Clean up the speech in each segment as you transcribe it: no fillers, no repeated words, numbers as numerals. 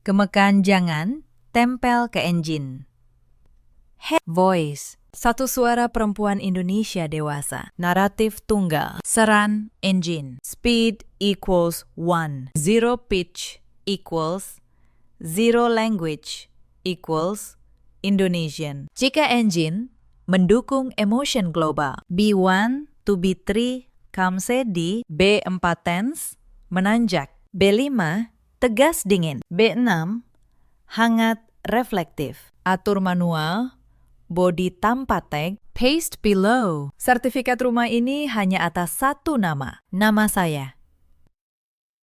Gemekan jangan, tempel ke engine. Voice, satu suara perempuan Indonesia dewasa. Naratif tunggal. Seran, engine. Speed equals 1. Zero pitch equals. Zero language equals Indonesian. Jika engine mendukung emotion global. B1 to B3 kamse di B4 tense, menanjak. B5 tegas dingin. B6 hangat reflektif. Atur manual, body tanpa tag, paste below. Sertifikat rumah ini hanya atas satu nama. Nama saya,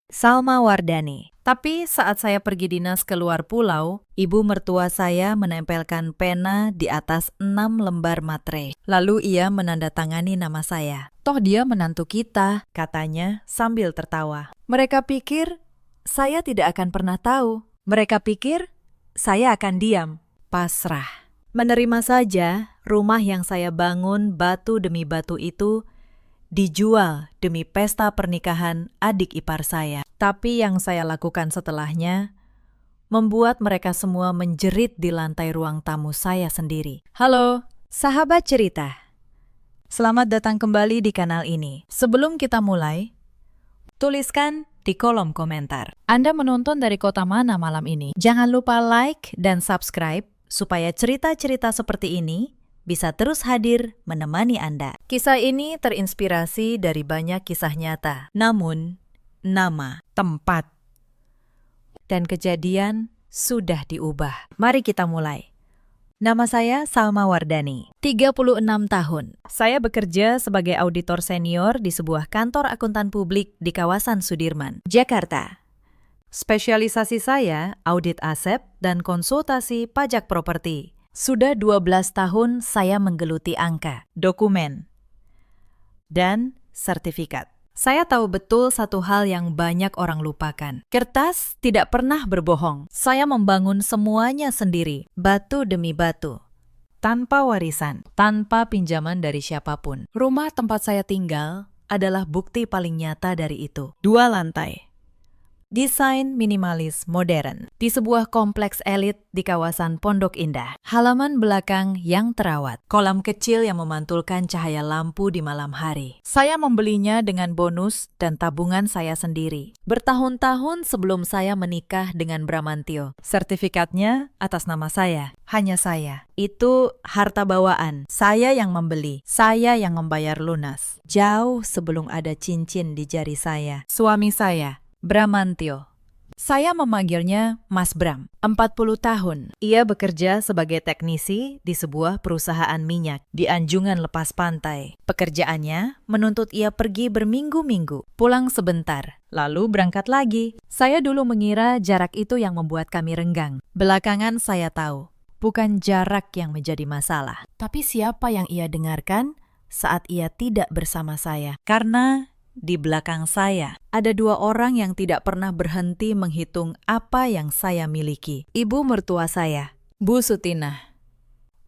Salma Wardani. Tapi saat saya pergi dinas keluar pulau, ibu mertua saya menempelkan pena di atas 6 lembar matre. Lalu ia menandatangani nama saya. Toh dia menantu kita, katanya sambil tertawa. Mereka pikir saya tidak akan pernah tahu. Mereka pikir saya akan diam, pasrah. Menerima saja rumah yang saya bangun batu demi batu itu dijual demi pesta pernikahan adik ipar saya. Tapi yang saya lakukan setelahnya membuat mereka semua menjerit di lantai ruang tamu saya sendiri. Halo, sahabat cerita. Selamat datang kembali di kanal ini. Sebelum kita mulai, tuliskan di kolom komentar. Anda menonton dari kota mana malam ini? Jangan lupa like dan subscribe supaya cerita-cerita seperti ini bisa terus hadir menemani Anda. Kisah ini terinspirasi dari banyak kisah nyata. Namun, nama, tempat, dan kejadian sudah diubah. Mari kita mulai. Nama saya Salma Wardani, 36 tahun. Saya bekerja sebagai auditor senior di sebuah kantor akuntan publik di kawasan Sudirman, Jakarta. Spesialisasi saya audit aset dan konsultasi pajak properti. Sudah 12 tahun saya menggeluti angka, dokumen, dan sertifikat. Saya tahu betul satu hal yang banyak orang lupakan. Kertas tidak pernah berbohong. Saya membangun semuanya sendiri, batu demi batu. Tanpa warisan, tanpa pinjaman dari siapapun. Rumah tempat saya tinggal adalah bukti paling nyata dari itu. 2 lantai. Desain minimalis modern di sebuah kompleks elit di kawasan Pondok Indah. Halaman belakang yang terawat, kolam kecil yang memantulkan cahaya lampu di malam hari. Saya membelinya dengan bonus dan tabungan saya sendiri. Bertahun-tahun sebelum saya menikah dengan Bramantio. Sertifikatnya atas nama saya, hanya saya. Itu harta bawaan. Saya yang membeli, saya yang membayar lunas. Jauh sebelum ada cincin di jari saya. Suami saya, Bramantio. Saya memanggilnya Mas Bram, 40 tahun. Ia bekerja sebagai teknisi di sebuah perusahaan minyak di Anjungan Lepas Pantai. Pekerjaannya menuntut ia pergi berminggu-minggu, pulang sebentar, lalu berangkat lagi. Saya dulu mengira jarak itu yang membuat kami renggang. Belakangan saya tahu, bukan jarak yang menjadi masalah. Tapi siapa yang ia dengarkan saat ia tidak bersama saya? Karena di belakang saya ada 2 orang yang tidak pernah berhenti menghitung apa yang saya miliki. Ibu mertua saya, Bu Sutinah,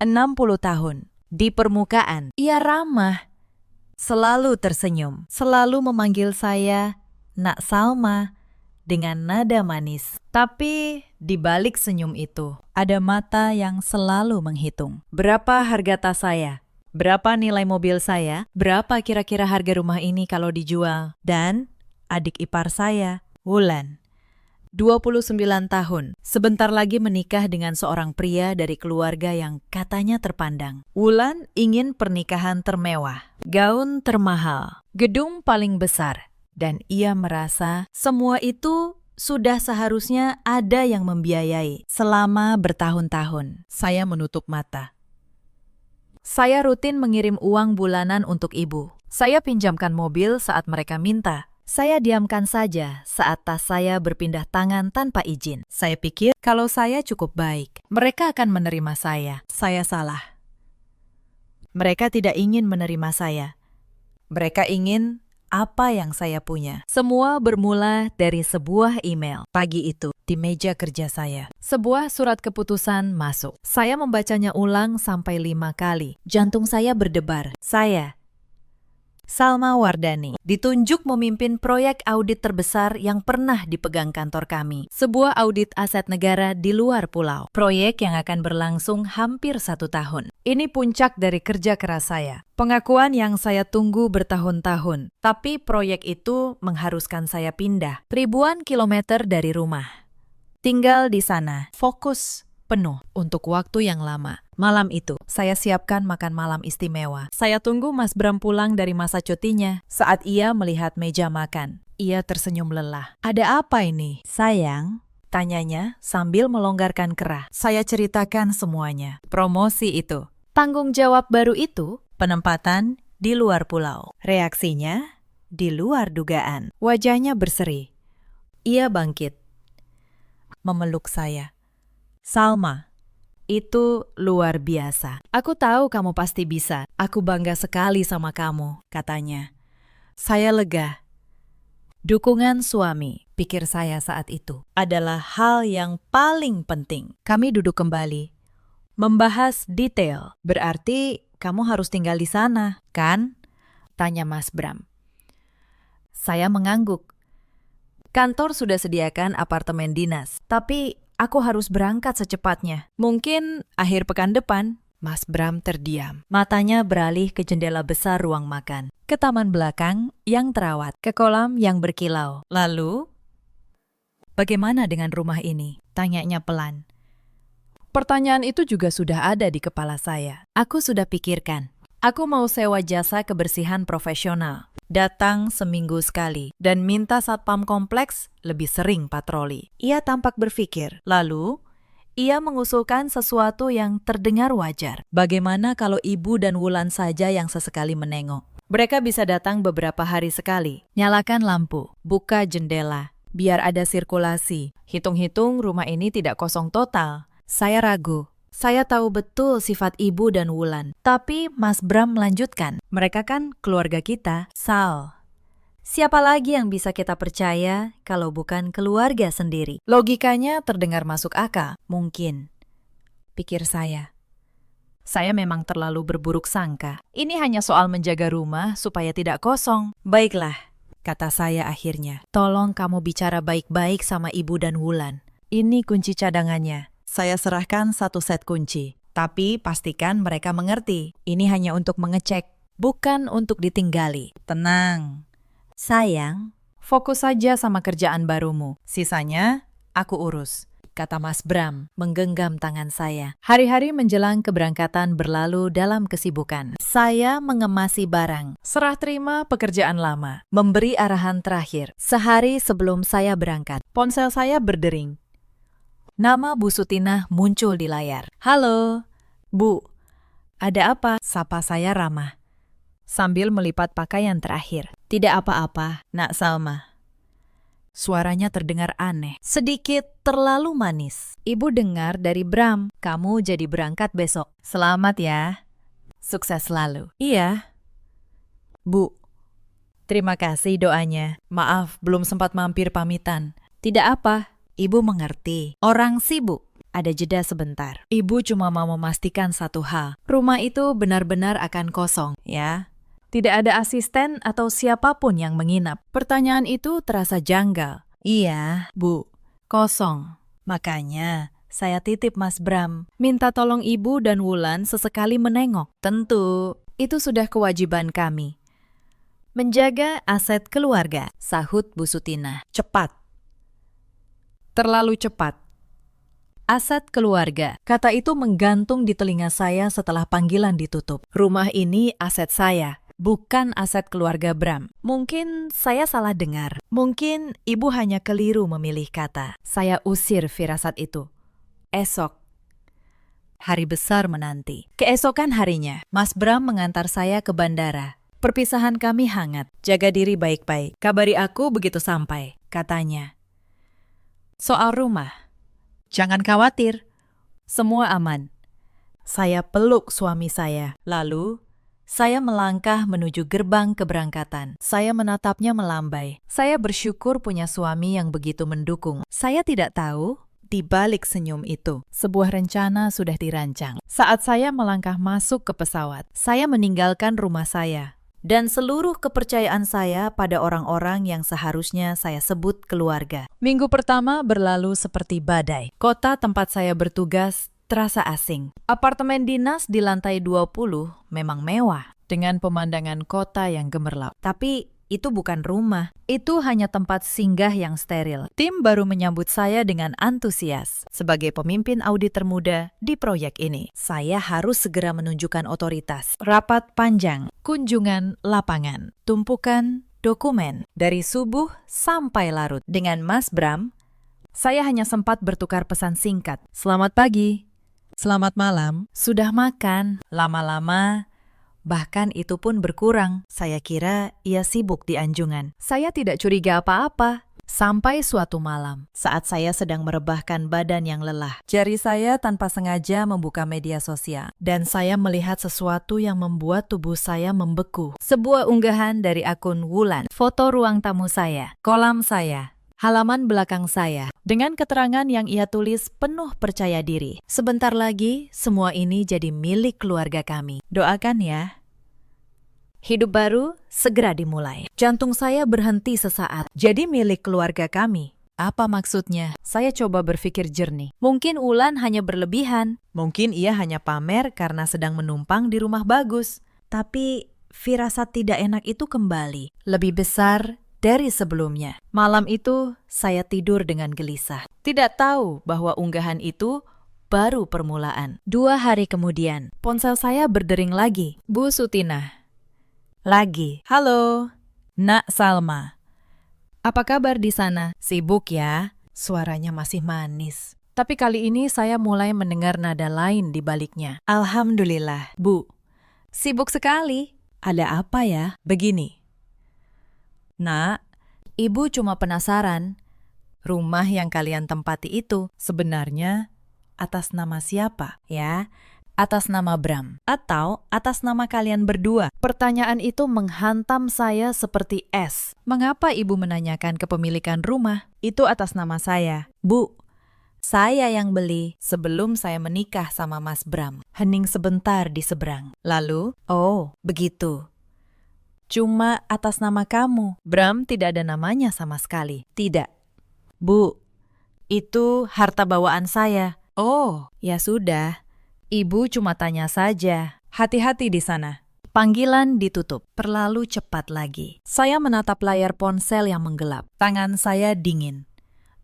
60 tahun. Di permukaan, ia ramah, selalu tersenyum, selalu memanggil saya Nak Salma dengan nada manis. Tapi di balik senyum itu, ada mata yang selalu menghitung. Berapa harga tas saya? Berapa nilai mobil saya? Berapa kira-kira harga rumah ini kalau dijual? Dan adik ipar saya, Wulan, 29 tahun, sebentar lagi menikah dengan seorang pria dari keluarga yang katanya terpandang. Wulan ingin pernikahan termewah, gaun termahal, gedung paling besar, dan ia merasa semua itu sudah seharusnya ada yang membiayai selama bertahun-tahun. Saya menutup mata. Saya rutin mengirim uang bulanan untuk ibu. Saya pinjamkan mobil saat mereka minta. Saya diamkan saja saat tas saya berpindah tangan tanpa izin. Saya pikir kalau saya cukup baik, mereka akan menerima saya. Saya salah. Mereka tidak ingin menerima saya. Mereka ingin apa yang saya punya. Semua bermula dari sebuah email. Pagi itu, di meja kerja saya, sebuah surat keputusan masuk. Saya membacanya ulang sampai 5 kali. Jantung saya berdebar. Salma Wardani, ditunjuk memimpin proyek audit terbesar yang pernah dipegang kantor kami. Sebuah audit aset negara di luar pulau. Proyek yang akan berlangsung hampir 1 tahun. Ini puncak dari kerja keras saya. Pengakuan yang saya tunggu bertahun-tahun. Tapi proyek itu mengharuskan saya pindah. Ribuan kilometer dari rumah. Tinggal di sana. Fokus penuh untuk waktu yang lama. Malam itu, saya siapkan makan malam istimewa. Saya tunggu Mas Bram pulang dari masa cutinya. Saat ia melihat meja makan, ia tersenyum lelah. Ada apa ini? Sayang, tanyanya sambil melonggarkan kerah. Saya ceritakan semuanya. Promosi itu, tanggung jawab baru itu, penempatan di luar pulau. Reaksinya di luar dugaan. Wajahnya berseri. Ia bangkit, memeluk saya. Salma, itu luar biasa. Aku tahu kamu pasti bisa. Aku bangga sekali sama kamu, katanya. Saya lega. Dukungan suami, pikir saya saat itu, adalah hal yang paling penting. Kami duduk kembali, membahas detail. Berarti kamu harus tinggal di sana, kan? Tanya Mas Bram. Saya mengangguk. Kantor sudah sediakan apartemen dinas, tapi aku harus berangkat secepatnya. Mungkin akhir pekan depan. Mas Bram terdiam. Matanya beralih ke jendela besar ruang makan. Ke taman belakang yang terawat. Ke kolam yang berkilau. Lalu, bagaimana dengan rumah ini? Tanyanya pelan. Pertanyaan itu juga sudah ada di kepala saya. Aku sudah pikirkan. Aku mau sewa jasa kebersihan profesional. Datang seminggu sekali dan minta satpam kompleks lebih sering patroli. Ia tampak berpikir. Lalu, ia mengusulkan sesuatu yang terdengar wajar. Bagaimana kalau Ibu dan Wulan saja yang sesekali menengok? Mereka bisa datang beberapa hari sekali. Nyalakan lampu, buka jendela, biar ada sirkulasi. Hitung-hitung rumah ini tidak kosong total. Saya ragu. Saya tahu betul sifat Ibu dan Wulan. Tapi Mas Bram melanjutkan, mereka kan keluarga kita. Sal, siapa lagi yang bisa kita percaya kalau bukan keluarga sendiri? Logikanya terdengar masuk akal. Mungkin, pikir saya. Saya memang terlalu berburuk sangka. Ini hanya soal menjaga rumah supaya tidak kosong. Baiklah, kata saya akhirnya. Tolong kamu bicara baik-baik sama Ibu dan Wulan. Ini kunci cadangannya. Saya serahkan 1 set kunci, tapi pastikan mereka mengerti. Ini hanya untuk mengecek, bukan untuk ditinggali. Tenang. Sayang, fokus saja sama kerjaan barumu. Sisanya, aku urus, kata Mas Bram, menggenggam tangan saya. Hari-hari menjelang keberangkatan berlalu dalam kesibukan. Saya mengemasi barang, serah terima pekerjaan lama, memberi arahan terakhir. Sehari sebelum saya berangkat, ponsel saya berdering. Nama Bu Sutinah muncul di layar. Halo, Bu. Ada apa? Sapa saya ramah. Sambil melipat pakaian terakhir. Tidak apa-apa, Nak Salma. Suaranya terdengar aneh. Sedikit terlalu manis. Ibu dengar dari Bram, kamu jadi berangkat besok. Selamat ya. Sukses selalu. Iya. Bu, terima kasih doanya. Maaf, belum sempat mampir pamitan. Tidak apa. Ibu mengerti. Orang sibuk. Ada jeda sebentar. Ibu cuma mau memastikan satu hal. Rumah itu benar-benar akan kosong, ya. Tidak ada asisten atau siapapun yang menginap. Pertanyaan itu terasa janggal. Iya, Bu. Kosong. Makanya, saya titip Mas Bram. Minta tolong Ibu dan Wulan sesekali menengok. Tentu, itu sudah kewajiban kami. Menjaga aset keluarga, sahut Bu Sutinah. Cepat. Terlalu cepat. Aset keluarga. Kata itu menggantung di telinga saya setelah panggilan ditutup. Rumah ini aset saya, bukan aset keluarga Bram. Mungkin saya salah dengar. Mungkin Ibu hanya keliru memilih kata. Saya usir firasat itu. Esok. Hari besar menanti. Keesokan harinya, Mas Bram mengantar saya ke bandara. Perpisahan kami hangat. Jaga diri baik-baik. Kabari aku begitu sampai, katanya. Soal rumah, jangan khawatir, semua aman. Saya peluk suami saya, lalu saya melangkah menuju gerbang keberangkatan. Saya menatapnya melambai. Saya bersyukur punya suami yang begitu mendukung. Saya tidak tahu, di balik senyum itu, sebuah rencana sudah dirancang. Saat saya melangkah masuk ke pesawat, saya meninggalkan rumah saya, dan seluruh kepercayaan saya pada orang-orang yang seharusnya saya sebut keluarga. Minggu pertama berlalu seperti badai. Kota tempat saya bertugas terasa asing. Apartemen dinas di lantai 20 memang mewah, dengan pemandangan kota yang gemerlap. Tapi itu bukan rumah, itu hanya tempat singgah yang steril. Tim baru menyambut saya dengan antusias. Sebagai pemimpin audit termuda di proyek ini, saya harus segera menunjukkan otoritas. Rapat panjang, kunjungan lapangan, tumpukan dokumen. Dari subuh sampai larut. Dengan Mas Bram, saya hanya sempat bertukar pesan singkat. Selamat pagi. Selamat malam. Sudah makan. Lama-lama bahkan itu pun berkurang. Saya kira ia sibuk di anjungan. Saya tidak curiga apa-apa. Sampai suatu malam, saat saya sedang merebahkan badan yang lelah, jari saya tanpa sengaja membuka media sosial. Dan saya melihat sesuatu yang membuat tubuh saya membeku. Sebuah unggahan dari akun Wulan. Foto ruang tamu saya, kolam saya, halaman belakang saya, dengan keterangan yang ia tulis penuh percaya diri. Sebentar lagi, semua ini jadi milik keluarga kami. Doakan ya. Hidup baru segera dimulai. Jantung saya berhenti sesaat. Jadi milik keluarga kami. Apa maksudnya? Saya coba berpikir jernih. Mungkin Wulan hanya berlebihan. Mungkin ia hanya pamer karena sedang menumpang di rumah bagus. Tapi firasat tidak enak itu kembali. Lebih besar dari sebelumnya. Malam itu, saya tidur dengan gelisah. Tidak tahu bahwa unggahan itu baru permulaan. 2 hari kemudian, ponsel saya berdering lagi. Bu Sutina. Lagi. Halo. Nak Salma. Apa kabar di sana? Sibuk ya? Suaranya masih manis. Tapi kali ini saya mulai mendengar nada lain di baliknya. Alhamdulillah. Bu, sibuk sekali. Ada apa ya? Begini. Nak, ibu cuma penasaran. Rumah yang kalian tempati itu sebenarnya atas nama siapa? Ya, atas nama Bram. Atau atas nama kalian berdua? Pertanyaan itu menghantam saya seperti es. Mengapa ibu menanyakan kepemilikan rumah? Itu atas nama saya. Bu, saya yang beli sebelum saya menikah sama Mas Bram. Hening sebentar di seberang. Lalu, oh, begitu. Cuma atas nama kamu. Bram tidak ada namanya sama sekali. Tidak. Bu, itu harta bawaan saya. Oh, ya sudah. Ibu cuma tanya saja. Hati-hati di sana. Panggilan ditutup. Terlalu cepat lagi. Saya menatap layar ponsel yang menggelap. Tangan saya dingin.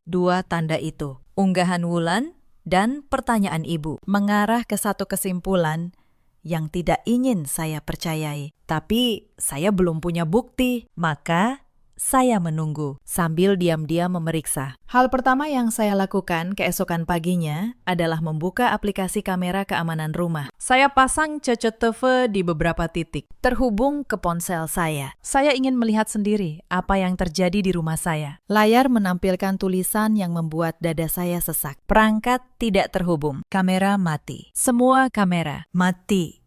2 tanda itu. Unggahan Wulan dan pertanyaan ibu. Mengarah ke satu kesimpulan yang tidak ingin saya percayai. Tapi saya belum punya bukti. Maka saya menunggu sambil diam-diam memeriksa. Hal pertama yang saya lakukan keesokan paginya adalah membuka aplikasi kamera keamanan rumah. Saya pasang CCTV di beberapa titik, terhubung ke ponsel saya. Saya ingin melihat sendiri apa yang terjadi di rumah saya. Layar menampilkan tulisan yang membuat dada saya sesak. Perangkat tidak terhubung. Kamera mati. Semua kamera mati.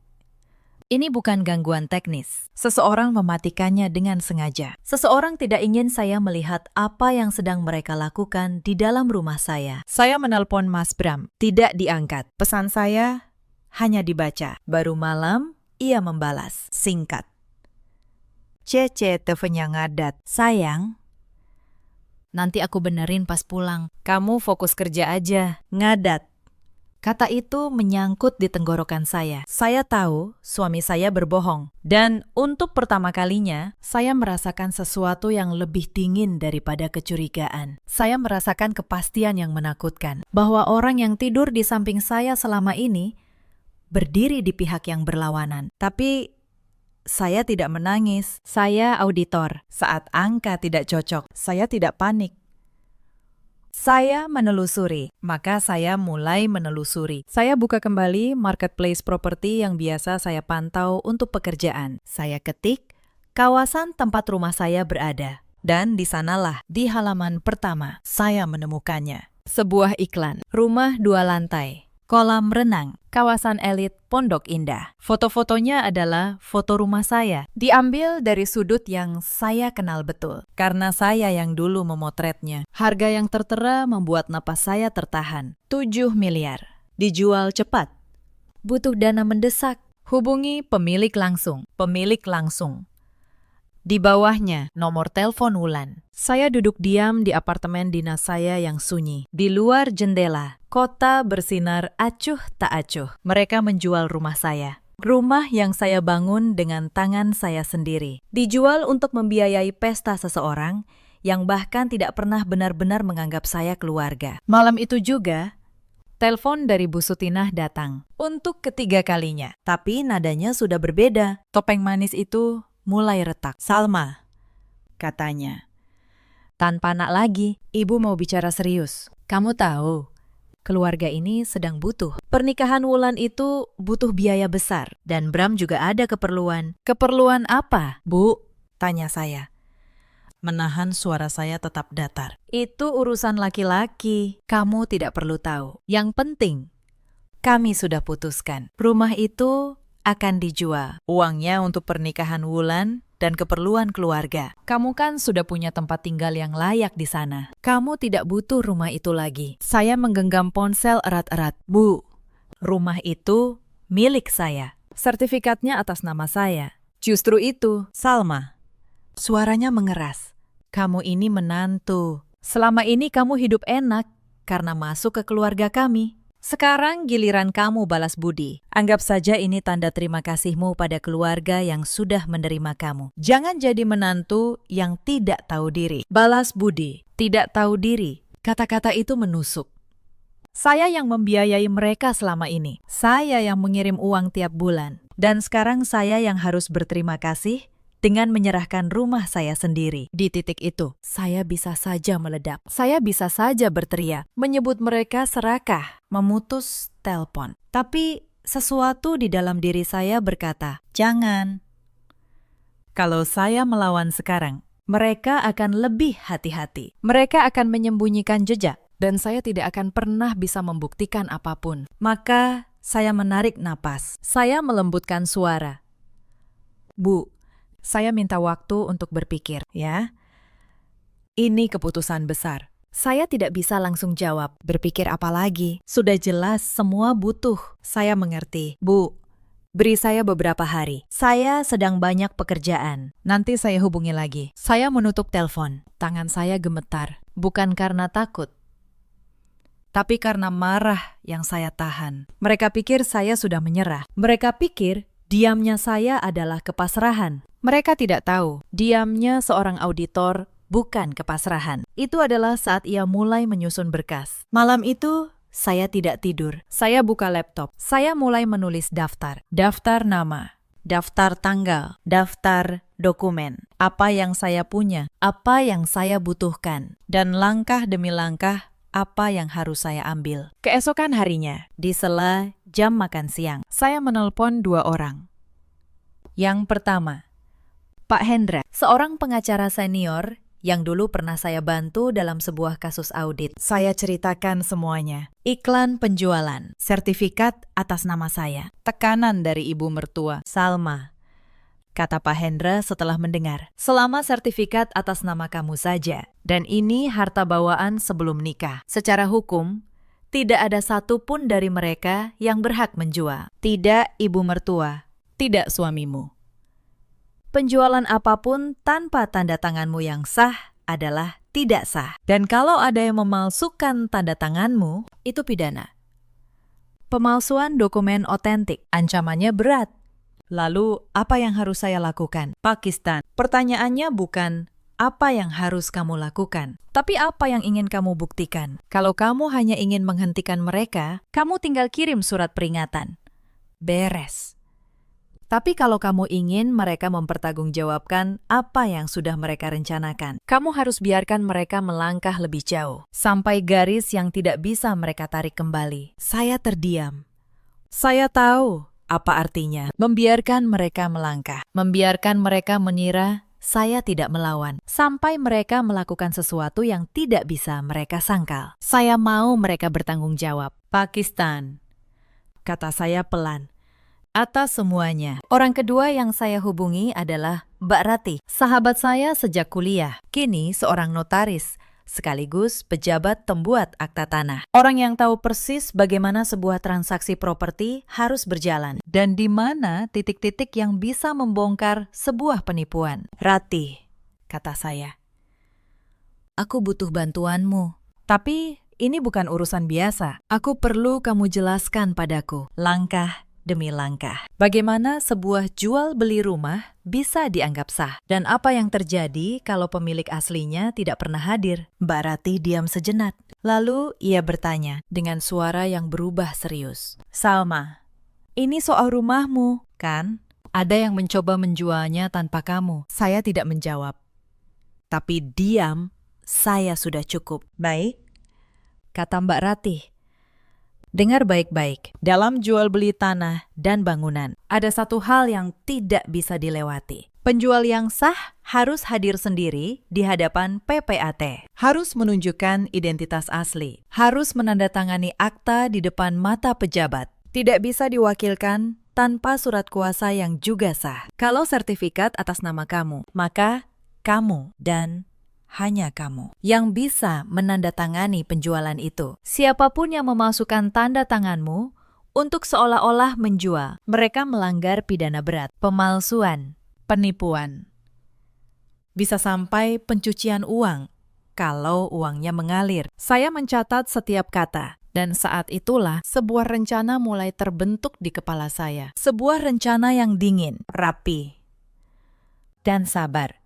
Ini bukan gangguan teknis. Seseorang mematikannya dengan sengaja. Seseorang tidak ingin saya melihat apa yang sedang mereka lakukan di dalam rumah saya. Saya menelpon Mas Bram. Tidak diangkat. Pesan saya hanya dibaca. Baru malam, ia membalas. Singkat. CCTV-nya ngadat. Sayang, nanti aku benerin pas pulang. Kamu fokus kerja aja. Ngadat. Kata itu menyangkut di tenggorokan saya. Saya tahu suami saya berbohong. Dan untuk pertama kalinya, saya merasakan sesuatu yang lebih dingin daripada kecurigaan. Saya merasakan kepastian yang menakutkan. Bahwa orang yang tidur di samping saya selama ini berdiri di pihak yang berlawanan. Tapi saya tidak menangis. Saya auditor. Saat angka tidak cocok, saya tidak panik. Saya menelusuri, maka saya mulai menelusuri. Saya buka kembali marketplace properti yang biasa saya pantau untuk pekerjaan. Saya ketik kawasan tempat rumah saya berada. Dan di sanalah, di halaman pertama, saya menemukannya. Sebuah iklan, rumah 2 lantai, kolam renang, kawasan elit Pondok Indah. Foto-fotonya adalah foto rumah saya. Diambil dari sudut yang saya kenal betul. Karena saya yang dulu memotretnya. Harga yang tertera membuat napas saya tertahan. 7 miliar. Dijual cepat. Butuh dana mendesak. Hubungi pemilik langsung. Pemilik langsung. Di bawahnya, nomor telepon Wulan. Saya duduk diam di apartemen dinas saya yang sunyi. Di luar jendela, kota bersinar acuh tak acuh. Mereka menjual rumah saya. Rumah yang saya bangun dengan tangan saya sendiri. Dijual untuk membiayai pesta seseorang yang bahkan tidak pernah benar-benar menganggap saya keluarga. Malam itu juga, telepon dari Bu Sutinah datang untuk ketiga kalinya. Tapi nadanya sudah berbeda. Topeng manis itu mulai retak. "Salma," katanya. "Tanpa nak lagi, ibu mau bicara serius. Kamu tahu, keluarga ini sedang butuh. Pernikahan Wulan itu butuh biaya besar. Dan Bram juga ada keperluan." "Keperluan apa, Bu?" tanya saya. Menahan suara saya tetap datar. "Itu urusan laki-laki. Kamu tidak perlu tahu. Yang penting, kami sudah putuskan. Rumah itu akan dijual. Uangnya untuk pernikahan Wulan dan keperluan keluarga. Kamu kan sudah punya tempat tinggal yang layak di sana. Kamu tidak butuh rumah itu lagi." Saya menggenggam ponsel erat-erat. "Bu, rumah itu milik saya. Sertifikatnya atas nama saya." "Justru itu, Salma." Suaranya mengeras. "Kamu ini menantu. Selama ini kamu hidup enak karena masuk ke keluarga kami. Sekarang giliran kamu balas budi. Anggap saja ini tanda terima kasihmu pada keluarga yang sudah menerima kamu. Jangan jadi menantu yang tidak tahu diri." Balas budi, tidak tahu diri. Kata-kata itu menusuk. Saya yang membiayai mereka selama ini. Saya yang mengirim uang tiap bulan. Dan sekarang saya yang harus berterima kasih dengan menyerahkan rumah saya sendiri. Di titik itu, saya bisa saja meledak. Saya bisa saja berteriak, menyebut mereka serakah, memutus telepon. Tapi sesuatu di dalam diri saya berkata, "Jangan." Kalau saya melawan sekarang, mereka akan lebih hati-hati. Mereka akan menyembunyikan jejak, dan saya tidak akan pernah bisa membuktikan apapun. Maka saya menarik napas. Saya melembutkan suara. "Bu, saya minta waktu untuk berpikir, ya. Ini keputusan besar. Saya tidak bisa langsung jawab. Berpikir apa lagi? Sudah jelas semua butuh." Saya mengerti. "Bu, beri saya beberapa hari. Saya sedang banyak pekerjaan. Nanti saya hubungi lagi." Saya menutup telepon. Tangan saya gemetar. Bukan karena takut, tapi karena marah yang saya tahan. Mereka pikir saya sudah menyerah. Mereka pikir diamnya saya adalah kepasrahan. Mereka tidak tahu, diamnya seorang auditor bukan kepasrahan. Itu adalah saat ia mulai menyusun berkas. Malam itu, saya tidak tidur. Saya buka laptop. Saya mulai menulis daftar. Daftar nama, daftar tanggal, daftar dokumen. Apa yang saya punya, apa yang saya butuhkan. Dan langkah demi langkah, apa yang harus saya ambil. Keesokan harinya, di sela jam makan siang, saya menelpon 2 orang. Yang pertama, Pak Hendra, seorang pengacara senior yang dulu pernah saya bantu dalam sebuah kasus audit. Saya ceritakan semuanya. Iklan penjualan, sertifikat atas nama saya, tekanan dari ibu mertua, Salma. Kata Pak Hendra setelah mendengar, "Selama sertifikat atas nama kamu saja, dan ini harta bawaan sebelum nikah. Secara hukum, tidak ada satupun dari mereka yang berhak menjual. Tidak ibu mertua, tidak suamimu. Penjualan apapun tanpa tanda tanganmu yang sah adalah tidak sah. Dan kalau ada yang memalsukan tanda tanganmu, itu pidana. Pemalsuan dokumen otentik, ancamannya berat. Lalu, apa yang harus saya lakukan?" Pakistan. Pertanyaannya bukan apa yang harus kamu lakukan, tapi apa yang ingin kamu buktikan. Kalau kamu hanya ingin menghentikan mereka, kamu tinggal kirim surat peringatan. Beres. Tapi kalau kamu ingin mereka mempertanggungjawabkan apa yang sudah mereka rencanakan, kamu harus biarkan mereka melangkah lebih jauh, sampai garis yang tidak bisa mereka tarik kembali. Saya terdiam. Saya tahu apa artinya membiarkan mereka melangkah, membiarkan mereka mengira saya tidak melawan, sampai mereka melakukan sesuatu yang tidak bisa mereka sangkal. Saya mau mereka bertanggung jawab. Pakistan, kata saya pelan. Atas semuanya. Orang kedua yang saya hubungi adalah Mbak Rati, sahabat saya sejak kuliah. Kini seorang notaris, sekaligus pejabat pembuat akta tanah. Orang yang tahu persis bagaimana sebuah transaksi properti harus berjalan dan di mana titik-titik yang bisa membongkar sebuah penipuan. Ratih, kata saya, aku butuh bantuanmu. Tapi ini bukan urusan biasa. Aku perlu kamu jelaskan padaku, langkah demi langkah. Bagaimana sebuah jual beli rumah bisa dianggap sah? Dan apa yang terjadi kalau pemilik aslinya tidak pernah hadir? Mbak Ratih diam sejenak. Lalu ia bertanya dengan suara yang berubah serius. Salma, ini soal rumahmu, kan? Ada yang mencoba menjualnya tanpa kamu. Saya tidak menjawab. Tapi diam, saya sudah cukup. Baik, kata Mbak Ratih. Dengar baik-baik, dalam jual beli tanah dan bangunan, ada satu hal yang tidak bisa dilewati. Penjual yang sah harus hadir sendiri di hadapan PPAT, harus menunjukkan identitas asli, harus menandatangani akta di depan mata pejabat, tidak bisa diwakilkan tanpa surat kuasa yang juga sah. Kalau sertifikat atas nama kamu, maka kamu dan hanya kamu yang bisa menandatangani penjualan itu. Siapapun yang memasukkan tanda tanganmu untuk seolah-olah menjual, mereka melanggar pidana berat, pemalsuan, penipuan. Bisa sampai pencucian uang kalau uangnya mengalir. Saya mencatat setiap kata, dan saat itulah sebuah rencana mulai terbentuk di kepala saya. Sebuah rencana yang dingin, rapi, dan sabar.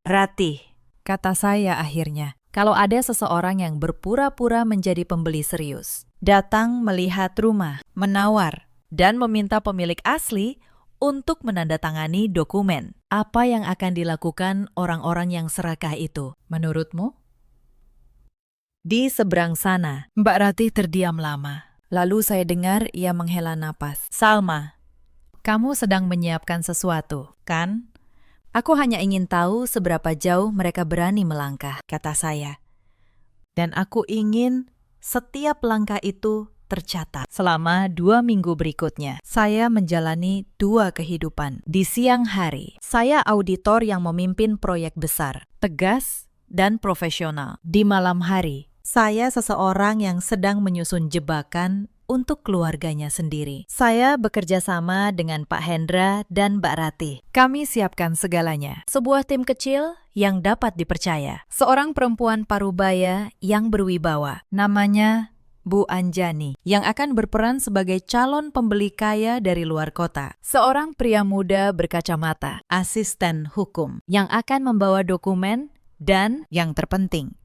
Ratih, kata saya akhirnya, kalau ada seseorang yang berpura-pura menjadi pembeli serius, datang melihat rumah, menawar, dan meminta pemilik asli untuk menandatangani dokumen, apa yang akan dilakukan orang-orang yang serakah itu, menurutmu? Di seberang sana, Mbak Ratih terdiam lama. Lalu saya dengar ia menghela napas. Salma, kamu sedang menyiapkan sesuatu, kan? Aku hanya ingin tahu seberapa jauh mereka berani melangkah, kata saya. Dan aku ingin setiap langkah itu tercatat. Selama 2 minggu berikutnya, saya menjalani 2 kehidupan. Di siang hari, saya auditor yang memimpin proyek besar, tegas dan profesional. Di malam hari, saya seseorang yang sedang menyusun jebakan untuk keluarganya sendiri. Saya bekerja sama dengan Pak Hendra dan Mbak Ratih. Kami siapkan segalanya. Sebuah tim kecil yang dapat dipercaya. Seorang perempuan parubaya yang berwibawa. Namanya Bu Anjani, yang akan berperan sebagai calon pembeli kaya dari luar kota. Seorang pria muda berkacamata, asisten hukum, yang akan membawa dokumen dan, yang terpenting,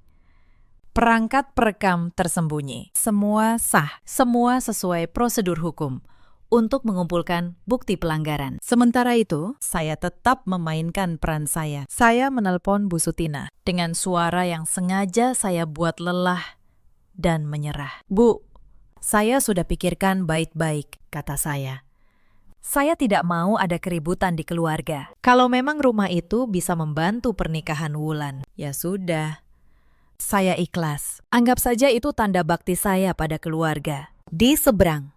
perangkat perekam tersembunyi. Semua sah, semua sesuai prosedur hukum untuk mengumpulkan bukti pelanggaran. Sementara itu, saya tetap memainkan peran saya. Saya menelpon Bu Sutina dengan suara yang sengaja saya buat lelah dan menyerah. Bu, saya sudah pikirkan baik-baik, kata saya. Saya tidak mau ada keributan di keluarga. Kalau memang rumah itu bisa membantu pernikahan Wulan, ya sudah. Saya ikhlas. Anggap saja itu tanda bakti saya pada keluarga. Di seberang,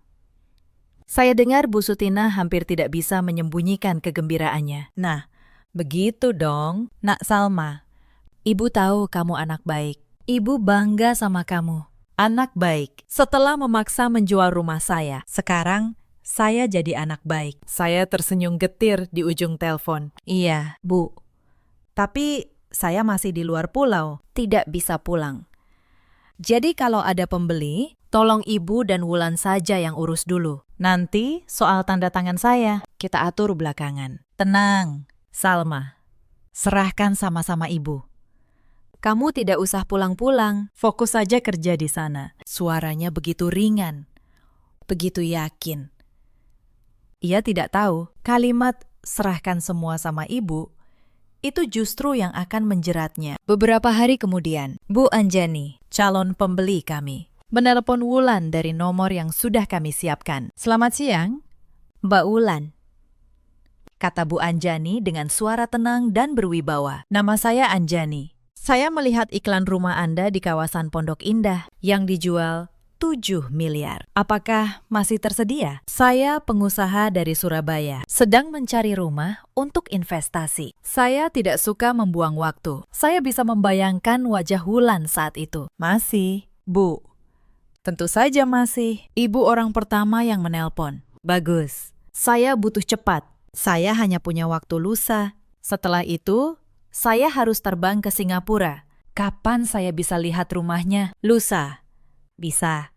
saya dengar Bu Sutina hampir tidak bisa menyembunyikan kegembiraannya. Nah, begitu dong, Nak Salma. Ibu tahu kamu anak baik. Ibu bangga sama kamu. Anak baik. Setelah memaksa menjual rumah saya, sekarang saya jadi anak baik. Saya tersenyum getir di ujung telepon. Iya, Bu. Tapi saya masih di luar pulau, tidak bisa pulang. Jadi kalau ada pembeli, tolong Ibu dan Wulan saja yang urus dulu. Nanti soal tanda tangan saya, kita atur belakangan. Tenang, Salma. Serahkan sama-sama Ibu. Kamu tidak usah pulang-pulang, fokus saja kerja di sana. Suaranya begitu ringan, begitu yakin. Ia tidak tahu kalimat serahkan semua sama Ibu itu justru yang akan menjeratnya. Beberapa hari kemudian, Bu Anjani, calon pembeli kami, menelpon Wulan dari nomor yang sudah kami siapkan. Selamat siang, Mbak Wulan, kata Bu Anjani dengan suara tenang dan berwibawa. Nama saya Anjani. Saya melihat iklan rumah Anda di kawasan Pondok Indah yang dijual 7 miliar. Apakah masih tersedia? Saya pengusaha dari Surabaya, sedang mencari rumah untuk investasi. Saya tidak suka membuang waktu. Saya bisa membayangkan wajah Wulan saat itu. Masih, Bu. Tentu saja masih. Ibu orang pertama yang menelpon. Bagus. Saya butuh cepat. Saya hanya punya waktu lusa. Setelah itu, saya harus terbang ke Singapura. Kapan saya bisa lihat rumahnya? Lusa. Bisa.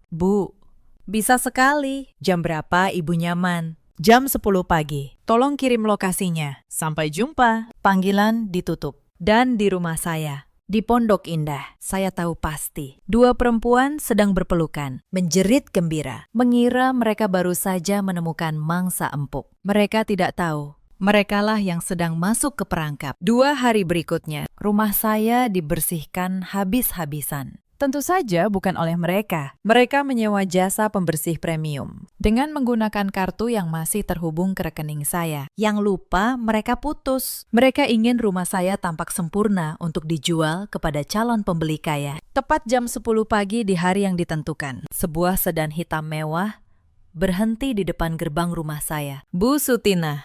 Bu, bisa sekali. Jam berapa ibu nyaman? Jam 10 pagi. Tolong kirim lokasinya. Sampai jumpa. Panggilan ditutup. Dan di rumah saya, di Pondok Indah, saya tahu pasti. Dua perempuan sedang berpelukan, menjerit gembira, mengira mereka baru saja menemukan mangsa empuk. Mereka tidak tahu, merekalah yang sedang masuk ke perangkap. 2 hari berikutnya, rumah saya dibersihkan habis-habisan. Tentu saja bukan oleh mereka. Mereka menyewa jasa pembersih premium dengan menggunakan kartu yang masih terhubung ke rekening saya. Yang lupa mereka putus. Mereka ingin rumah saya tampak sempurna untuk dijual kepada calon pembeli kaya. Tepat jam 10 pagi di hari yang ditentukan, sebuah sedan hitam mewah berhenti di depan gerbang rumah saya. Bu Sutinah,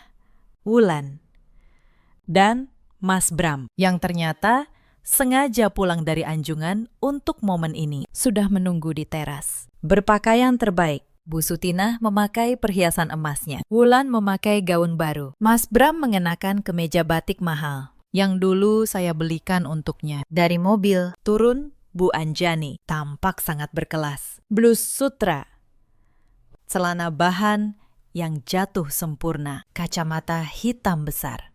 Wulan, dan Mas Bram yang ternyata sengaja pulang dari Anjungan untuk momen ini, sudah menunggu di teras. Berpakaian terbaik, Bu Sutinah memakai perhiasan emasnya. Wulan memakai gaun baru. Mas Bram mengenakan kemeja batik mahal yang dulu saya belikan untuknya. Dari mobil, turun Bu Anjani, tampak sangat berkelas. Blus sutra, celana bahan yang jatuh sempurna, kacamata hitam besar,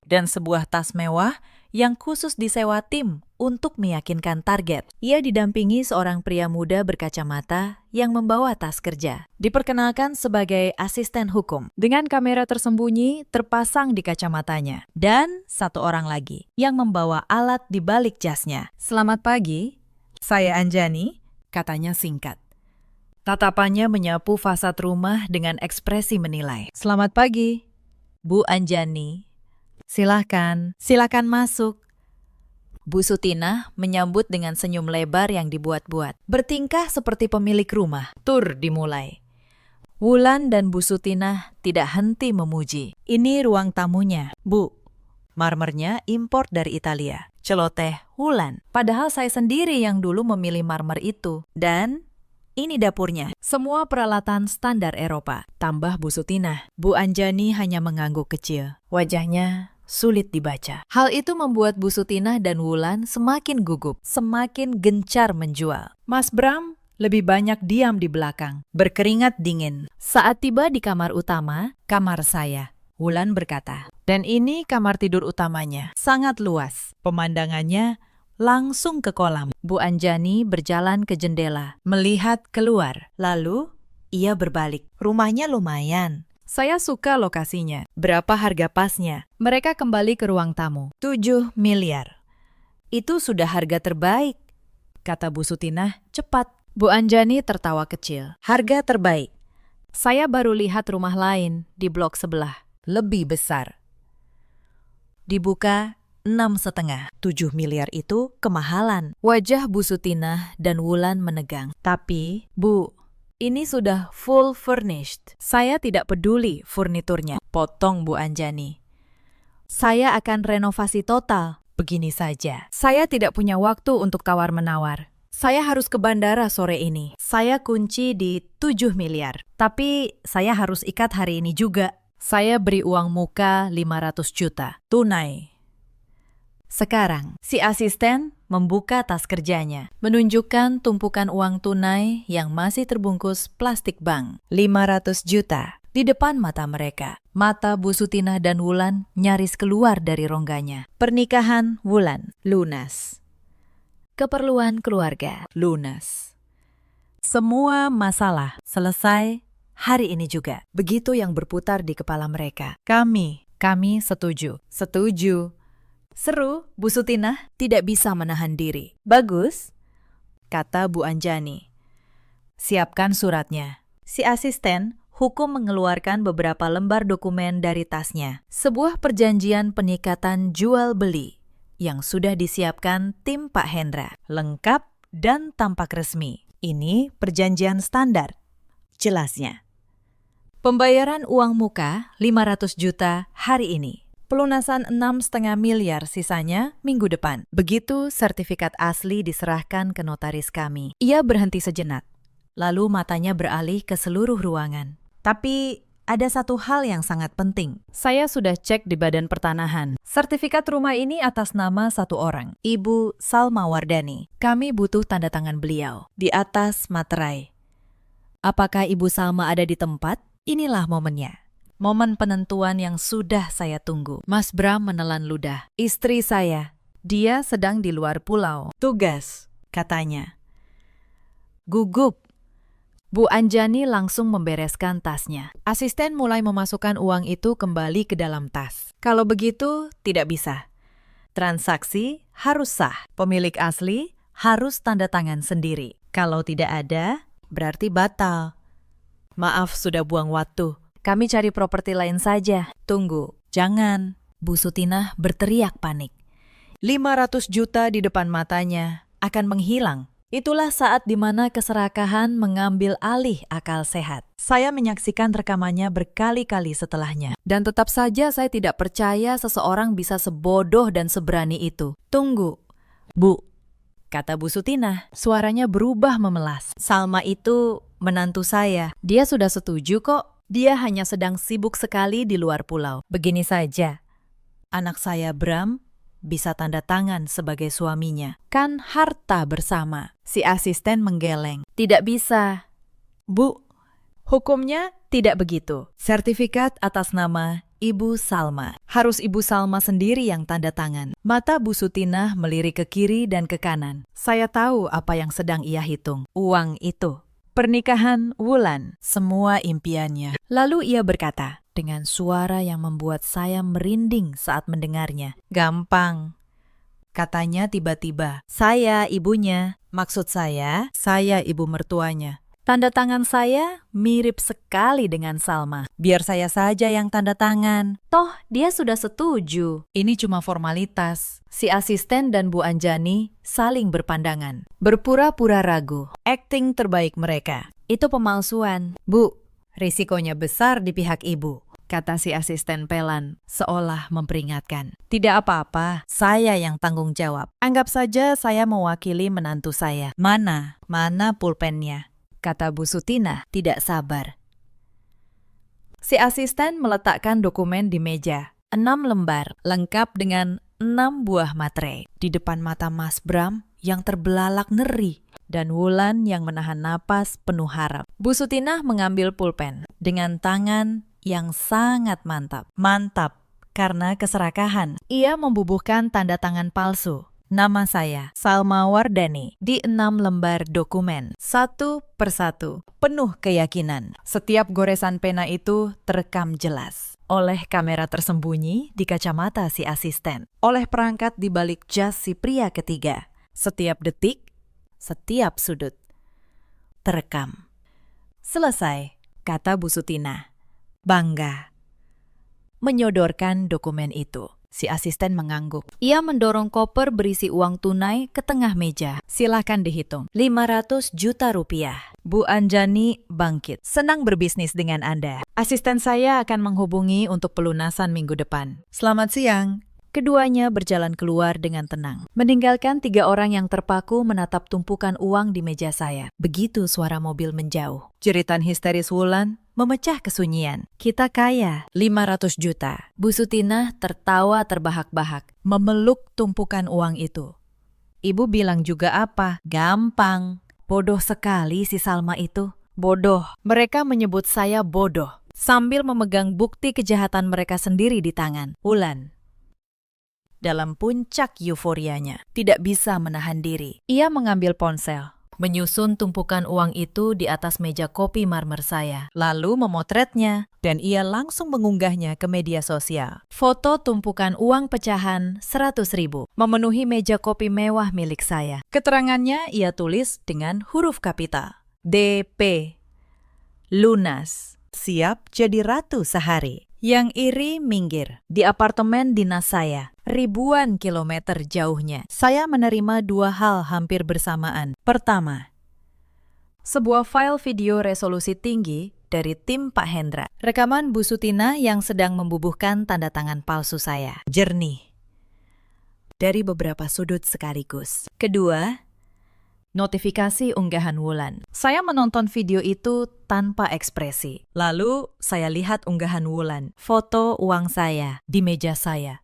dan sebuah tas mewah yang khusus disewa tim untuk meyakinkan target. Ia didampingi seorang pria muda berkacamata yang membawa tas kerja. Diperkenalkan sebagai asisten hukum. Dengan kamera tersembunyi terpasang di kacamatanya. Dan satu orang lagi yang membawa alat di balik jasnya. Selamat pagi, saya Anjani, katanya singkat. Tatapannya menyapu fasad rumah dengan ekspresi menilai. Selamat pagi, Bu Anjani. Silakan masuk. Bu Sutinah menyambut dengan senyum lebar yang dibuat-buat. Bertingkah seperti pemilik rumah. Tur dimulai. Wulan dan Bu Sutinah tidak henti memuji. Ini ruang tamunya, Bu. Marmernya impor dari Italia. Celoteh Wulan. Padahal saya sendiri yang dulu memilih marmer itu. Dan ini dapurnya. Semua peralatan standar Eropa. Tambah Bu Sutinah. Bu Anjani hanya mengangguk kecil. Wajahnya sulit dibaca. Hal itu membuat Bu Sutinah dan Wulan semakin gugup, semakin gencar menjual. Mas Bram lebih banyak diam di belakang, berkeringat dingin. Saat tiba di kamar utama, kamar saya, Wulan berkata, dan ini kamar tidur utamanya, sangat luas. Pemandangannya langsung ke kolam. Bu Anjani berjalan ke jendela, melihat keluar. Lalu, ia berbalik. Rumahnya lumayan. Saya suka lokasinya. Berapa harga pasnya? Mereka kembali ke ruang tamu. 7 miliar. Itu sudah harga terbaik, kata Bu Sutinah cepat. Bu Anjani tertawa kecil. Harga terbaik. Saya baru lihat rumah lain di blok sebelah. Lebih besar. Dibuka 6,5. 7 miliar itu kemahalan. Wajah Bu Sutinah dan Wulan menegang. Tapi, Bu, ini sudah full furnished. Saya tidak peduli furniturnya, potong Bu Anjani. Saya akan renovasi total. Begini saja. Saya tidak punya waktu untuk tawar-menawar. Saya harus ke bandara sore ini. Saya kunci di 7 miliar. Tapi saya harus ikat hari ini juga. Saya beri uang muka 500 juta. Tunai. Sekarang, si asisten membuka tas kerjanya, menunjukkan tumpukan uang tunai yang masih terbungkus plastik bank. 500 juta di depan mata mereka. Mata Bu Sutinah dan Wulan nyaris keluar dari rongganya. Pernikahan Wulan lunas. Keperluan keluarga lunas. Semua masalah selesai hari ini juga. Begitu yang berputar di kepala mereka. Kami setuju. Setuju. Seru, Bu Sutinah tidak bisa menahan diri. Bagus, kata Bu Anjani. Siapkan suratnya. Si asisten hukum mengeluarkan beberapa lembar dokumen dari tasnya. Sebuah perjanjian penikatan jual beli yang sudah disiapkan tim Pak Hendra. Lengkap dan tampak resmi. Ini perjanjian standar. Jelasnya. Pembayaran uang muka 500 juta hari ini. Pelunasan 6,5 miliar sisanya minggu depan. Begitu sertifikat asli diserahkan ke notaris kami. Ia berhenti sejenak. Lalu matanya beralih ke seluruh ruangan. Tapi ada satu hal yang sangat penting. Saya sudah cek di Badan Pertanahan. Sertifikat rumah ini atas nama satu orang, Ibu Salma Wardani. Kami butuh tanda tangan beliau di atas materai. Apakah Ibu Salma ada di tempat? Inilah momennya. Momen penentuan yang sudah saya tunggu. Mas Bram menelan ludah. Istri saya, dia sedang di luar pulau. Tugas, katanya. Gugup. Bu Anjani langsung membereskan tasnya. Asisten mulai memasukkan uang itu kembali ke dalam tas. Kalau begitu, tidak bisa. Transaksi harus sah. Pemilik asli harus tanda tangan sendiri. Kalau tidak ada, berarti batal. Maaf sudah buang waktu. Kami cari properti lain saja. Tunggu. Jangan. Bu Sutinah berteriak panik. 500 juta di depan matanya akan menghilang. Itulah saat di mana keserakahan mengambil alih akal sehat. Saya menyaksikan rekamannya berkali-kali setelahnya. Dan tetap saja saya tidak percaya seseorang bisa sebodoh dan seberani itu. Tunggu, Bu, kata Bu Sutinah. Suaranya berubah memelas. Salma itu menantu saya. Dia sudah setuju kok. Dia hanya sedang sibuk sekali di luar pulau. Begini saja, anak saya Bram bisa tanda tangan sebagai suaminya. Kan harta bersama. Si asisten menggeleng. Tidak bisa. Bu, hukumnya tidak begitu. Sertifikat atas nama Ibu Salma. Harus Ibu Salma sendiri yang tanda tangan. Mata Bu Sutinah melirik ke kiri dan ke kanan. Saya tahu apa yang sedang ia hitung. Uang itu. Pernikahan Wulan. Semua impiannya. Lalu ia berkata, dengan suara yang membuat saya merinding saat mendengarnya. Gampang. Katanya tiba-tiba. Saya ibunya. Maksud saya ibu mertuanya. Tanda tangan saya mirip sekali dengan Salma. Biar saya saja yang tanda tangan. Toh, dia sudah setuju. Ini cuma formalitas. Si asisten dan Bu Anjani saling berpandangan. Berpura-pura ragu. Akting terbaik mereka. Itu pemalsuan. Bu, risikonya besar di pihak ibu, kata si asisten Pelan, seolah memperingatkan. Tidak apa-apa, saya yang tanggung jawab. Anggap saja saya mewakili menantu saya. Mana pulpennya? Kata Bu Sutinah, tidak sabar. Si asisten meletakkan dokumen di meja. 6 lembar, lengkap dengan 6 buah materai. Di depan mata Mas Bram yang terbelalak ngeri. Dan Wulan yang menahan napas penuh harap. Bu Sutinah mengambil pulpen dengan tangan yang sangat mantap. Mantap, karena keserakahan. Ia membubuhkan tanda tangan palsu. Nama saya, Salma Wardani, di 6 lembar dokumen. Satu persatu, penuh keyakinan. Setiap goresan pena itu terekam jelas. Oleh kamera tersembunyi di kacamata si asisten. Oleh perangkat di balik jas si pria ketiga. Setiap detik, setiap sudut. Terekam. Selesai, kata Bu Sutinah. Bangga. Menyodorkan dokumen itu. Si asisten mengangguk. Ia mendorong koper berisi uang tunai ke tengah meja. Silakan dihitung. 500 juta rupiah. Bu Anjani bangkit. Senang berbisnis dengan Anda. Asisten saya akan menghubungi untuk pelunasan minggu depan. Selamat siang. Keduanya berjalan keluar dengan tenang. Meninggalkan 3 orang yang terpaku menatap tumpukan uang di meja saya. Begitu suara mobil menjauh. Jeritan histeris Wulan memecah kesunyian. Kita kaya, 500 juta. Bu Sutinah tertawa terbahak-bahak, memeluk tumpukan uang itu. Ibu bilang juga apa? Gampang. Bodoh sekali si Salma itu. Bodoh. Mereka menyebut saya bodoh. Sambil memegang bukti kejahatan mereka sendiri di tangan. Wulan, dalam puncak euforianya, tidak bisa menahan diri. Ia mengambil ponsel. Menyusun tumpukan uang itu di atas meja kopi marmer saya, lalu memotretnya, dan ia langsung mengunggahnya ke media sosial. Foto tumpukan uang pecahan 100.000 memenuhi meja kopi mewah milik saya. Keterangannya ia tulis dengan huruf kapital. DP. Lunas. Siap jadi ratu sehari. Yang iri minggir. Di apartemen dinas saya. Ribuan kilometer jauhnya. Saya menerima 2 hal hampir bersamaan. Pertama, Sebuah file video resolusi tinggi dari tim Pak Hendra. Rekaman Bu Sutina yang sedang membubuhkan tanda tangan palsu saya. Jernih. Dari beberapa sudut sekaligus. Kedua, notifikasi unggahan Wulan. Saya menonton video itu tanpa ekspresi. Lalu saya lihat unggahan Wulan. Foto uang saya di meja saya.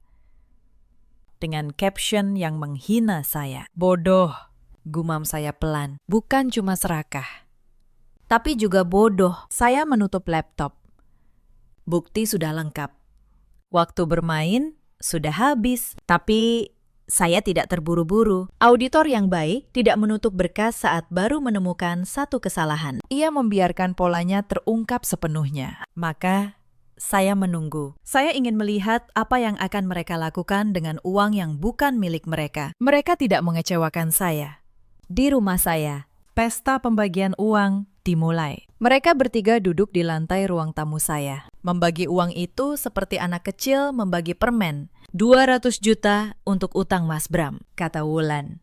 Dengan caption yang menghina saya. Bodoh, gumam saya pelan. Bukan cuma serakah, tapi juga bodoh. Saya menutup laptop. Bukti sudah lengkap. Waktu bermain sudah habis. Tapi saya tidak terburu-buru. Auditor yang baik tidak menutup berkas saat baru menemukan satu kesalahan. Ia membiarkan polanya terungkap sepenuhnya. Maka saya menunggu. Saya ingin melihat apa yang akan mereka lakukan dengan uang yang bukan milik mereka. Mereka tidak mengecewakan saya. Di rumah saya, pesta pembagian uang dimulai. Mereka bertiga duduk di lantai ruang tamu saya. Membagi uang itu seperti anak kecil membagi permen. 200 juta untuk utang Mas Bram, kata Wulan.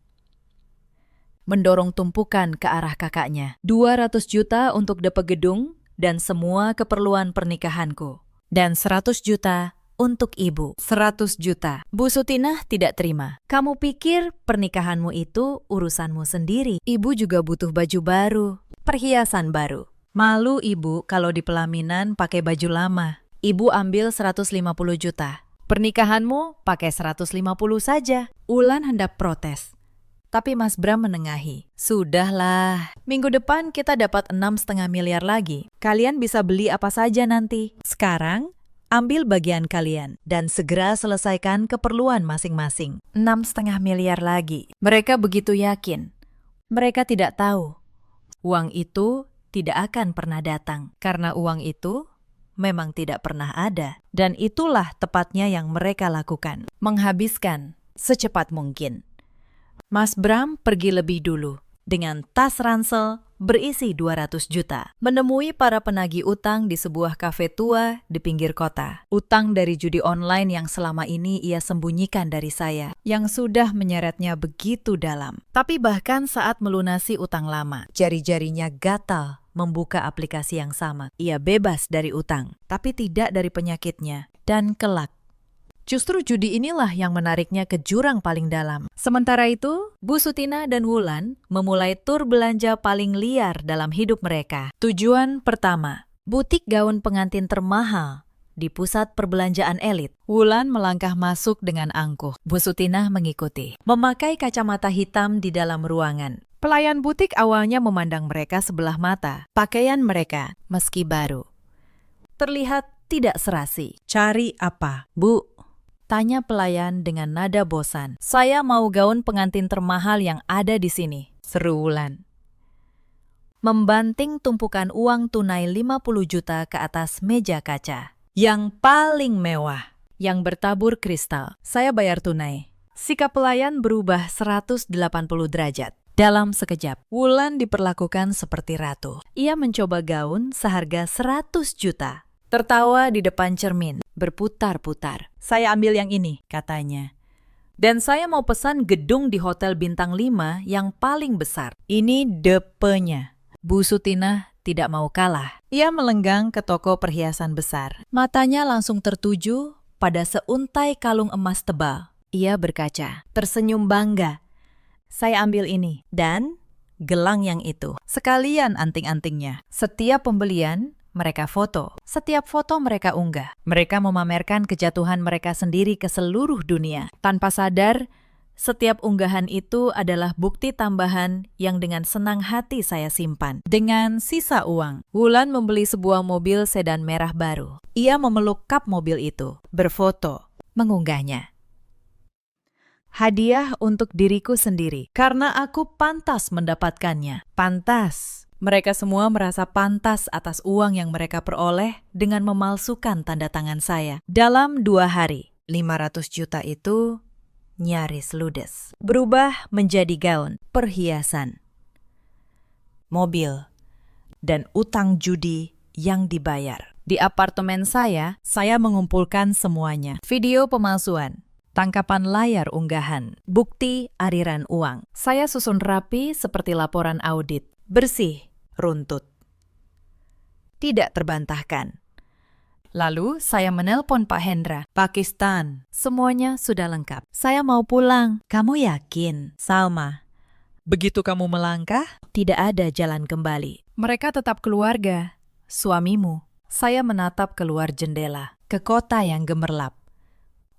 Mendorong tumpukan ke arah kakaknya. 200 juta untuk DP gedung dan semua keperluan pernikahanku. Dan 100 juta untuk ibu. 100 juta. Bu Sutina tidak terima. Kamu pikir pernikahanmu itu urusanmu sendiri. Ibu juga butuh baju baru, perhiasan baru. Malu ibu kalau di pelaminan pakai baju lama. Ibu ambil 150 juta. Pernikahanmu pakai 150 saja. Wulan hendak protes. Tapi Mas Bram menengahi. Sudahlah, minggu depan kita dapat 6,5 miliar lagi. Kalian bisa beli apa saja nanti. Sekarang, ambil bagian kalian dan segera selesaikan keperluan masing-masing. 6,5 miliar lagi. Mereka begitu yakin. Mereka tidak tahu. Uang itu tidak akan pernah datang. Karena uang itu memang tidak pernah ada. Dan itulah tepatnya yang mereka lakukan. Menghabiskan secepat mungkin. Mas Bram pergi lebih dulu. Dengan tas ransel berisi 200 juta. Menemui para penagih utang di sebuah kafe tua di pinggir kota. Utang dari judi online yang selama ini ia sembunyikan dari saya. Yang sudah menyeretnya begitu dalam. Tapi bahkan saat melunasi utang lama, jari-jarinya gatal membuka aplikasi yang sama. Ia bebas dari utang, tapi tidak dari penyakitnya. Dan kelak, justru judi inilah yang menariknya ke jurang paling dalam. Sementara itu, Bu Sutina dan Wulan memulai tur belanja paling liar dalam hidup mereka. Tujuan pertama, butik gaun pengantin termahal di pusat perbelanjaan elit. Wulan melangkah masuk dengan angkuh. Bu Sutina mengikuti. Memakai kacamata hitam di dalam ruangan. Pelayan butik awalnya memandang mereka sebelah mata. Pakaian mereka, meski baru, terlihat tidak serasi. Cari apa, Bu? Tanya pelayan dengan nada bosan. Saya mau gaun pengantin termahal yang ada di sini, seru Wulan. Membanting tumpukan uang tunai 50 juta ke atas meja kaca. Yang paling mewah, yang bertabur kristal. Saya bayar tunai. Sikap pelayan berubah 180 derajat. Dalam sekejap, Wulan diperlakukan seperti ratu. Ia mencoba gaun seharga 100 juta. Tertawa di depan cermin, berputar-putar. Saya ambil yang ini, katanya. Dan saya mau pesan gedung di Hotel Bintang 5 yang paling besar. Ini DP-nya. Bu Sutina tidak mau kalah. Ia melenggang ke toko perhiasan besar. Matanya langsung tertuju pada seuntai kalung emas tebal. Ia berkaca, tersenyum bangga. Saya ambil ini, dan gelang yang itu. Sekalian anting-antingnya. Setiap pembelian, mereka foto. Setiap foto mereka unggah. Mereka memamerkan kejatuhan mereka sendiri ke seluruh dunia. Tanpa sadar, setiap unggahan itu adalah bukti tambahan yang dengan senang hati saya simpan. Dengan sisa uang, Wulan membeli sebuah mobil sedan merah baru. Ia memeluk kap mobil itu, berfoto, mengunggahnya. Hadiah untuk diriku sendiri, karena aku pantas mendapatkannya. Pantas. Mereka semua merasa pantas atas uang yang mereka peroleh dengan memalsukan tanda tangan saya. Dalam 2 hari, 500 juta itu nyaris ludes. Berubah menjadi gaun, perhiasan, mobil, dan utang judi yang dibayar. Di apartemen saya mengumpulkan semuanya. Video pemalsuan, tangkapan layar unggahan, bukti aliran uang. Saya susun rapi seperti laporan audit. Bersih, runtut. Tidak terbantahkan. Lalu saya menelpon Pak Hendra. Pakistan, semuanya sudah lengkap. Saya mau pulang. Kamu yakin, Salma? Begitu kamu melangkah, tidak ada jalan kembali. Mereka tetap keluarga. Suamimu. Saya menatap keluar jendela, ke kota yang gemerlap.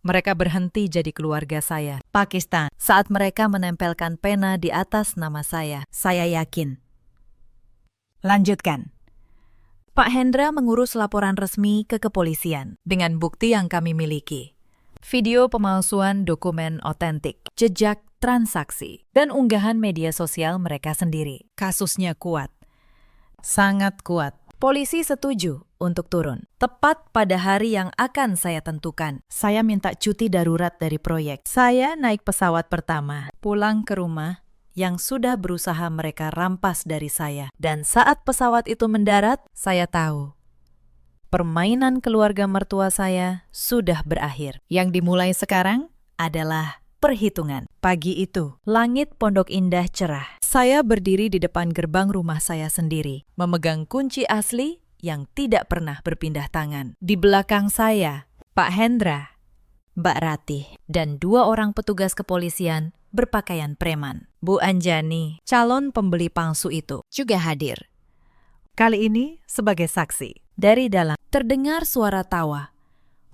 Mereka berhenti jadi keluarga saya. Pakistan, saat mereka menempelkan pena di atas nama saya yakin. Lanjutkan. Pak Hendra mengurus laporan resmi ke kepolisian dengan bukti yang kami miliki. Video pemalsuan dokumen otentik, jejak transaksi, dan unggahan media sosial mereka sendiri. Kasusnya kuat. Sangat kuat. Polisi setuju untuk turun. Tepat pada hari yang akan saya tentukan. Saya minta cuti darurat dari proyek. Saya naik pesawat pertama, pulang ke rumah yang sudah berusaha mereka rampas dari saya. Dan saat pesawat itu mendarat, saya tahu permainan keluarga mertua saya sudah berakhir. Yang dimulai sekarang adalah perhitungan. Pagi itu, langit Pondok Indah cerah. Saya berdiri di depan gerbang rumah saya sendiri, memegang kunci asli yang tidak pernah berpindah tangan. Di belakang saya, Pak Hendra, Mbak Ratih, dan 2 orang petugas kepolisian berpakaian preman. Bu Anjani, calon pembeli palsu itu, juga hadir. Kali ini sebagai saksi. Dari dalam terdengar suara tawa.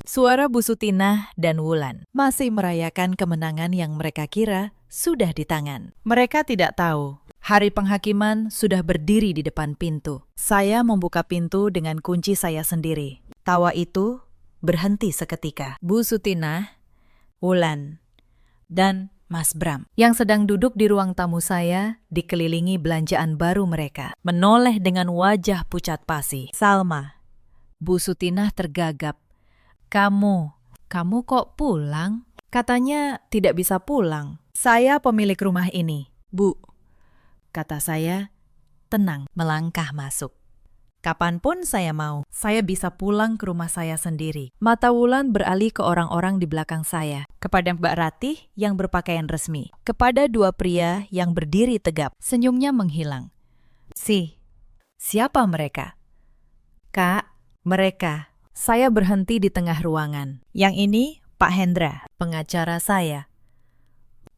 Suara Bu Sutinah dan Wulan masih merayakan kemenangan yang mereka kira sudah di tangan. Mereka tidak tahu, hari penghakiman sudah berdiri di depan pintu. Saya membuka pintu dengan kunci saya sendiri. Tawa itu berhenti seketika. Bu Sutinah, Wulan, dan Mas Bram, yang sedang duduk di ruang tamu saya, dikelilingi belanjaan baru mereka, menoleh dengan wajah pucat pasi. Salma, Bu Sutinah tergagap. Kamu kok pulang? Katanya tidak bisa pulang. Saya pemilik rumah ini, Bu. Kata saya, tenang, melangkah masuk. Kapanpun saya mau, saya bisa pulang ke rumah saya sendiri. Mata Wulan beralih ke orang-orang di belakang saya, kepada Mbak Ratih yang berpakaian resmi, kepada 2 pria yang berdiri tegap. Senyumnya menghilang. Siapa mereka? Kak, mereka. Saya berhenti di tengah ruangan. Yang ini Pak Hendra, pengacara saya.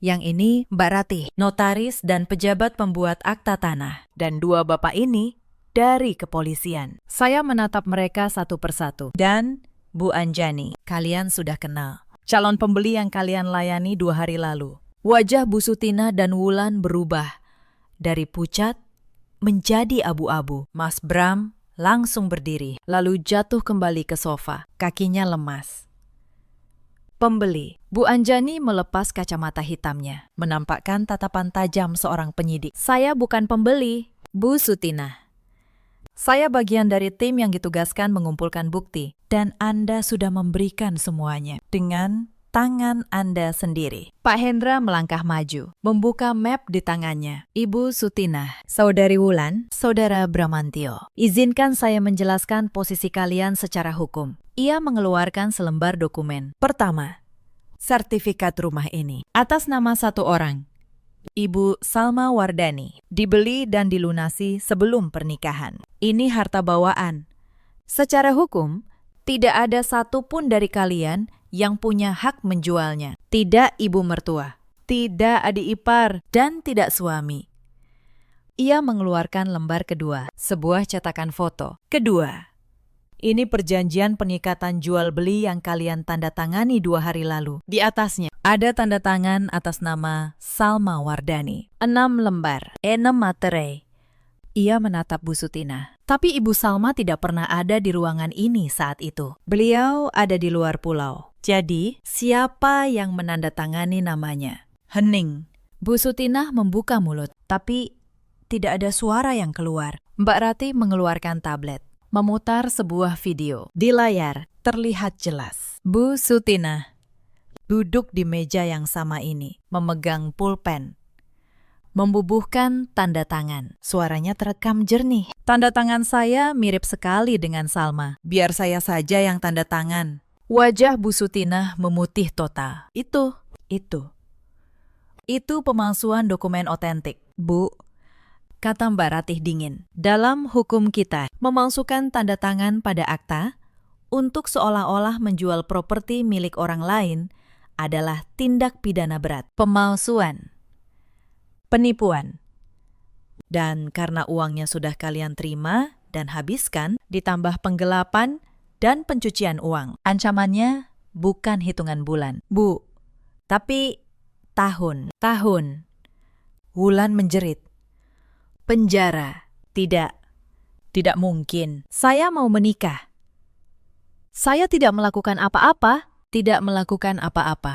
Yang ini Mbak Ratih, notaris dan pejabat pembuat akta tanah. Dan 2 bapak ini dari kepolisian. Saya menatap mereka satu persatu. Dan Bu Anjani, kalian sudah kenal. Calon pembeli yang kalian layani 2 hari lalu. Wajah Bu Sutinah dan Wulan berubah. Dari pucat menjadi abu-abu. Mas Bram langsung berdiri, lalu jatuh kembali ke sofa. Kakinya lemas. Pembeli. Bu Anjani melepas kacamata hitamnya, menampakkan tatapan tajam seorang penyidik. Saya bukan pembeli, Bu Sutinah. Saya bagian dari tim yang ditugaskan mengumpulkan bukti, dan Anda sudah memberikan semuanya dengan tangan Anda sendiri. Pak Hendra melangkah maju, membuka map di tangannya. Ibu Sutinah, Saudari Wulan, Saudara Bramantio, izinkan saya menjelaskan posisi kalian secara hukum. Ia mengeluarkan selembar dokumen. Pertama, sertifikat rumah ini atas nama 1 orang, Ibu Salma Wardani, dibeli dan dilunasi sebelum pernikahan. Ini harta bawaan. Secara hukum, tidak ada satupun dari kalian yang punya hak menjualnya. Tidak ibu mertua, tidak adik ipar, dan tidak suami. Ia mengeluarkan lembar kedua, sebuah cetakan foto. Kedua, ini perjanjian penikatan jual beli yang kalian tanda tangani 2 hari lalu. Di atasnya ada tanda tangan atas nama Salma Wardani. 6 lembar, 6 materai. Ia menatap Bu Sutinah. Tapi Ibu Salma tidak pernah ada di ruangan ini saat itu. Beliau ada di luar pulau. Jadi, siapa yang menandatangani namanya? Hening. Bu Sutinah membuka mulut, tapi tidak ada suara yang keluar. Mbak Ratih mengeluarkan tablet, memutar sebuah video. Di layar terlihat jelas Bu Sutinah duduk di meja yang sama ini, memegang pulpen, membubuhkan tanda tangan. Suaranya terekam jernih. Tanda tangan saya mirip sekali dengan Salma. Biar saya saja yang tanda tangan. Wajah Bu Sutinah memutih total. Itu pemalsuan dokumen otentik. Bu, kata Mbak Ratih dingin. Dalam hukum kita, memalsukan tanda tangan pada akta untuk seolah-olah menjual properti milik orang lain adalah tindak pidana berat. Pemalsuan, penipuan. Dan karena uangnya sudah kalian terima dan habiskan, ditambah penggelapan dan pencucian uang. Ancamannya bukan hitungan bulan, Bu, tapi tahun. Wulan menjerit. Penjara. Tidak mungkin. Saya mau menikah. Saya tidak melakukan apa-apa.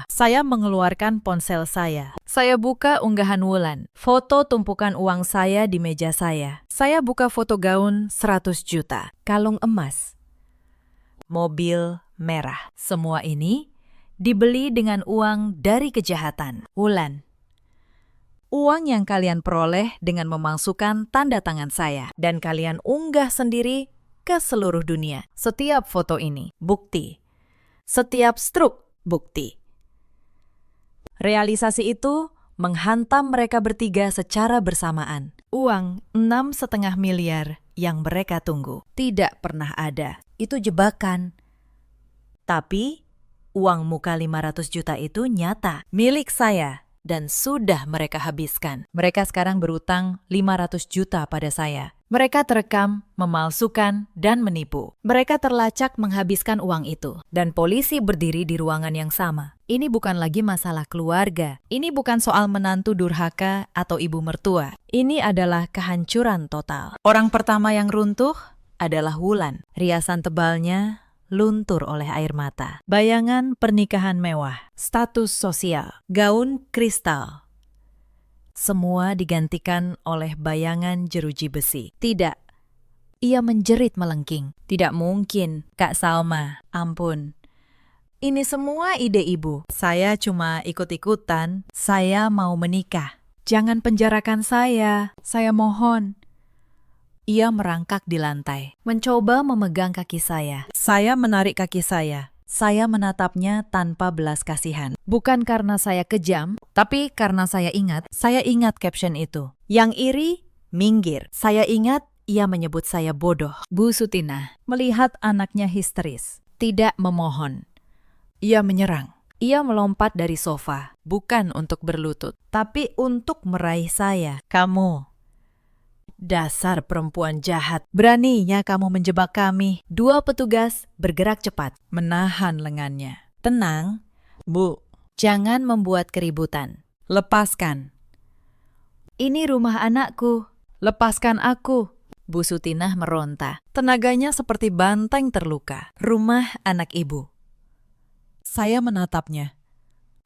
Saya mengeluarkan ponsel saya. Saya buka unggahan Wulan. Foto tumpukan uang saya di meja saya. Saya buka foto gaun 100 juta. Kalung emas. Mobil merah. Semua ini dibeli dengan uang dari kejahatan. Wulan. Uang yang kalian peroleh dengan memalsukan tanda tangan saya. Dan kalian unggah sendiri ke seluruh dunia. Setiap foto ini, bukti. Setiap struk, bukti. Realisasi itu menghantam mereka bertiga secara bersamaan. Uang 6,5 miliar yang mereka tunggu tidak pernah ada. Itu jebakan. Tapi uang muka 500 juta itu nyata. Milik saya. Dan sudah mereka habiskan. Mereka sekarang berutang 500 juta pada saya. Mereka terekam, memalsukan, dan menipu. Mereka terlacak menghabiskan uang itu. Dan polisi berdiri di ruangan yang sama. Ini bukan lagi masalah keluarga. Ini bukan soal menantu durhaka atau ibu mertua. Ini adalah kehancuran total. Orang pertama yang runtuh adalah Wulan. Riasan tebalnya luntur oleh air mata. Bayangan pernikahan mewah, status sosial, gaun kristal. Semua digantikan oleh bayangan jeruji besi. Tidak. Ia menjerit melengking. Tidak mungkin, Kak Salma. Ampun. Ini semua ide ibu. Saya cuma ikut-ikutan. Saya mau menikah. Jangan penjarakan saya. Saya mohon. Ia merangkak di lantai, mencoba memegang kaki saya. Saya menarik kaki saya. Saya menatapnya tanpa belas kasihan. Bukan karena saya kejam, tapi karena saya ingat caption itu. Yang iri, minggir. Saya ingat ia menyebut saya bodoh. Bu Sutina melihat anaknya histeris, tidak memohon. Ia menyerang. Ia melompat dari sofa, bukan untuk berlutut, tapi untuk meraih saya. Kamu. Dasar perempuan jahat, beraninya kamu menjebak kami. Dua petugas bergerak cepat, menahan lengannya. Tenang, Bu, jangan membuat keributan. Lepaskan. Ini rumah anakku. Lepaskan aku. Bu Sutinah meronta. Tenaganya seperti banteng terluka. Rumah anak ibu. Saya menatapnya.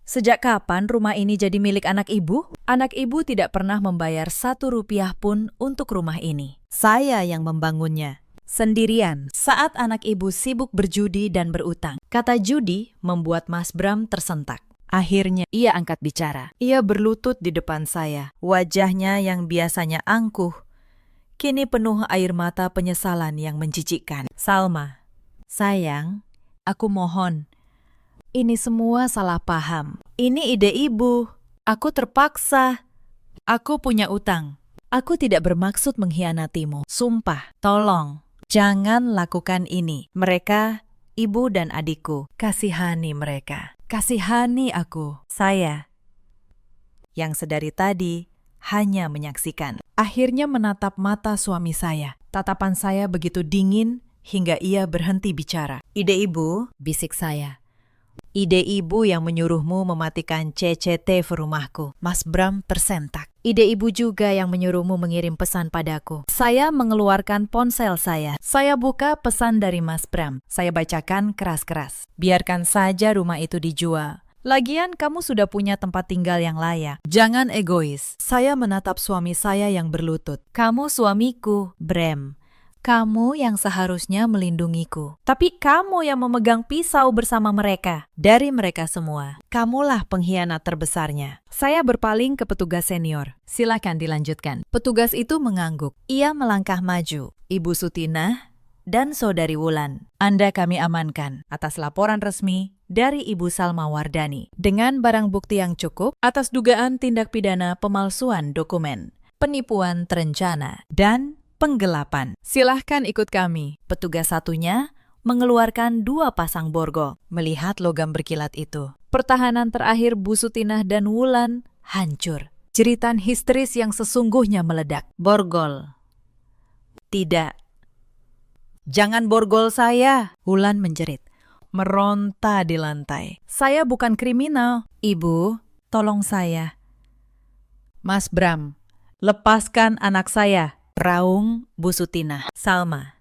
Sejak kapan rumah ini jadi milik anak ibu? Anak ibu tidak pernah membayar 1 rupiah pun untuk rumah ini. Saya yang membangunnya. Sendirian, saat anak ibu sibuk berjudi dan berutang. Kata judi membuat Mas Bram tersentak. Akhirnya ia angkat bicara. Ia berlutut di depan saya. Wajahnya yang biasanya angkuh, kini penuh air mata penyesalan yang menjijikkan. Salma, sayang, aku mohon. Ini semua salah paham. Ini ide ibu. Aku terpaksa. Aku punya utang. Aku tidak bermaksud mengkhianatimu. Sumpah, tolong. Jangan lakukan ini. Mereka, ibu dan adikku. Kasihani mereka. Kasihani aku. Saya, yang sedari tadi hanya menyaksikan. Akhirnya menatap mata suami saya. Tatapan saya begitu dingin hingga ia berhenti bicara. Ide ibu, bisik saya. Ide ibu yang menyuruhmu mematikan CCTV rumahku. Mas Bram tersentak. Ide ibu juga yang menyuruhmu mengirim pesan padaku. Saya mengeluarkan ponsel saya. Saya buka pesan dari Mas Bram. Saya bacakan keras-keras. Biarkan saja rumah itu dijual. Lagian kamu sudah punya tempat tinggal yang layak. Jangan egois. Saya menatap suami saya yang berlutut. Kamu suamiku, Bram. Kamu yang seharusnya melindungiku. Tapi kamu yang memegang pisau bersama mereka. Dari mereka semua, kamulah pengkhianat terbesarnya. Saya berpaling ke petugas senior. Silakan dilanjutkan. Petugas itu mengangguk. Ia melangkah maju. Ibu Sutinah dan Saudari Wulan. Anda kami amankan atas laporan resmi dari Ibu Salma Wardani. Dengan barang bukti yang cukup atas dugaan tindak pidana pemalsuan dokumen. penipuan terencana, dan penggelapan. Silahkan ikut kami. Petugas satunya mengeluarkan 2 pasang borgol. Melihat logam berkilat itu, pertahanan terakhir Bu Sutinah dan Wulan hancur. Jeritan histeris yang sesungguhnya meledak. Borgol. Tidak. Jangan borgol saya, Wulan menjerit. Meronta di lantai. Saya bukan kriminal. Ibu, tolong saya. Mas Bram, lepaskan anak saya. Raung Bu Sutinah. Salma,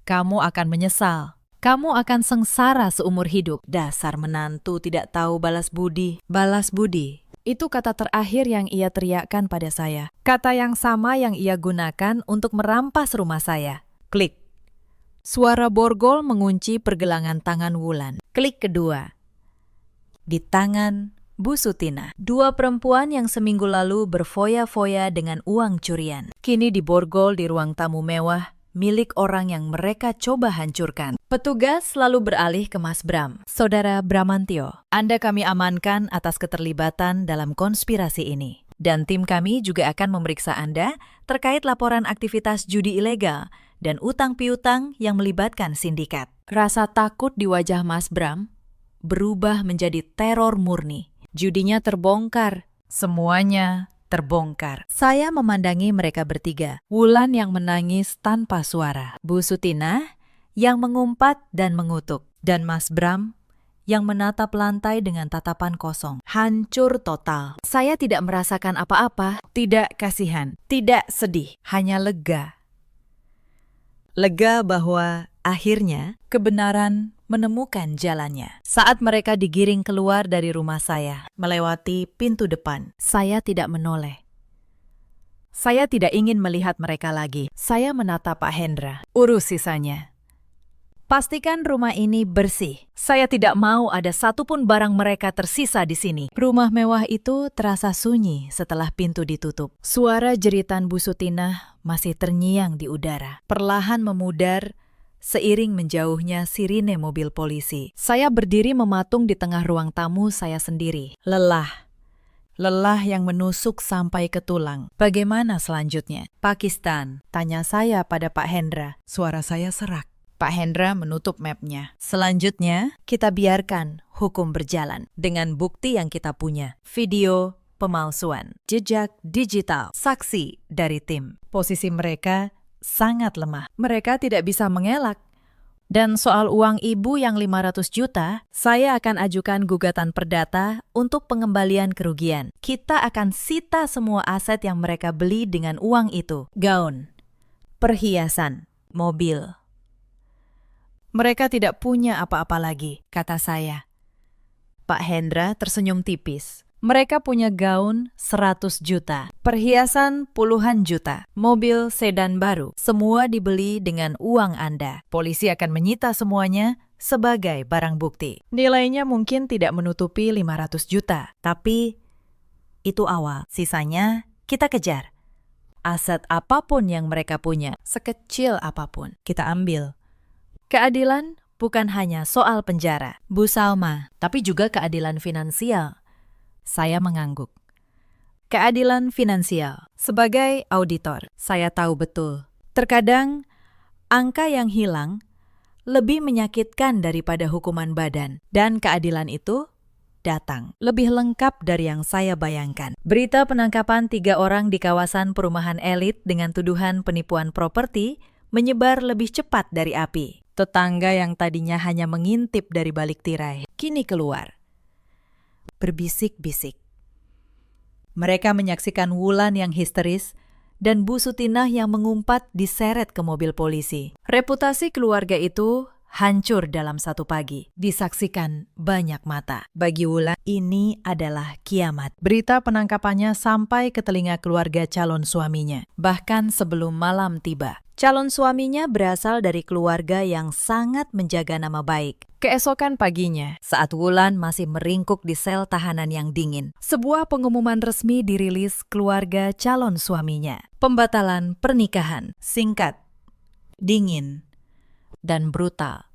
kamu akan menyesal. Kamu akan sengsara seumur hidup. Dasar menantu tidak tahu balas budi. Balas budi. Itu kata terakhir yang ia teriakkan pada saya. Kata yang sama yang ia gunakan untuk merampas rumah saya. Klik. Suara borgol mengunci pergelangan tangan Wulan. Klik kedua. Di tangan Bu Sutinah. 2 perempuan yang seminggu lalu berfoya-foya dengan uang curian. Kini diborgol di ruang tamu mewah milik orang yang mereka coba hancurkan. Petugas lalu beralih ke Mas Bram. Saudara Bramantio, Anda kami amankan atas keterlibatan dalam konspirasi ini. Dan tim kami juga akan memeriksa Anda terkait laporan aktivitas judi ilegal dan utang piutang yang melibatkan sindikat. Rasa takut di wajah Mas Bram berubah menjadi teror murni. Judinya terbongkar. Semuanya terbongkar. Saya memandangi mereka bertiga. Wulan yang menangis tanpa suara. Bu Sutinah yang mengumpat dan mengutuk. Dan Mas Bram yang menatap lantai dengan tatapan kosong. Hancur total. Saya tidak merasakan apa-apa. Tidak kasihan. Tidak sedih. Hanya lega. Lega bahwa akhirnya kebenaran menemukan jalannya. Saat mereka digiring keluar dari rumah saya, melewati pintu depan, saya tidak menoleh. Saya tidak ingin melihat mereka lagi. Saya menatap Pak Hendra. Urus sisanya. Pastikan rumah ini bersih. Saya tidak mau ada satupun barang mereka tersisa di sini. Rumah mewah itu terasa sunyi setelah pintu ditutup. Suara jeritan Bu Sutinah masih terngiang di udara. Perlahan memudar seiring menjauhnya sirine mobil polisi. Saya berdiri mematung di tengah ruang tamu saya sendiri. Lelah. Lelah yang menusuk sampai ke tulang. Bagaimana selanjutnya? Pakistan, tanya saya pada Pak Hendra. Suara saya serak. Pak Hendra menutup mapnya. Selanjutnya, kita biarkan hukum berjalan dengan bukti yang kita punya. Video pemalsuan, jejak digital, saksi dari tim. Posisi mereka sangat lemah. Mereka tidak bisa mengelak. Dan soal uang ibu yang 500 juta, saya akan ajukan gugatan perdata untuk pengembalian kerugian. Kita akan sita semua aset yang mereka beli dengan uang itu. Gaun, perhiasan, mobil. Mereka tidak punya apa-apa lagi, kata saya. Pak Hendra tersenyum tipis. Mereka punya gaun 100 juta, perhiasan puluhan juta, mobil sedan baru. Semua dibeli dengan uang Anda. Polisi akan menyita semuanya sebagai barang bukti. Nilainya mungkin tidak menutupi 500 juta, tapi itu awal. Sisanya kita kejar. Aset apapun yang mereka punya, sekecil apapun, kita ambil. Keadilan bukan hanya soal penjara, Bu Salma, tapi juga keadilan finansial. Saya mengangguk. Keadilan finansial. Sebagai auditor, saya tahu betul. Terkadang, angka yang hilang lebih menyakitkan daripada hukuman badan. Dan keadilan itu datang. Lebih lengkap dari yang saya bayangkan. Berita penangkapan 3 orang di kawasan perumahan elit dengan tuduhan penipuan properti menyebar lebih cepat dari api. Tetangga yang tadinya hanya mengintip dari balik tirai, kini keluar. Berbisik-bisik. Mereka menyaksikan Wulan yang histeris dan Bu Sutinah yang mengumpat diseret ke mobil polisi. Reputasi keluarga itu hancur dalam satu pagi. Disaksikan banyak mata. Bagi Wulan, ini adalah kiamat. Berita penangkapannya sampai ke telinga keluarga calon suaminya. Bahkan sebelum malam tiba. Calon suaminya berasal dari keluarga yang sangat menjaga nama baik. Keesokan paginya, saat Wulan masih meringkuk di sel tahanan yang dingin, sebuah pengumuman resmi dirilis keluarga calon suaminya. Pembatalan pernikahan, singkat, dingin, dan brutal.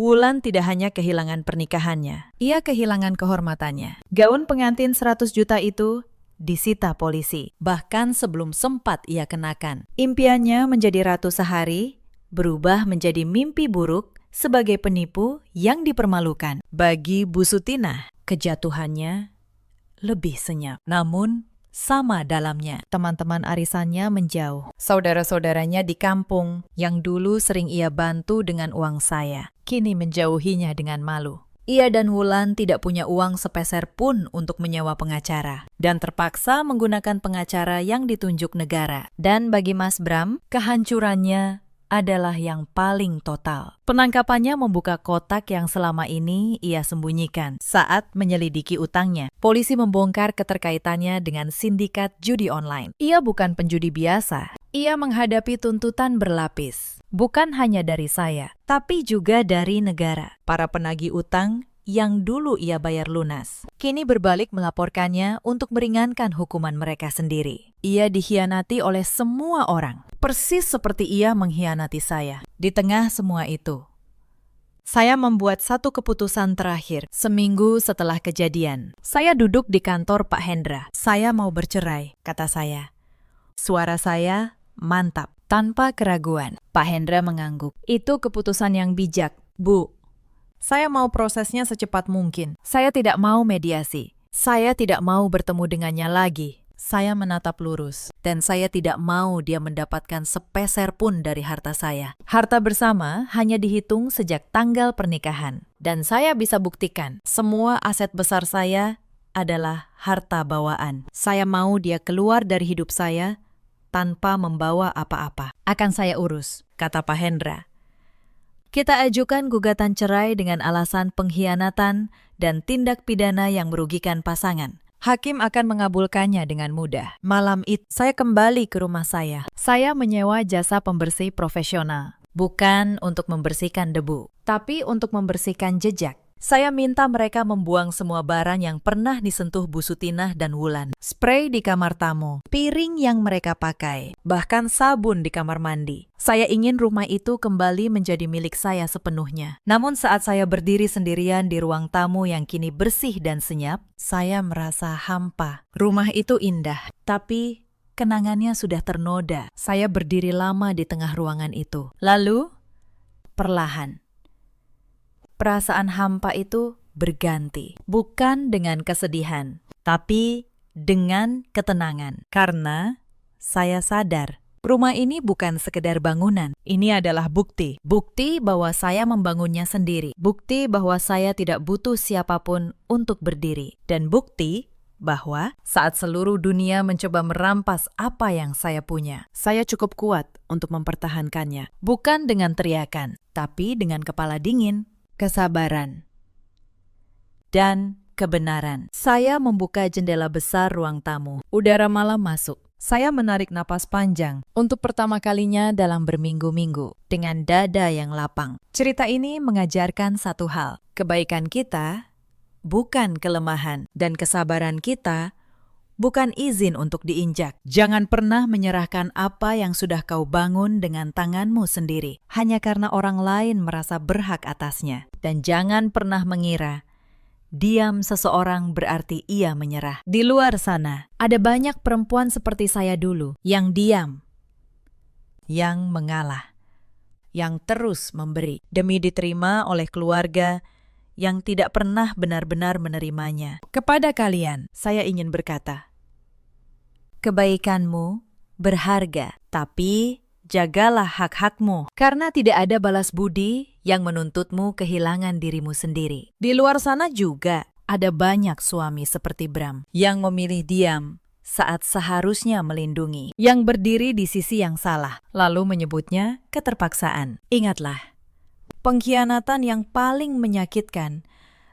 Wulan tidak hanya kehilangan pernikahannya, ia kehilangan kehormatannya. Gaun pengantin 100 juta itu disita polisi, bahkan sebelum sempat ia kenakan. Impiannya menjadi ratu sehari berubah menjadi mimpi buruk sebagai penipu yang dipermalukan. Bagi Bu Sutinah, kejatuhannya lebih senyap, namun sama dalamnya. Teman-teman arisannya menjauh. Saudara-saudaranya di kampung yang dulu sering ia bantu dengan uang saya, kini menjauhinya dengan malu. Ia dan Wulan tidak punya uang sepeser pun untuk menyewa pengacara, dan terpaksa menggunakan pengacara yang ditunjuk negara. Dan bagi Mas Bram, kehancurannya adalah yang paling total. Penangkapannya membuka kotak yang selama ini ia sembunyikan saat menyelidiki utangnya. Polisi membongkar keterkaitannya dengan sindikat judi online. Ia bukan penjudi biasa. Ia menghadapi tuntutan berlapis. Bukan hanya dari saya, tapi juga dari negara. Para penagih utang yang dulu ia bayar lunas, kini berbalik melaporkannya untuk meringankan hukuman mereka sendiri. Ia dikhianati oleh semua orang, persis seperti ia mengkhianati saya. Di tengah semua itu, saya membuat satu keputusan terakhir. Seminggu setelah kejadian, saya duduk di kantor Pak Hendra. Saya mau bercerai, kata saya. Suara saya mantap, tanpa keraguan. Pak Hendra mengangguk. Itu keputusan yang bijak, Bu. Saya mau prosesnya secepat mungkin. Saya tidak mau mediasi. Saya tidak mau bertemu dengannya lagi. Saya menatap lurus, dan saya tidak mau dia mendapatkan sepeser pun dari harta saya. Harta bersama hanya dihitung sejak tanggal pernikahan. Dan saya bisa buktikan, semua aset besar saya adalah harta bawaan. Saya mau dia keluar dari hidup saya tanpa membawa apa-apa. Akan saya urus, kata Pak Hendra. Kita ajukan gugatan cerai dengan alasan pengkhianatan dan tindak pidana yang merugikan pasangan. Hakim akan mengabulkannya dengan mudah. Malam itu, saya kembali ke rumah saya. Saya menyewa jasa pembersih profesional. Bukan untuk membersihkan debu, tapi untuk membersihkan jejak. Saya minta mereka membuang semua barang yang pernah disentuh Bu Sutinah dan Wulan. Spray di kamar tamu, piring yang mereka pakai, bahkan sabun di kamar mandi. Saya ingin rumah itu kembali menjadi milik saya sepenuhnya. Namun saat saya berdiri sendirian di ruang tamu yang kini bersih dan senyap, saya merasa hampa. Rumah itu indah, tapi kenangannya sudah ternoda. Saya berdiri lama di tengah ruangan itu. Lalu, perlahan, perasaan hampa itu berganti, bukan dengan kesedihan, tapi dengan ketenangan. Karena saya sadar, rumah ini bukan sekedar bangunan. Ini adalah bukti. Bukti bahwa saya membangunnya sendiri. Bukti bahwa saya tidak butuh siapapun untuk berdiri. Dan bukti bahwa saat seluruh dunia mencoba merampas apa yang saya punya, saya cukup kuat untuk mempertahankannya. Bukan dengan teriakan, tapi dengan kepala dingin, kesabaran, dan kebenaran. Saya membuka jendela besar ruang tamu. Udara malam masuk. Saya menarik napas panjang untuk pertama kalinya dalam berminggu-minggu dengan dada yang lapang. Cerita ini mengajarkan satu hal. Kebaikan kita bukan kelemahan dan kesabaran kita bukan izin untuk diinjak. Jangan pernah menyerahkan apa yang sudah kau bangun dengan tanganmu sendiri, hanya karena orang lain merasa berhak atasnya. Dan jangan pernah mengira, diam seseorang berarti ia menyerah. Di luar sana, ada banyak perempuan seperti saya dulu, yang diam, yang mengalah, yang terus memberi, demi diterima oleh keluarga yang tidak pernah benar-benar menerimanya. Kepada kalian, saya ingin berkata, kebaikanmu berharga, tapi jagalah hak-hakmu, karena tidak ada balas budi yang menuntutmu kehilangan dirimu sendiri. Di luar sana juga ada banyak suami seperti Bram yang memilih diam saat seharusnya melindungi, yang berdiri di sisi yang salah, lalu menyebutnya keterpaksaan. Ingatlah, pengkhianatan yang paling menyakitkan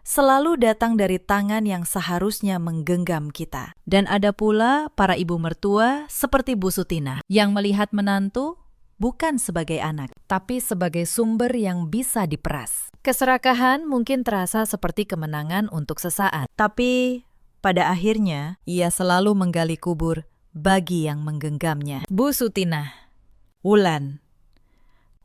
selalu datang dari tangan yang seharusnya menggenggam kita. Dan ada pula para ibu mertua seperti Bu Sutinah yang melihat menantu bukan sebagai anak, tapi sebagai sumber yang bisa diperas. Keserakahan mungkin terasa seperti kemenangan untuk sesaat, tapi pada akhirnya ia selalu menggali kubur bagi yang menggenggamnya. Bu Sutinah, Wulan,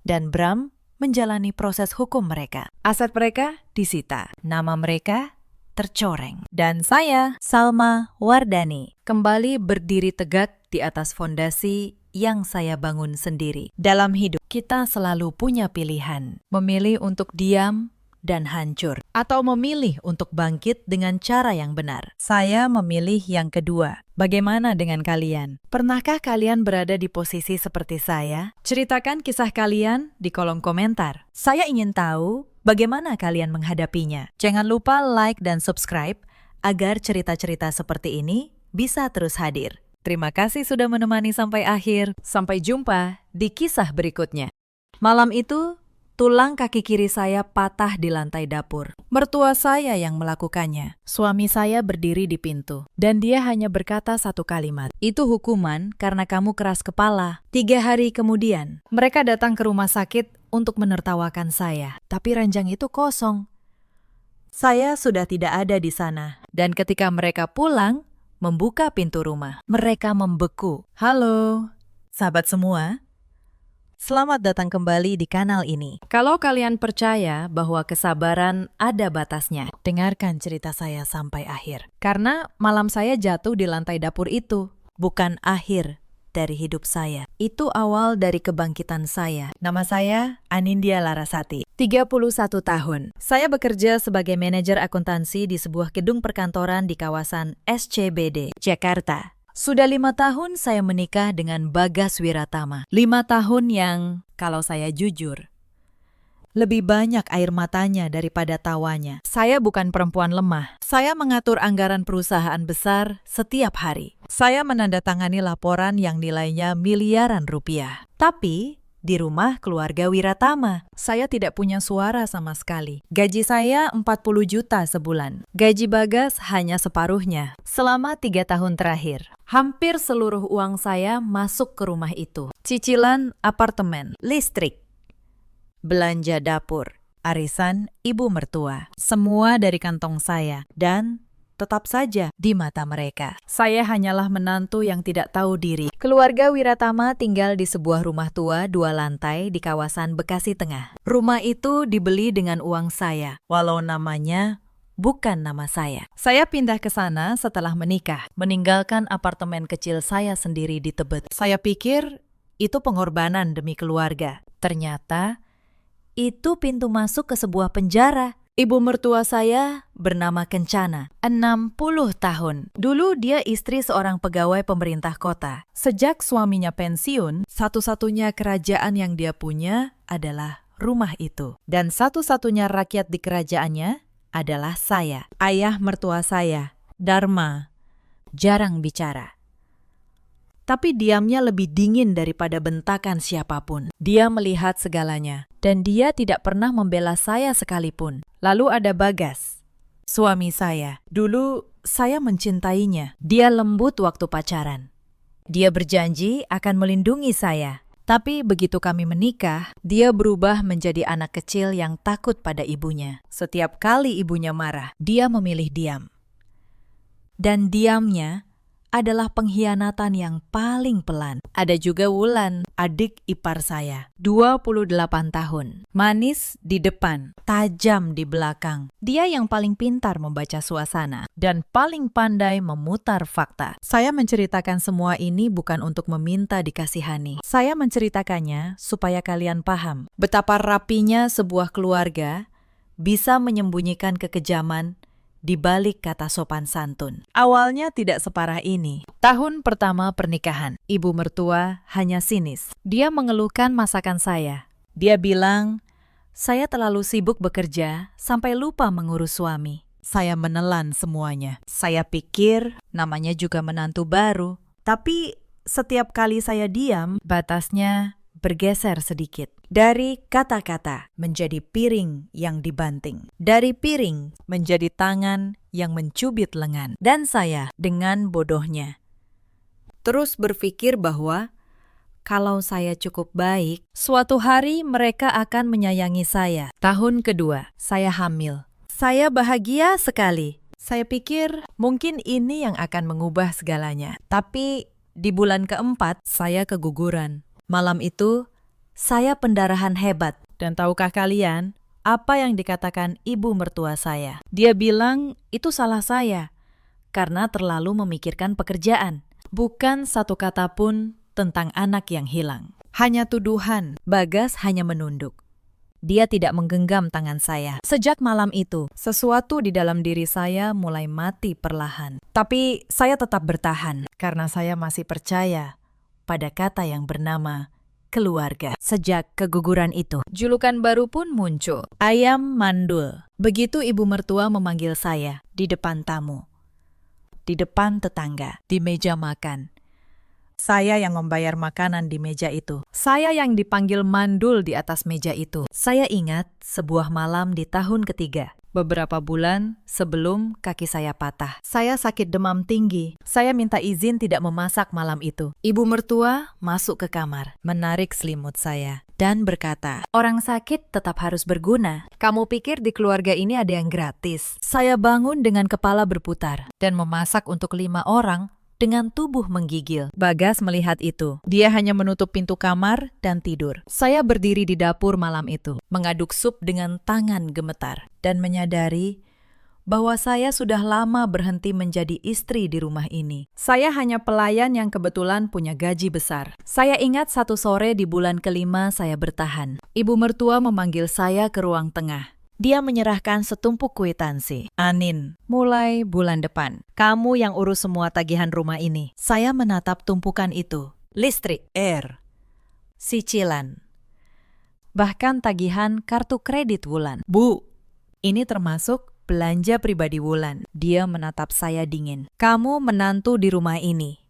dan Bram menjalani proses hukum mereka. Aset mereka disita, nama mereka tercoreng. Dan saya, Salma Wardani, kembali berdiri tegak di atas fondasi yang saya bangun sendiri. Dalam hidup, kita selalu punya pilihan. Memilih untuk diam dan hancur, atau memilih untuk bangkit dengan cara yang benar. Saya memilih yang kedua. Bagaimana dengan kalian? Pernahkah kalian berada di posisi seperti saya? Ceritakan kisah kalian di kolom komentar. Saya ingin tahu bagaimana kalian menghadapinya. Jangan lupa like dan subscribe agar cerita-cerita seperti ini bisa terus hadir. Terima kasih sudah menemani sampai akhir. Sampai jumpa di kisah berikutnya. Malam itu, tulang kaki kiri saya patah di lantai dapur. Mertua saya yang melakukannya. Suami saya berdiri di pintu, dan dia hanya berkata satu kalimat. Itu hukuman karena kamu keras kepala. 3 hari kemudian, mereka datang ke rumah sakit untuk menertawakan saya. Tapi ranjang itu kosong. Saya sudah tidak ada di sana. Dan ketika mereka pulang, membuka pintu rumah, mereka membeku. Halo, sahabat semua. Selamat datang kembali di kanal ini. Kalau kalian percaya bahwa kesabaran ada batasnya, dengarkan cerita saya sampai akhir. Karena malam saya jatuh di lantai dapur itu bukan akhir dari hidup saya. Itu awal dari kebangkitan saya. Nama saya Anindya Larasati, 31 tahun. Saya bekerja sebagai manajer akuntansi di sebuah gedung perkantoran di kawasan SCBD, Jakarta. Sudah 5 tahun saya menikah dengan Bagas Wiratama. 5 tahun yang, kalau saya jujur, lebih banyak air matanya daripada tawanya. Saya bukan perempuan lemah. Saya mengatur anggaran perusahaan besar setiap hari. Saya menandatangani laporan yang nilainya miliaran rupiah. Tapi di rumah keluarga Wiratama, saya tidak punya suara sama sekali. Gaji saya 40 juta sebulan. Gaji Bagas hanya separuhnya. Selama 3 tahun terakhir, hampir seluruh uang saya masuk ke rumah itu. Cicilan apartemen, listrik, belanja dapur, arisan ibu mertua. Semua dari kantong saya. Dan tetap saja di mata mereka, saya hanyalah menantu yang tidak tahu diri. Keluarga Wiratama tinggal di sebuah rumah tua 2 lantai di kawasan Bekasi Tengah. Rumah itu dibeli dengan uang saya, walau namanya bukan nama saya. Saya pindah ke sana setelah menikah, meninggalkan apartemen kecil saya sendiri di Tebet. Saya pikir itu pengorbanan demi keluarga. Ternyata itu pintu masuk ke sebuah penjara. Ibu mertua saya bernama Kencana, 60 tahun. Dulu dia istri seorang pegawai pemerintah kota. Sejak suaminya pensiun, satu-satunya kerajaan yang dia punya adalah rumah itu. Dan satu-satunya rakyat di kerajaannya adalah saya. Ayah mertua saya, Dharma, jarang bicara. Tapi diamnya lebih dingin daripada bentakan siapapun. Dia melihat segalanya, dan dia tidak pernah membela saya sekalipun. Lalu ada Bagas, suami saya. Dulu saya mencintainya. Dia lembut waktu pacaran. Dia berjanji akan melindungi saya. Tapi begitu kami menikah, dia berubah menjadi anak kecil yang takut pada ibunya. Setiap kali ibunya marah, dia memilih diam. Dan diamnya adalah pengkhianatan yang paling pelan. Ada juga Wulan, adik ipar saya, 28 tahun. Manis di depan, tajam di belakang. Dia yang paling pintar membaca suasana dan paling pandai memutar fakta. Saya menceritakan semua ini bukan untuk meminta dikasihani. Saya menceritakannya supaya kalian paham betapa rapinya sebuah keluarga bisa menyembunyikan kekejaman di balik kata sopan santun. Awalnya tidak separah ini. Tahun pertama pernikahan, ibu mertua hanya sinis. Dia mengeluhkan masakan saya. Dia bilang, saya terlalu sibuk bekerja sampai lupa mengurus suami. Saya menelan semuanya. Saya pikir namanya juga menantu baru. Tapi setiap kali saya diam, batasnya bergeser sedikit. Dari kata-kata menjadi piring yang dibanting. Dari piring menjadi tangan yang mencubit lengan. Dan saya dengan bodohnya terus berpikir bahwa kalau saya cukup baik, suatu hari mereka akan menyayangi saya. Tahun kedua, saya hamil. Saya bahagia sekali. Saya pikir mungkin ini yang akan mengubah segalanya. Tapi di bulan keempat, saya keguguran. Malam itu, saya pendarahan hebat. Dan tahukah kalian apa yang dikatakan ibu mertua saya. Dia bilang itu salah saya karena terlalu memikirkan pekerjaan. Bukan satu kata pun tentang anak yang hilang. Hanya tuduhan. Bagas hanya menunduk. Dia tidak menggenggam tangan saya. Sejak malam itu, sesuatu di dalam diri saya mulai mati perlahan. Tapi saya tetap bertahan karena saya masih percaya pada kata yang bernama keluarga. Sejak keguguran itu, julukan baru pun muncul. Ayam mandul. Begitu ibu mertua memanggil saya di depan tamu, di depan tetangga, di meja makan. Saya yang membayar makanan di meja itu. Saya yang dipanggil mandul di atas meja itu. Saya ingat sebuah malam di tahun ketiga. Beberapa bulan sebelum kaki saya patah. Saya sakit demam tinggi. Saya minta izin tidak memasak malam itu. Ibu mertua masuk ke kamar, menarik selimut saya, dan berkata, "Orang sakit tetap harus berguna. Kamu pikir di keluarga ini ada yang gratis?" Saya bangun dengan kepala berputar dan memasak untuk 5 orang dengan tubuh menggigil. Bagas melihat itu. Dia hanya menutup pintu kamar dan tidur. Saya berdiri di dapur malam itu, mengaduk sup dengan tangan gemetar, dan menyadari bahwa saya sudah lama berhenti menjadi istri di rumah ini. Saya hanya pelayan yang kebetulan punya gaji besar. Saya ingat satu sore di bulan kelima saya bertahan. Ibu mertua memanggil saya ke ruang tengah. Dia menyerahkan setumpuk kwitansi. "Anin, mulai bulan depan, kamu yang urus semua tagihan rumah ini." Saya menatap tumpukan itu. Listrik, air, cicilan, bahkan tagihan kartu kredit Wulan. "Bu, ini termasuk belanja pribadi Wulan." Dia menatap saya dingin. "Kamu menantu di rumah ini.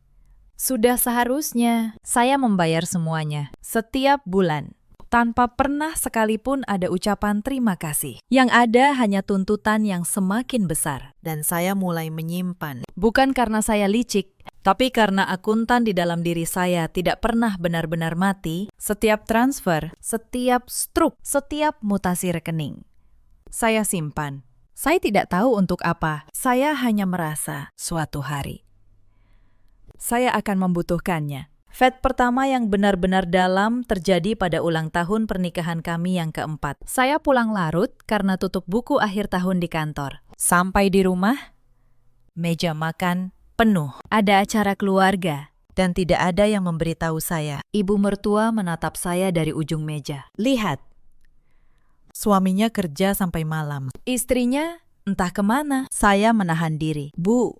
Sudah seharusnya saya membayar semuanya setiap bulan, tanpa pernah sekalipun ada ucapan terima kasih. Yang ada hanya tuntutan yang semakin besar." Dan saya mulai menyimpan. Bukan karena saya licik, tapi karena akuntan di dalam diri saya tidak pernah benar-benar mati. Setiap transfer, setiap struk, setiap mutasi rekening, saya simpan. Saya tidak tahu untuk apa. Saya hanya merasa suatu hari saya akan membutuhkannya. Fed pertama yang benar-benar dalam terjadi pada ulang tahun pernikahan kami yang keempat. Saya pulang larut karena tutup buku akhir tahun di kantor. Sampai di rumah, meja makan penuh. Ada acara keluarga, dan tidak ada yang memberitahu saya. Ibu mertua menatap saya dari ujung meja. "Lihat, suaminya kerja sampai malam. Istrinya entah kemana." Saya menahan diri. "Bu,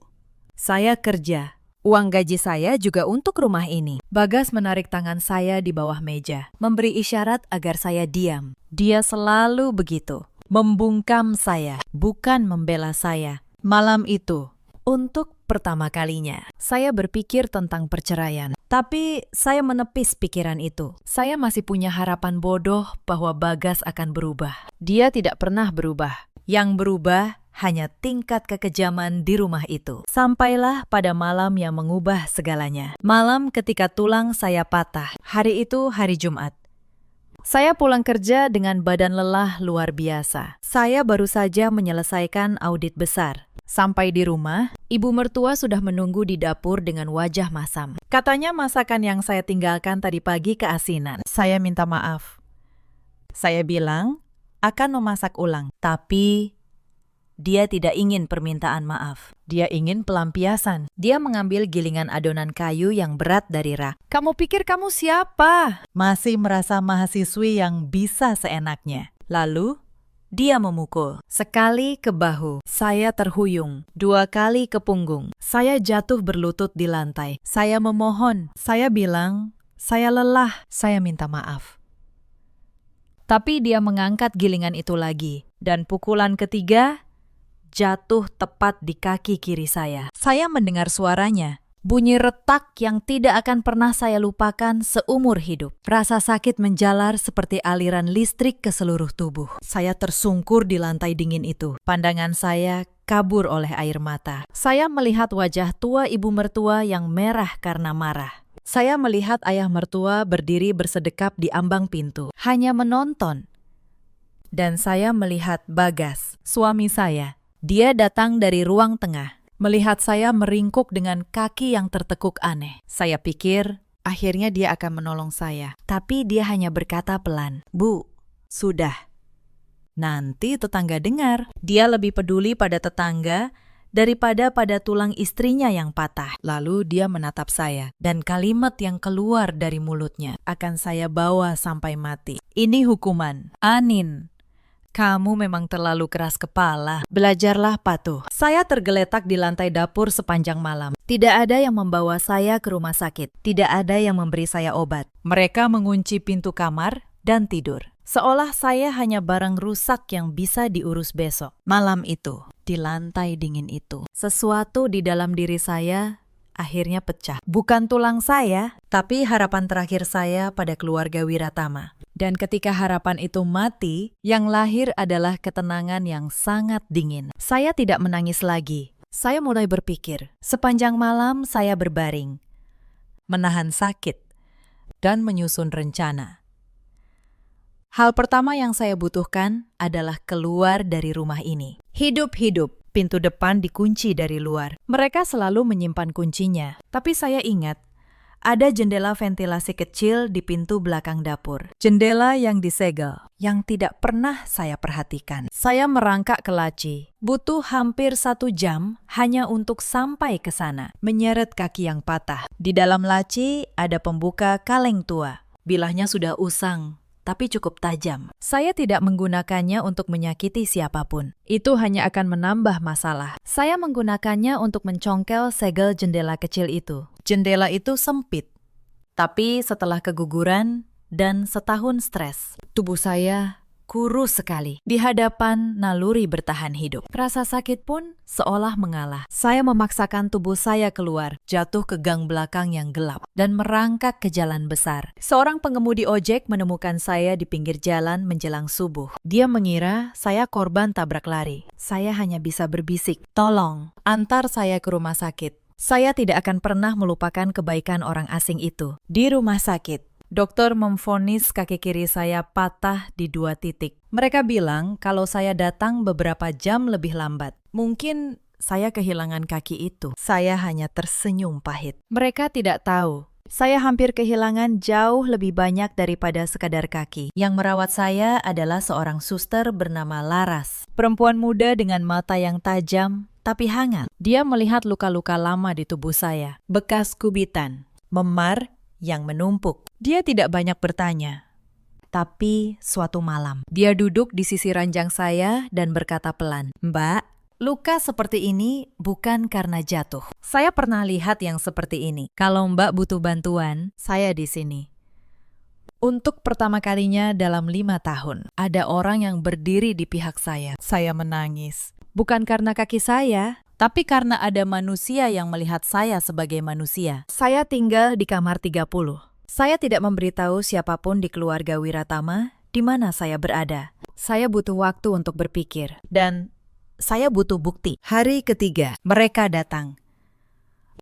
saya kerja. Uang gaji saya juga untuk rumah ini." Bagas menarik tangan saya di bawah meja, memberi isyarat agar saya diam. Dia selalu begitu, membungkam saya, bukan membela saya. Malam itu, untuk pertama kalinya, saya berpikir tentang perceraian. Tapi saya menepis pikiran itu. Saya masih punya harapan bodoh bahwa Bagas akan berubah. Dia tidak pernah berubah. Yang berubah hanya tingkat kekejaman di rumah itu. Sampailah pada malam yang mengubah segalanya. Malam ketika tulang saya patah. Hari itu hari Jumat. Saya pulang kerja dengan badan lelah luar biasa. Saya baru saja menyelesaikan audit besar. Sampai di rumah, ibu mertua sudah menunggu di dapur dengan wajah masam. Katanya masakan yang saya tinggalkan tadi pagi keasinan. Saya minta maaf. Saya bilang akan memasak ulang, tapi dia tidak ingin permintaan maaf. Dia ingin pelampiasan. Dia mengambil gilingan adonan kayu yang berat dari rak. "Kamu pikir kamu siapa?" Masih merasa mahasiswi yang bisa seenaknya. Lalu, dia memukul. Sekali ke bahu, saya terhuyung. 2 kali ke punggung. Saya jatuh berlutut di lantai. Saya memohon. Saya bilang, saya lelah. Saya minta maaf. Tapi dia mengangkat gilingan itu lagi. Dan pukulan ketiga jatuh tepat di kaki kiri saya. Saya mendengar suaranya. Bunyi retak yang tidak akan pernah saya lupakan seumur hidup. Rasa sakit menjalar seperti aliran listrik ke seluruh tubuh. Saya tersungkur di lantai dingin itu. Pandangan saya kabur oleh air mata. Saya melihat wajah tua ibu mertua yang merah karena marah. Saya melihat ayah mertua berdiri bersedekap di ambang pintu, hanya menonton. Dan saya melihat Bagas, suami saya. Dia datang dari ruang tengah, melihat saya meringkuk dengan kaki yang tertekuk aneh. Saya pikir akhirnya dia akan menolong saya. Tapi dia hanya berkata pelan, "Bu, sudah. Nanti tetangga dengar. Dia lebih peduli pada tetangga daripada pada tulang istrinya yang patah. Lalu dia menatap saya, dan kalimat yang keluar dari mulutnya akan saya bawa sampai mati. Ini hukuman. Anin, kamu memang terlalu keras kepala. Belajarlah patuh. Saya tergeletak di lantai dapur sepanjang malam. Tidak ada yang membawa saya ke rumah sakit. Tidak ada yang memberi saya obat. Mereka mengunci pintu kamar dan tidur. Seolah saya hanya barang rusak yang bisa diurus besok. Malam itu, di lantai dingin itu, sesuatu di dalam diri saya akhirnya pecah. Bukan tulang saya, tapi harapan terakhir saya pada keluarga Wiratama. Dan ketika harapan itu mati, yang lahir adalah ketenangan yang sangat dingin. Saya tidak menangis lagi. Saya mulai berpikir. Sepanjang malam saya berbaring, menahan sakit, dan menyusun rencana. Hal pertama yang saya butuhkan adalah keluar dari rumah ini. Hidup-hidup, pintu depan dikunci dari luar. Mereka selalu menyimpan kuncinya. Tapi saya ingat, ada jendela ventilasi kecil di pintu belakang dapur. Jendela yang disegel, yang tidak pernah saya perhatikan. Saya merangkak ke laci. Butuh hampir 1 jam hanya untuk sampai ke sana. Menyeret kaki yang patah. Di dalam laci ada pembuka kaleng tua. Bilahnya sudah usang, tapi cukup tajam. Saya tidak menggunakannya untuk menyakiti siapapun. Itu hanya akan menambah masalah. Saya menggunakannya untuk mencongkel segel jendela kecil itu. Jendela itu sempit. Tapi setelah keguguran dan setahun stres, tubuh saya kurus sekali di hadapan naluri bertahan hidup. Rasa sakit pun seolah mengalah. Saya memaksakan tubuh saya keluar, jatuh ke gang belakang yang gelap, dan merangkak ke jalan besar. Seorang pengemudi ojek menemukan saya di pinggir jalan menjelang subuh. Dia mengira saya korban tabrak lari. Saya hanya bisa berbisik, "Tolong, antar saya ke rumah sakit." Saya tidak akan pernah melupakan kebaikan orang asing itu. Di rumah sakit, dokter memvonis kaki kiri saya patah di 2 titik. Mereka bilang kalau saya datang beberapa jam lebih lambat. Mungkin saya kehilangan kaki itu. Saya hanya tersenyum pahit. Mereka tidak tahu. Saya hampir kehilangan jauh lebih banyak daripada sekadar kaki. Yang merawat saya adalah seorang suster bernama Laras. Perempuan muda dengan mata yang tajam tapi hangat. Dia melihat luka-luka lama di tubuh saya. Bekas kubitan, memar yang menumpuk. Dia tidak banyak bertanya. Tapi suatu malam, dia duduk di sisi ranjang saya dan berkata pelan, "Mbak, luka seperti ini bukan karena jatuh. Saya pernah lihat yang seperti ini. Kalau Mbak butuh bantuan, saya di sini." Untuk pertama kalinya dalam 5 tahun, ada orang yang berdiri di pihak saya. Saya menangis. Bukan karena kaki saya, tapi karena ada manusia yang melihat saya sebagai manusia. Saya tinggal di kamar 30. Saya tidak memberitahu siapapun di keluarga Wiratama di mana saya berada. Saya butuh waktu untuk berpikir. Dan saya butuh bukti. Hari ketiga, mereka datang.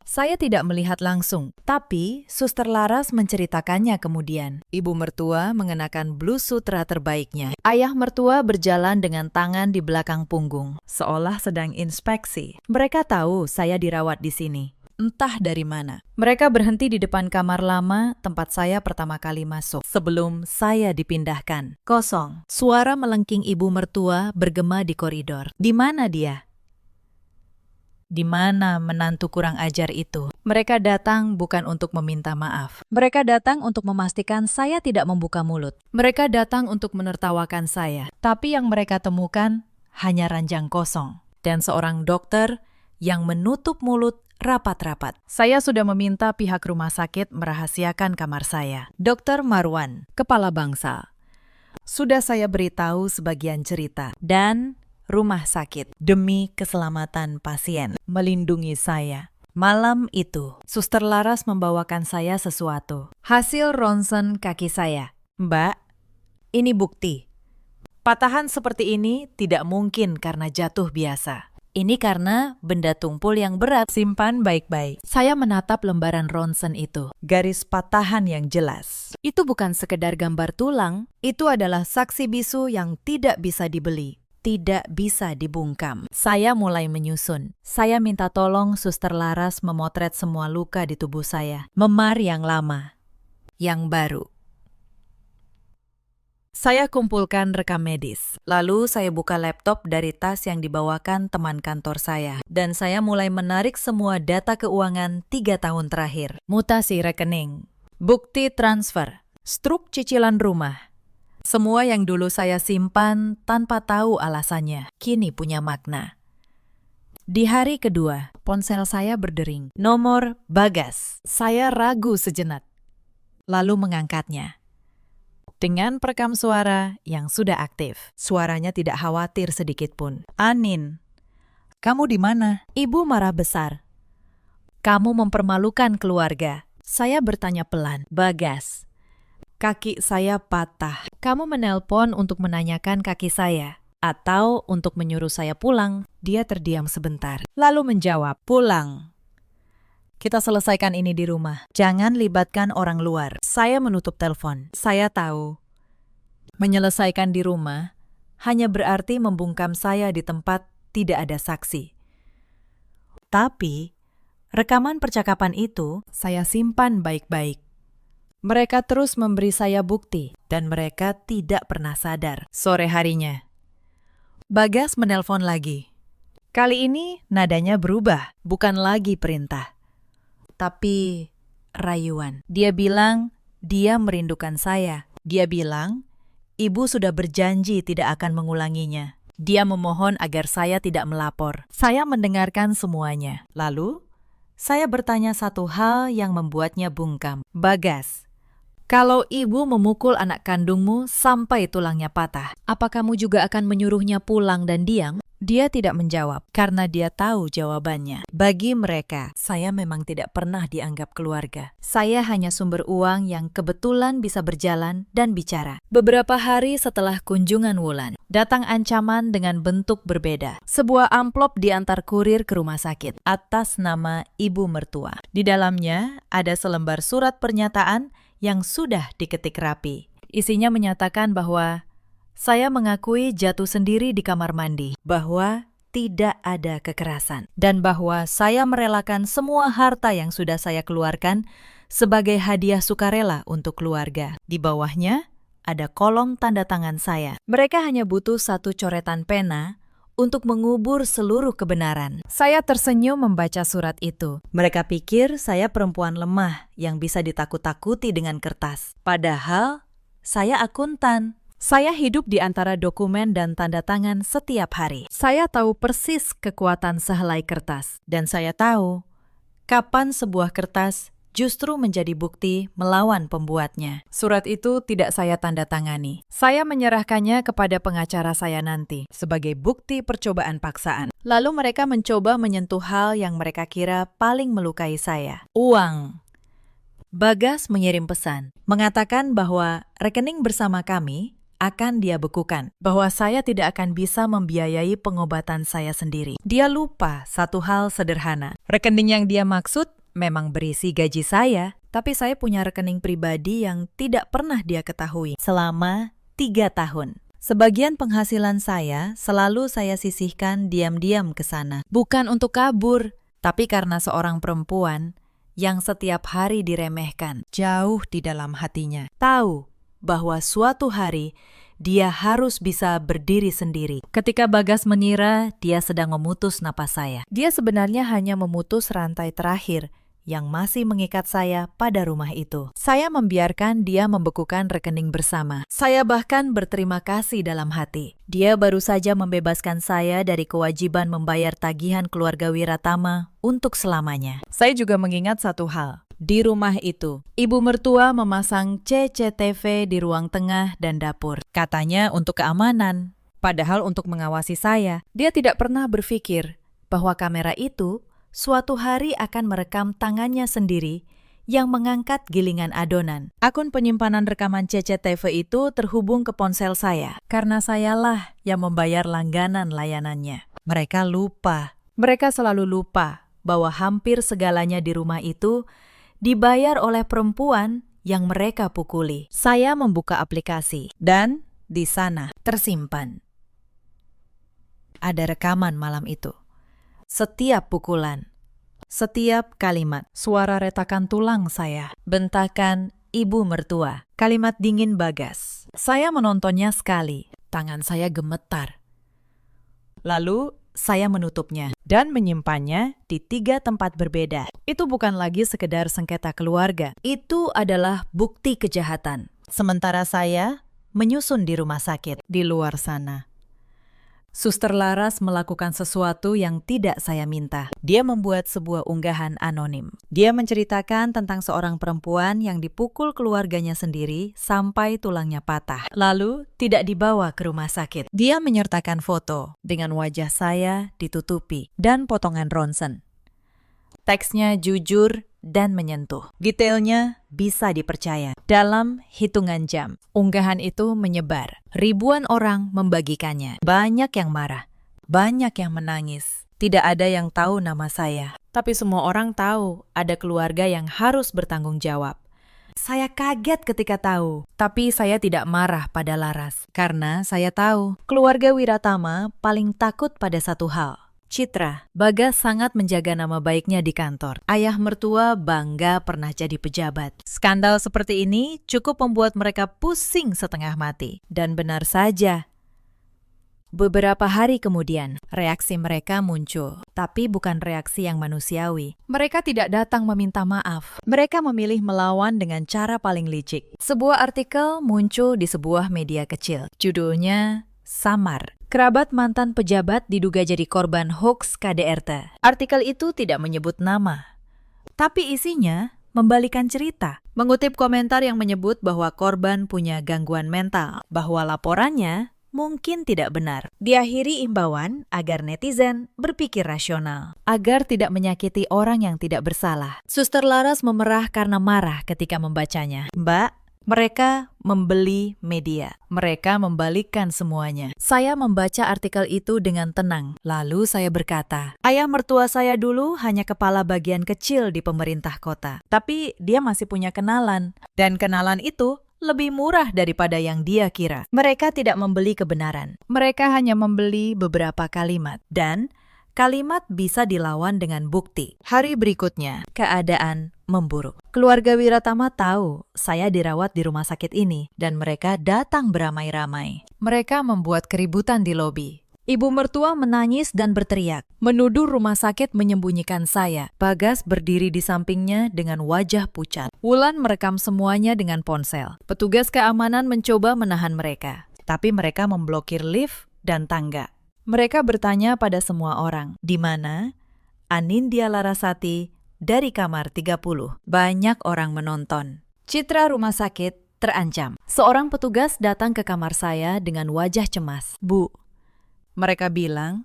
Saya tidak melihat langsung, tapi Suster Laras menceritakannya kemudian. Ibu mertua mengenakan blus sutra terbaiknya. Ayah mertua berjalan dengan tangan di belakang punggung, seolah sedang inspeksi. Mereka tahu saya dirawat di sini. Entah dari mana. Mereka berhenti di depan kamar lama tempat saya pertama kali masuk, sebelum saya dipindahkan. Kosong. Suara melengking ibu mertua bergema di koridor. Di mana dia? Di mana menantu kurang ajar itu? Mereka datang bukan untuk meminta maaf. Mereka datang untuk memastikan saya tidak membuka mulut. Mereka datang untuk menertawakan saya. Tapi yang mereka temukan hanya ranjang kosong. Dan seorang dokter yang menutup mulut rapat-rapat. Saya sudah meminta pihak rumah sakit merahasiakan kamar saya. Dr. Marwan, kepala bangsa. Sudah saya beritahu sebagian cerita. Dan rumah sakit demi keselamatan pasien melindungi saya. Malam itu, Suster Laras membawakan saya sesuatu. Hasil ronsen kaki saya. "Mbak, ini bukti. Patahan seperti ini tidak mungkin karena jatuh biasa. Ini karena benda tumpul yang berat. Simpan baik-baik." Saya menatap lembaran ronsen itu. Garis patahan yang jelas. Itu bukan sekedar gambar tulang. Itu adalah saksi bisu yang tidak bisa dibeli. Tidak bisa dibungkam. Saya mulai menyusun. Saya minta tolong Suster Laras memotret semua luka di tubuh saya. Memar yang lama, yang baru. Saya kumpulkan rekam medis. Lalu saya buka laptop dari tas yang dibawakan teman kantor saya. Dan saya mulai menarik semua data keuangan 3 tahun terakhir. Mutasi rekening, bukti transfer, struk cicilan rumah. Semua yang dulu saya simpan tanpa tahu alasannya, kini punya makna. Di hari kedua, ponsel saya berdering. Nomor Bagas. Saya ragu sejenak, lalu mengangkatnya. Dengan perekam suara yang sudah aktif, suaranya tidak khawatir sedikit pun. Anin, kamu di mana? Ibu marah besar. Kamu mempermalukan keluarga. Saya bertanya pelan. Bagas, kaki saya patah. Kamu menelpon untuk menanyakan kaki saya atau untuk menyuruh saya pulang? Dia terdiam sebentar, lalu menjawab, pulang. Kita selesaikan ini di rumah. Jangan libatkan orang luar. Saya menutup telepon. Saya tahu, menyelesaikan di rumah hanya berarti membungkam saya di tempat tidak ada saksi. Tapi, rekaman percakapan itu saya simpan baik-baik. Mereka terus memberi saya bukti, dan mereka tidak pernah sadar. Sore harinya, Bagas menelpon lagi. Kali ini nadanya berubah, bukan lagi perintah, tapi rayuan. Dia bilang dia merindukan saya. Dia bilang ibu sudah berjanji tidak akan mengulanginya. Dia memohon agar saya tidak melapor. Saya mendengarkan semuanya. Lalu, saya bertanya satu hal yang membuatnya bungkam. Bagas, kalau ibu memukul anak kandungmu sampai tulangnya patah, apa kamu juga akan menyuruhnya pulang dan diam? Dia tidak menjawab karena dia tahu jawabannya. Bagi mereka, saya memang tidak pernah dianggap keluarga. Saya hanya sumber uang yang kebetulan bisa berjalan dan bicara. Beberapa hari setelah kunjungan Wulan, datang ancaman dengan bentuk berbeda. Sebuah amplop diantar kurir ke rumah sakit atas nama ibu mertua. Di dalamnya ada selembar surat pernyataan yang sudah diketik rapi. Isinya menyatakan bahwa saya mengakui jatuh sendiri di kamar mandi, bahwa tidak ada kekerasan, dan bahwa saya merelakan semua harta yang sudah saya keluarkan sebagai hadiah sukarela untuk keluarga. Di bawahnya ada kolom tanda tangan saya. Mereka hanya butuh satu coretan pena untuk mengubur seluruh kebenaran. Saya tersenyum membaca surat itu. Mereka pikir saya perempuan lemah yang bisa ditakut-takuti dengan kertas. Padahal saya akuntan. Saya hidup di antara dokumen dan tanda tangan setiap hari. Saya tahu persis kekuatan sehelai kertas. Dan saya tahu kapan sebuah kertas justru menjadi bukti melawan pembuatnya. Surat itu tidak saya tanda tangani. Saya menyerahkannya kepada pengacara saya nanti sebagai bukti percobaan paksaan. Lalu mereka mencoba menyentuh hal yang mereka kira paling melukai saya. Uang. Bagas mengirim pesan, mengatakan bahwa rekening bersama kami akan dia bekukan, bahwa saya tidak akan bisa membiayai pengobatan saya sendiri. Dia lupa satu hal sederhana. Rekening yang dia maksud memang berisi gaji saya, tapi saya punya rekening pribadi yang tidak pernah dia ketahui selama 3 tahun. Sebagian penghasilan saya selalu saya sisihkan diam-diam ke sana. Bukan untuk kabur, tapi karena seorang perempuan yang setiap hari diremehkan, jauh di dalam hatinya. Tahu bahwa suatu hari dia harus bisa berdiri sendiri. Ketika Bagas mengira dia sedang memutus napas saya, dia sebenarnya hanya memutus rantai terakhir yang masih mengikat saya pada rumah itu. Saya membiarkan dia membekukan rekening bersama. Saya bahkan berterima kasih dalam hati. Dia baru saja membebaskan saya dari kewajiban membayar tagihan keluarga Wiratama untuk selamanya. Saya juga mengingat satu hal. Di rumah itu, ibu mertua memasang CCTV di ruang tengah dan dapur. Katanya untuk keamanan. Padahal untuk mengawasi saya, dia tidak pernah berpikir bahwa kamera itu suatu hari akan merekam tangannya sendiri yang mengangkat gilingan adonan. Akun penyimpanan rekaman CCTV itu terhubung ke ponsel saya, karena sayalah yang membayar langganan layanannya. Mereka selalu lupa bahwa hampir segalanya di rumah itu dibayar oleh perempuan yang mereka pukuli. Saya membuka aplikasi, dan di sana tersimpan ada rekaman malam itu. Setiap pukulan, setiap kalimat, suara retakan tulang saya, bentakan ibu mertua. Kalimat dingin Bagas. Saya menontonnya sekali. Tangan saya gemetar. Lalu saya menutupnya dan menyimpannya di 3 tempat berbeda. Itu bukan lagi sekedar sengketa keluarga. Itu adalah bukti kejahatan. Sementara saya menyusun di rumah sakit di luar sana. Suster Laras melakukan sesuatu yang tidak saya minta. Dia membuat sebuah unggahan anonim. Dia menceritakan tentang seorang perempuan yang dipukul keluarganya sendiri sampai tulangnya patah. Lalu tidak dibawa ke rumah sakit. Dia menyertakan foto dengan wajah saya ditutupi dan potongan ronsen. Teksnya jujur dan menyentuh. Detailnya bisa dipercaya. Dalam hitungan jam, unggahan itu menyebar. Ribuan orang membagikannya. Banyak yang marah, banyak yang menangis. Tidak ada yang tahu nama saya. Tapi semua orang tahu ada keluarga yang harus bertanggung jawab. Saya kaget ketika tahu, tapi saya tidak marah pada Laras. Karena saya tahu, keluarga Wiratama paling takut pada satu hal. Citra. Bagas sangat menjaga nama baiknya di kantor. Ayah mertua bangga pernah jadi pejabat. Skandal seperti ini cukup membuat mereka pusing setengah mati. Dan benar saja. Beberapa hari kemudian, reaksi mereka muncul. Tapi bukan reaksi yang manusiawi. Mereka tidak datang meminta maaf. Mereka memilih melawan dengan cara paling licik. Sebuah artikel muncul di sebuah media kecil. Judulnya Samar. Kerabat mantan pejabat diduga jadi korban hoaks KDRT. Artikel itu tidak menyebut nama. Tapi isinya membalikan cerita. Mengutip komentar yang menyebut bahwa korban punya gangguan mental. Bahwa laporannya mungkin tidak benar. Diakhiri imbauan agar netizen berpikir rasional. Agar tidak menyakiti orang yang tidak bersalah. Suster Laras memerah karena marah ketika membacanya. Mbak, mereka membeli media. Mereka membalikkan semuanya. Saya membaca artikel itu dengan tenang. Lalu saya berkata, ayah mertua saya dulu hanya kepala bagian kecil di pemerintah kota. Tapi dia masih punya kenalan. Dan kenalan itu lebih murah daripada yang dia kira. Mereka tidak membeli kebenaran. Mereka hanya membeli beberapa kalimat. Dan kalimat bisa dilawan dengan bukti. Hari berikutnya, keadaan memburuk. Keluarga Wiratama tahu saya dirawat di rumah sakit ini dan mereka datang beramai-ramai. Mereka membuat keributan di lobi. Ibu mertua menangis dan berteriak, menuduh rumah sakit menyembunyikan saya. Bagas berdiri di sampingnya dengan wajah pucat. Wulan merekam semuanya dengan ponsel. Petugas keamanan mencoba menahan mereka, tapi mereka memblokir lift dan tangga. Mereka bertanya pada semua orang, di mana Anindya Larasati dari kamar 30. Banyak orang menonton. Citra rumah sakit terancam. Seorang petugas datang ke kamar saya dengan wajah cemas. Bu, mereka bilang,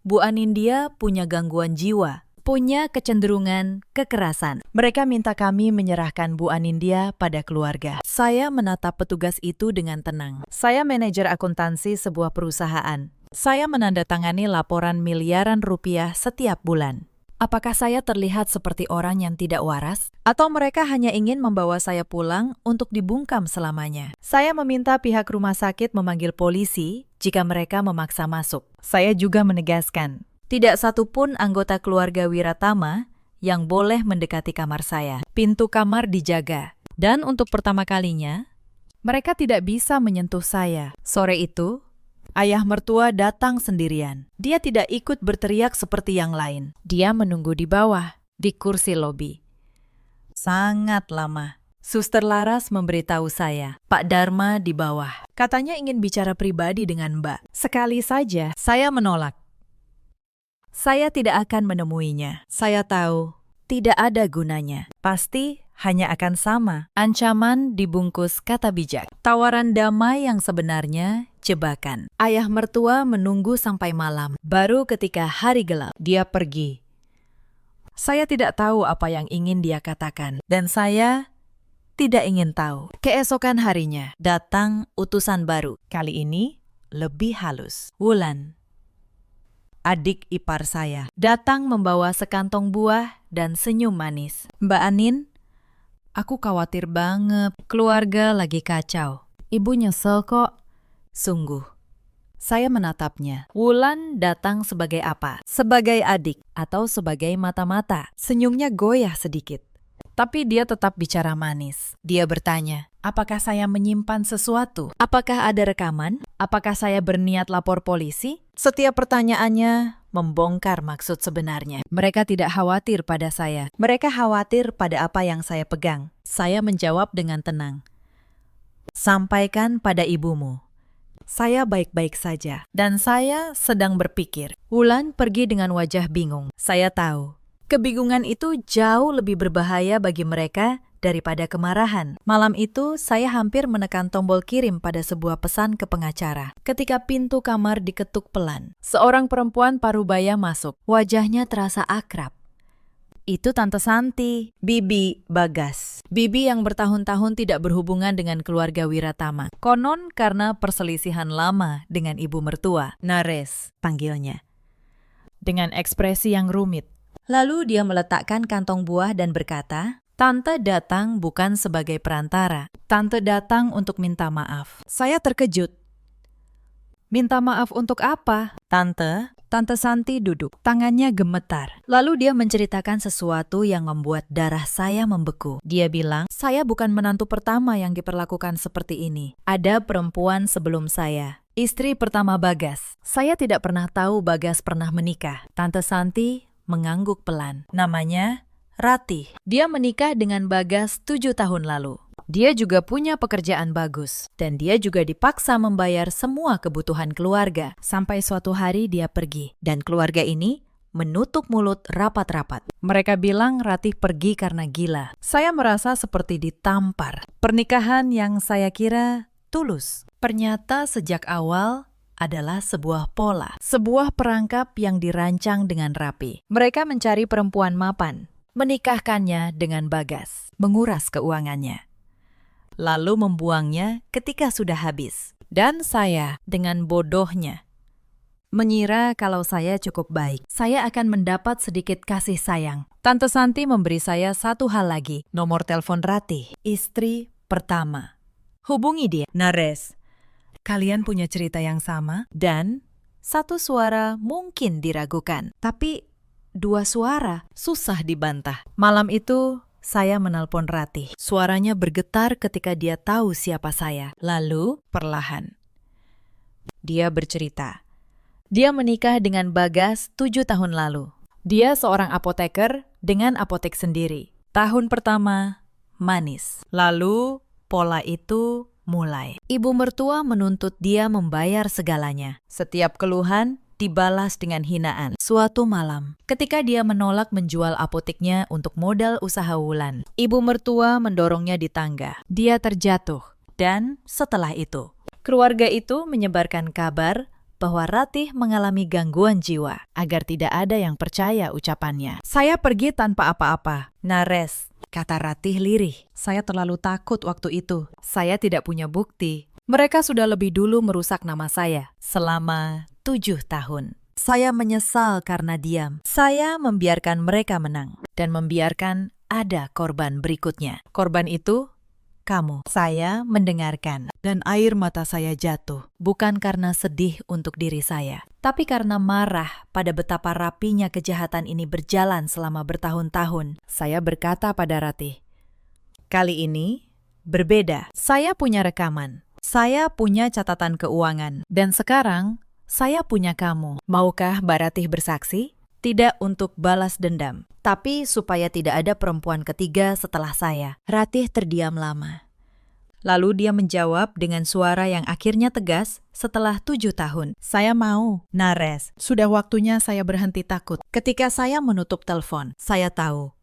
Bu Anindya punya gangguan jiwa, punya kecenderungan kekerasan. Mereka minta kami menyerahkan Bu Anindya pada keluarga. Saya menatap petugas itu dengan tenang. Saya manajer akuntansi sebuah perusahaan. Saya menandatangani laporan miliaran rupiah setiap bulan. Apakah saya terlihat seperti orang yang tidak waras? Atau mereka hanya ingin membawa saya pulang untuk dibungkam selamanya? Saya meminta pihak rumah sakit memanggil polisi jika mereka memaksa masuk. Saya juga menegaskan, tidak satupun anggota keluarga Wiratama yang boleh mendekati kamar saya. Pintu kamar dijaga. Dan untuk pertama kalinya, mereka tidak bisa menyentuh saya. Sore itu, ayah mertua datang sendirian. Dia tidak ikut berteriak seperti yang lain. Dia menunggu di bawah, di kursi lobi. Sangat lama. Suster Laras memberitahu saya, Pak Dharma di bawah. Katanya ingin bicara pribadi dengan Mbak. Sekali saja, saya menolak. Saya tidak akan menemuinya. Saya tahu, tidak ada gunanya. Pasti hanya akan sama. Ancaman dibungkus kata bijak. Tawaran damai yang sebenarnya jebakan. Ayah mertua menunggu sampai malam. Baru ketika hari gelap, dia pergi. Saya tidak tahu apa yang ingin dia katakan. Dan saya tidak ingin tahu. Keesokan harinya, datang utusan baru. Kali ini, lebih halus. Wulan, adik ipar saya, datang membawa sekantong buah dan senyum manis. Mbak Anin, aku khawatir banget. Keluarga lagi kacau. Ibu nyesel kok. Sungguh. Saya menatapnya. Wulan datang sebagai apa? Sebagai adik atau sebagai mata-mata? Senyumnya goyah sedikit. Tapi dia tetap bicara manis. Dia bertanya, apakah saya menyimpan sesuatu? Apakah ada rekaman? Apakah saya berniat lapor polisi? Setiap pertanyaannya membongkar maksud sebenarnya. Mereka tidak khawatir pada saya. Mereka khawatir pada apa yang saya pegang. Saya menjawab dengan tenang. Sampaikan pada ibumu. Saya baik-baik saja. Dan saya sedang berpikir. Wulan pergi dengan wajah bingung. Saya tahu. Kebingungan itu jauh lebih berbahaya bagi mereka daripada kemarahan. Malam itu, saya hampir menekan tombol kirim pada sebuah pesan ke pengacara. Ketika pintu kamar diketuk pelan, seorang perempuan parubaya masuk. Wajahnya terasa akrab. Itu Tante Santi, Bibi Bagas. Bibi yang bertahun-tahun tidak berhubungan dengan keluarga Wiratama. Konon karena perselisihan lama dengan ibu mertua, Nares panggilnya. Dengan ekspresi yang rumit. Lalu dia meletakkan kantong buah dan berkata, Tante datang bukan sebagai perantara. Tante datang untuk minta maaf. Saya terkejut. Minta maaf untuk apa? Tante Santi duduk. Tangannya gemetar. Lalu dia menceritakan sesuatu yang membuat darah saya membeku. Dia bilang, saya bukan menantu pertama yang diperlakukan seperti ini. Ada perempuan sebelum saya. Istri pertama Bagas. Saya tidak pernah tahu Bagas pernah menikah. Tante Santi mengangguk pelan. Namanya Ratih. Dia menikah dengan Bagas 7 tahun lalu. Dia juga punya pekerjaan bagus. Dan dia juga dipaksa membayar semua kebutuhan keluarga. Sampai suatu hari dia pergi. Dan keluarga ini menutup mulut rapat-rapat. Mereka bilang Ratih pergi karena gila. Saya merasa seperti ditampar. Pernikahan yang saya kira tulus. Ternyata sejak awal adalah sebuah pola, sebuah perangkap yang dirancang dengan rapi. Mereka mencari perempuan mapan, menikahkannya dengan Bagas, menguras keuangannya, lalu membuangnya ketika sudah habis. Dan saya, dengan bodohnya, mengira kalau saya cukup baik, saya akan mendapat sedikit kasih sayang. Tante Santi memberi saya satu hal lagi, nomor telepon Ratih, istri pertama. Hubungi dia, Nares. Kalian punya cerita yang sama, dan satu suara mungkin diragukan, tapi dua suara susah dibantah. Malam itu, saya menelpon Ratih. Suaranya bergetar ketika dia tahu siapa saya. Lalu, perlahan, dia bercerita. Dia menikah dengan Bagas 7 tahun lalu. Dia seorang apoteker dengan apotek sendiri. Tahun pertama, manis. Lalu, pola itu mulai. Ibu mertua menuntut dia membayar segalanya. Setiap keluhan dibalas dengan hinaan. Suatu malam, ketika dia menolak menjual apoteknya untuk modal usaha Wulan, ibu mertua mendorongnya di tangga. Dia terjatuh. Dan setelah itu, keluarga itu menyebarkan kabar bahwa Ratih mengalami gangguan jiwa, agar tidak ada yang percaya ucapannya. Saya pergi tanpa apa-apa. Nares, kata Ratih lirih. Saya terlalu takut waktu itu. Saya tidak punya bukti. Mereka sudah lebih dulu merusak nama saya selama 7 tahun. Saya menyesal karena diam. Saya membiarkan mereka menang dan membiarkan ada korban berikutnya. Korban itu kamu. Saya mendengarkan dan air mata saya jatuh. Bukan karena sedih untuk diri saya, tapi karena marah pada betapa rapinya kejahatan ini berjalan selama bertahun-tahun. Saya berkata pada Ratih, kali ini berbeda. Saya punya rekaman. Saya punya catatan keuangan. Dan sekarang, saya punya kamu. Maukah Mbak Ratih bersaksi? Tidak untuk balas dendam, tapi supaya tidak ada perempuan ketiga setelah saya. Ratih terdiam lama. Lalu dia menjawab dengan suara yang akhirnya tegas setelah 7 tahun. Saya mau, Nares. Sudah waktunya saya berhenti takut. Ketika saya menutup telepon, saya tahu.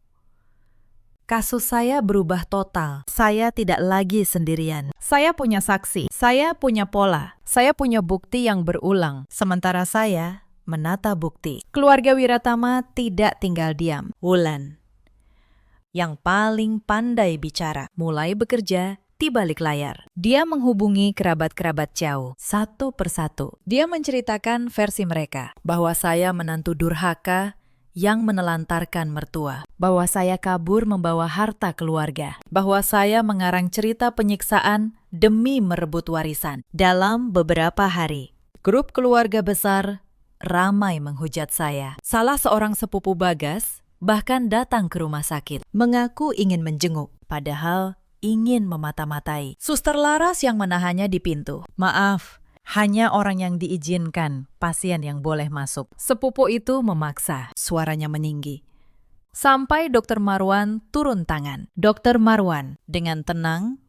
Kasus saya berubah total. Saya tidak lagi sendirian. Saya punya saksi. Saya punya pola. Saya punya bukti yang berulang. Sementara saya menata bukti. Keluarga Wiratama tidak tinggal diam. Wulan, yang paling pandai bicara, mulai bekerja di balik layar. Dia menghubungi kerabat-kerabat jauh, satu persatu. Dia menceritakan versi mereka, bahwa saya menantu durhaka yang menelantarkan mertua, bahwa saya kabur membawa harta keluarga, bahwa saya mengarang cerita penyiksaan demi merebut warisan. Dalam beberapa hari, grup keluarga besar ramai menghujat saya. Salah seorang sepupu Bagas bahkan datang ke rumah sakit. Mengaku ingin menjenguk, padahal ingin memata-matai. Suster Laras yang menahannya di pintu. Maaf, hanya orang yang diizinkan pasien yang boleh masuk. Sepupu itu memaksa, suaranya meninggi. Sampai Dr. Marwan turun tangan. Dr. Marwan dengan tenang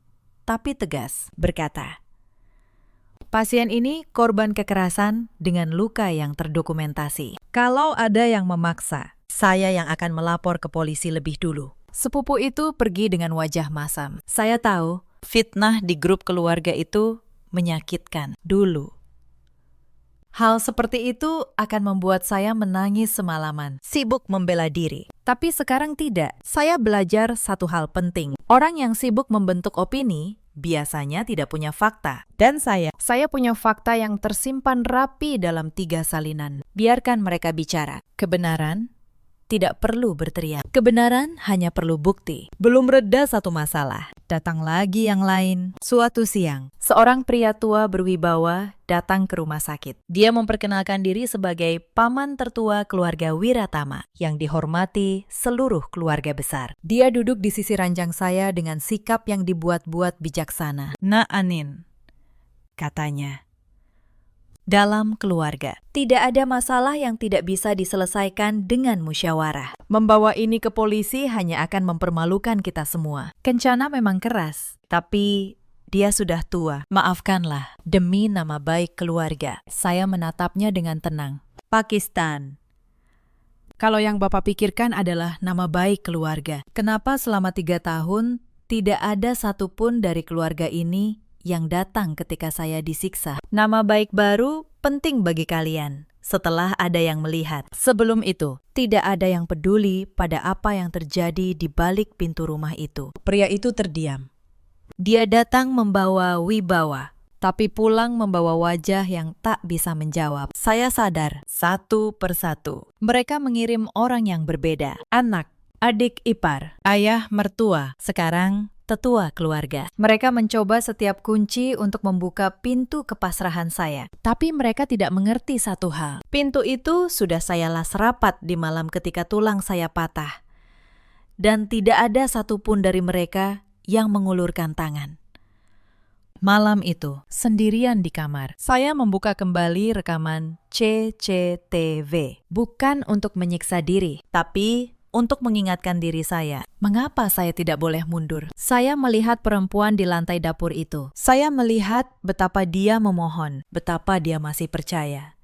tapi tegas berkata, pasien ini korban kekerasan dengan luka yang terdokumentasi. Kalau ada yang memaksa, saya yang akan melapor ke polisi lebih dulu. Sepupu itu pergi dengan wajah masam. Saya tahu fitnah di grup keluarga itu menyakitkan dulu. Hal seperti itu akan membuat saya menangis semalaman, sibuk membela diri. Tapi sekarang tidak. Saya belajar satu hal penting. Orang yang sibuk membentuk opini biasanya tidak punya fakta. Dan saya punya fakta yang tersimpan rapi dalam 3 salinan. Biarkan mereka bicara. Kebenaran tidak perlu berteriak. Kebenaran hanya perlu bukti. Belum reda satu masalah, datang lagi yang lain. Suatu siang, seorang pria tua berwibawa datang ke rumah sakit. Dia memperkenalkan diri sebagai paman tertua keluarga Wiratama yang dihormati seluruh keluarga besar. Dia duduk di sisi ranjang saya dengan sikap yang dibuat-buat bijaksana. Nak Anin, katanya. Dalam keluarga, tidak ada masalah yang tidak bisa diselesaikan dengan musyawarah. Membawa ini ke polisi hanya akan mempermalukan kita semua. Kencana memang keras, tapi dia sudah tua. Maafkanlah, demi nama baik keluarga. Saya menatapnya dengan tenang. Pakistan. Kalau yang Bapak pikirkan adalah nama baik keluarga, kenapa selama 3 tahun tidak ada satupun dari keluarga ini yang datang ketika saya disiksa? Nama baik baru penting bagi kalian setelah ada yang melihat. Sebelum itu, tidak ada yang peduli pada apa yang terjadi di balik pintu rumah itu. Pria itu terdiam. Dia datang membawa wibawa, tapi pulang membawa wajah yang tak bisa menjawab. Saya sadar, satu persatu, mereka mengirim orang yang berbeda. Anak, adik ipar, ayah mertua, sekarang tetua keluarga. Mereka mencoba setiap kunci untuk membuka pintu kepasrahan saya. Tapi mereka tidak mengerti satu hal. Pintu itu sudah saya las rapat di malam ketika tulang saya patah. Dan tidak ada satupun dari mereka yang mengulurkan tangan. Malam itu, sendirian di kamar, saya membuka kembali rekaman CCTV. Bukan untuk menyiksa diri, tapi untuk mengingatkan diri saya, mengapa saya tidak boleh mundur? Saya melihat perempuan di lantai dapur itu. Saya melihat betapa dia memohon, betapa dia masih percaya.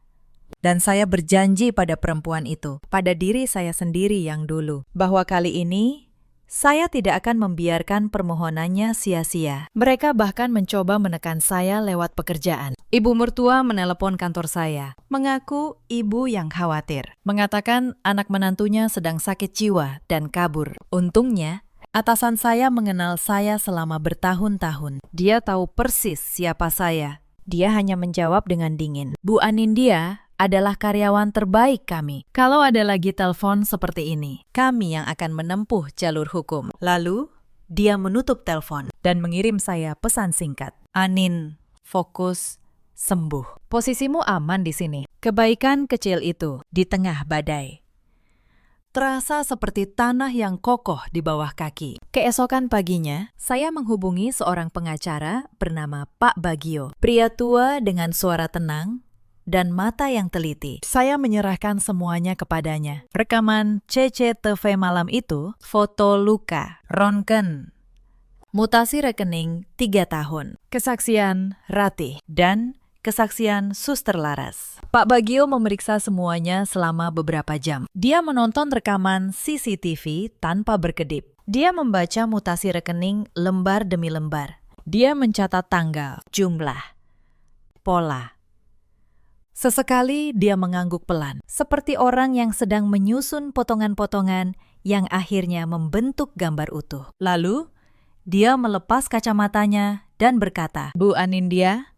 Dan saya berjanji pada perempuan itu, pada diri saya sendiri yang dulu, bahwa kali ini saya tidak akan membiarkan permohonannya sia-sia. Mereka bahkan mencoba menekan saya lewat pekerjaan. Ibu mertua menelepon kantor saya, mengaku ibu yang khawatir. Mengatakan anak menantunya sedang sakit jiwa dan kabur. Untungnya, atasan saya mengenal saya selama bertahun-tahun. Dia tahu persis siapa saya. Dia hanya menjawab dengan dingin. Bu Anindya adalah karyawan terbaik kami. Kalau ada lagi telepon seperti ini, kami yang akan menempuh jalur hukum. Lalu, dia menutup telepon dan mengirim saya pesan singkat. Anin, fokus, sembuh. Posisimu aman di sini. Kebaikan kecil itu di tengah badai. Terasa seperti tanah yang kokoh di bawah kaki. Keesokan paginya, saya menghubungi seorang pengacara bernama Pak Bagio. Pria tua dengan suara tenang dan mata yang teliti. Saya menyerahkan semuanya kepadanya. Rekaman CCTV malam itu, foto luka, rongken, mutasi rekening 3 tahun, kesaksian Ratih, dan kesaksian Suster Laras. Pak Bagio memeriksa semuanya selama beberapa jam. Dia menonton rekaman CCTV tanpa berkedip. Dia membaca mutasi rekening lembar demi lembar. Dia mencatat tanggal, jumlah, pola. Sesekali dia mengangguk pelan, seperti orang yang sedang menyusun potongan-potongan yang akhirnya membentuk gambar utuh. Lalu, dia melepas kacamatanya dan berkata, Bu Anindya,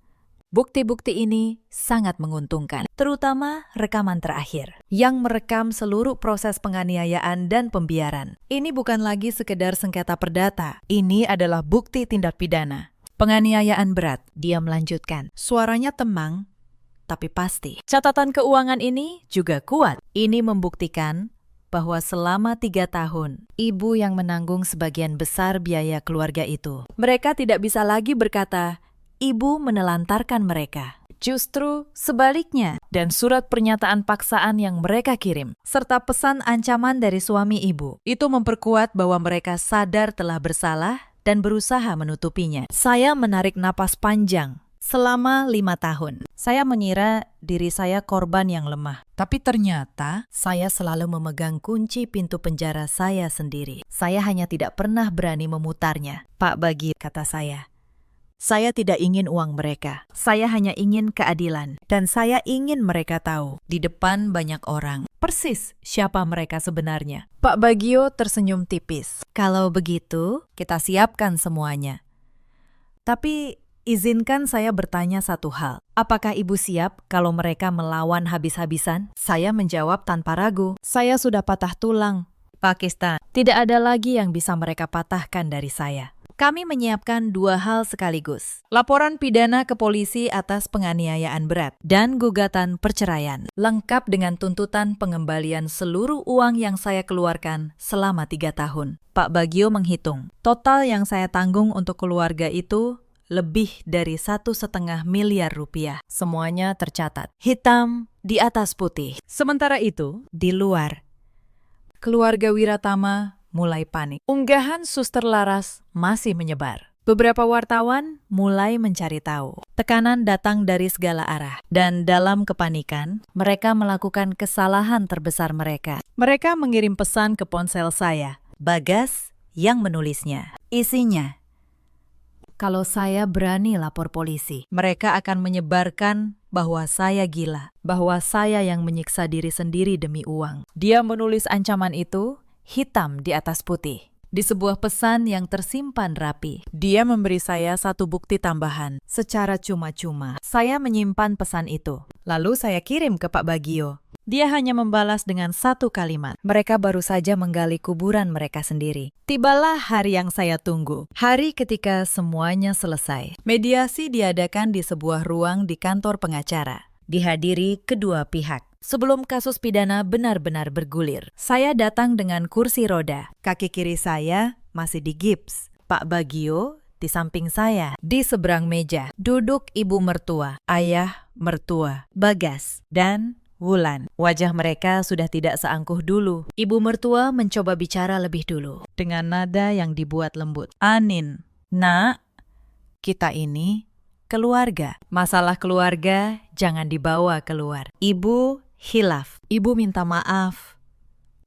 bukti-bukti ini sangat menguntungkan, terutama rekaman terakhir, yang merekam seluruh proses penganiayaan dan pembiaran. Ini bukan lagi sekedar sengketa perdata, ini adalah bukti tindak pidana. Penganiayaan berat, dia melanjutkan. Suaranya temang, tapi pasti. Catatan keuangan ini juga kuat. Ini membuktikan bahwa selama 3 tahun, ibu yang menanggung sebagian besar biaya keluarga itu. Mereka tidak bisa lagi berkata, ibu menelantarkan mereka. Justru sebaliknya, dan surat pernyataan paksaan yang mereka kirim, serta pesan ancaman dari suami ibu, itu memperkuat bahwa mereka sadar telah bersalah dan berusaha menutupinya. Saya menarik napas panjang selama 5 tahun. Saya mengira diri saya korban yang lemah. Tapi ternyata saya selalu memegang kunci pintu penjara saya sendiri. Saya hanya tidak pernah berani memutarnya. Pak Bagio, kata saya tidak ingin uang mereka. Saya hanya ingin keadilan. Dan saya ingin mereka tahu, di depan banyak orang, persis siapa mereka sebenarnya. Pak Bagio tersenyum tipis. Kalau begitu, kita siapkan semuanya. Tapi izinkan saya bertanya satu hal. Apakah ibu siap kalau mereka melawan habis-habisan? Saya menjawab tanpa ragu. Saya sudah patah tulang. Pakistan, tidak ada lagi yang bisa mereka patahkan dari saya. Kami menyiapkan 2 hal sekaligus. Laporan pidana ke polisi atas penganiayaan berat dan gugatan perceraian. Lengkap dengan tuntutan pengembalian seluruh uang yang saya keluarkan selama 3 tahun. Pak Bagio menghitung. Total yang saya tanggung untuk keluarga itu lebih dari 1,5 miliar rupiah. Semuanya tercatat. Hitam di atas putih. Sementara itu, di luar, keluarga Wiratama mulai panik. Unggahan Suster Laras masih menyebar. Beberapa wartawan mulai mencari tahu. Tekanan datang dari segala arah. Dan dalam kepanikan, mereka melakukan kesalahan terbesar mereka. Mereka mengirim pesan ke ponsel saya. Bagas yang menulisnya. Isinya, kalau saya berani lapor polisi, mereka akan menyebarkan bahwa saya gila. Bahwa saya yang menyiksa diri sendiri demi uang. Dia menulis ancaman itu hitam di atas putih, di sebuah pesan yang tersimpan rapi. Dia memberi saya satu bukti tambahan, secara cuma-cuma. Saya menyimpan pesan itu, lalu saya kirim ke Pak Bagio. Dia hanya membalas dengan satu kalimat. Mereka baru saja menggali kuburan mereka sendiri. Tibalah hari yang saya tunggu. Hari ketika semuanya selesai. Mediasi diadakan di sebuah ruang di kantor pengacara. Dihadiri kedua pihak. Sebelum kasus pidana benar-benar bergulir, saya datang dengan kursi roda. Kaki kiri saya masih digips. Pak Bagio di samping saya. Di seberang meja duduk ibu mertua, ayah mertua, Bagas, dan Wulan. Wajah mereka sudah tidak seangkuh dulu. Ibu mertua mencoba bicara lebih dulu dengan nada yang dibuat lembut. Anin, nak, kita ini keluarga. Masalah keluarga jangan dibawa keluar. Ibu hilaf. Ibu minta maaf.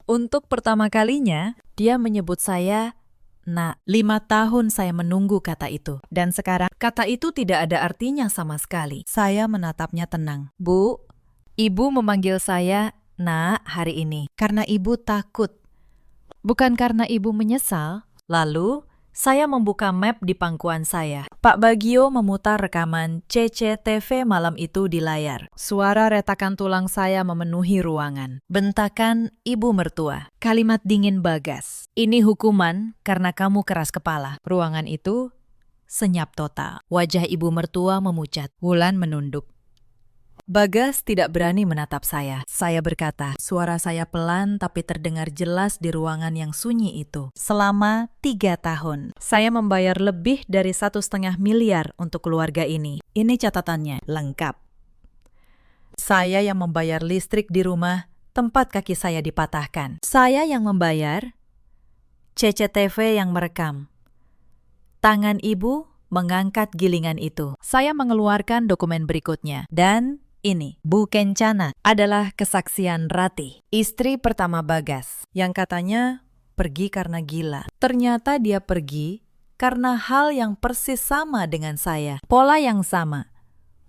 Untuk pertama kalinya, dia menyebut saya nak. 5 tahun saya menunggu kata itu. Dan sekarang, kata itu tidak ada artinya sama sekali. Saya menatapnya tenang. Bu, ibu memanggil saya nak hari ini karena ibu takut. Bukan karena ibu menyesal. Lalu, saya membuka map di pangkuan saya. Pak Bagio memutar rekaman CCTV malam itu di layar. Suara retakan tulang saya memenuhi ruangan. Bentakan ibu mertua. Kalimat dingin Bagas. Ini hukuman karena kamu keras kepala. Ruangan itu senyap total. Wajah ibu mertua memucat. Wulan menunduk. Bagas tidak berani menatap saya. Saya berkata, suara saya pelan tapi terdengar jelas di ruangan yang sunyi itu. Selama 3 tahun, saya membayar lebih dari 1,5 miliar untuk keluarga ini. Ini catatannya, lengkap. Saya yang membayar listrik di rumah, tempat kaki saya dipatahkan. Saya yang membayar, CCTV yang merekam. Tangan ibu mengangkat gilingan itu. Saya mengeluarkan dokumen berikutnya. Dan ini, Bu Kencana adalah kesaksian Rati, istri pertama Bagas, yang katanya pergi karena gila. Ternyata dia pergi karena hal yang persis sama dengan saya. Pola yang sama,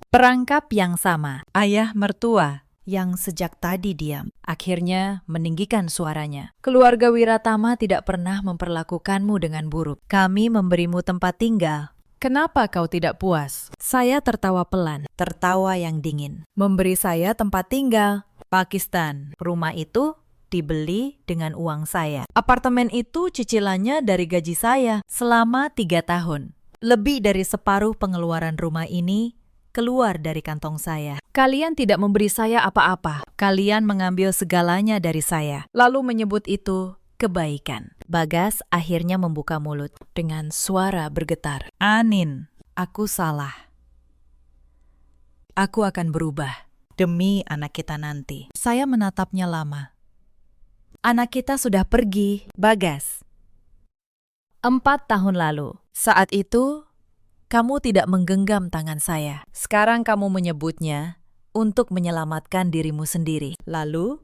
perangkap yang sama. Ayah mertua yang sejak tadi diam, akhirnya meninggikan suaranya. Keluarga Wiratama tidak pernah memperlakukanmu dengan buruk. Kami memberimu tempat tinggal. Kenapa kau tidak puas? Saya tertawa pelan, tertawa yang dingin. Memberi saya tempat tinggal. Pakistan, rumah itu dibeli dengan uang saya. Apartemen itu cicilannya dari gaji saya selama 3 tahun. Lebih dari separuh pengeluaran rumah ini keluar dari kantong saya. Kalian tidak memberi saya apa-apa. Kalian mengambil segalanya dari saya, lalu menyebut itu kebaikan. Bagas akhirnya membuka mulut dengan suara bergetar. Anin, aku salah. Aku akan berubah demi anak kita nanti. Saya menatapnya lama. Anak kita sudah pergi, Bagas. 4 tahun lalu. Saat itu, kamu tidak menggenggam tangan saya. Sekarang kamu menyebutnya untuk menyelamatkan dirimu sendiri. Lalu,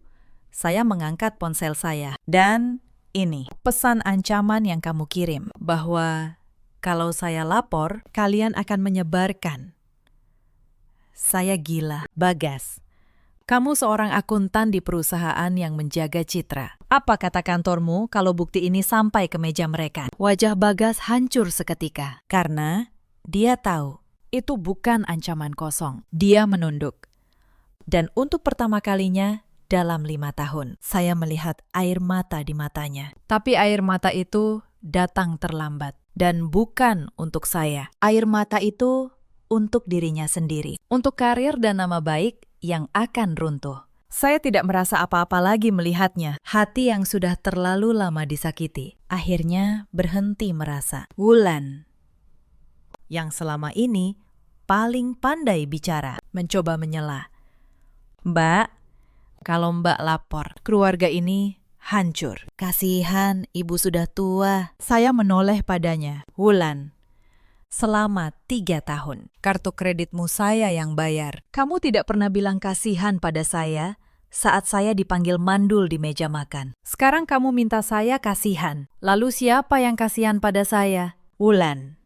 saya mengangkat ponsel saya. Dan ini, pesan ancaman yang kamu kirim. Bahwa kalau saya lapor, kalian akan menyebarkan. Saya gila. Bagas, kamu seorang akuntan di perusahaan yang menjaga citra. Apa kata kantormu kalau bukti ini sampai ke meja mereka? Wajah Bagas hancur seketika. Karena dia tahu itu bukan ancaman kosong. Dia menunduk. Dan untuk pertama kalinya dalam 5 tahun, saya melihat air mata di matanya. Tapi air mata itu datang terlambat. Dan bukan untuk saya. Air mata itu untuk dirinya sendiri. Untuk karir dan nama baik yang akan runtuh. Saya tidak merasa apa-apa lagi melihatnya. Hati yang sudah terlalu lama disakiti akhirnya berhenti merasa. Wulan, yang selama ini paling pandai bicara, mencoba menyela. Mbak, kalau Mbak lapor, keluarga ini hancur. Kasihan, ibu sudah tua. Saya menoleh padanya. Wulan, selama 3 tahun, kartu kreditmu saya yang bayar. Kamu tidak pernah bilang kasihan pada saya saat saya dipanggil mandul di meja makan. Sekarang kamu minta saya kasihan. Lalu siapa yang kasihan pada saya? Wulan,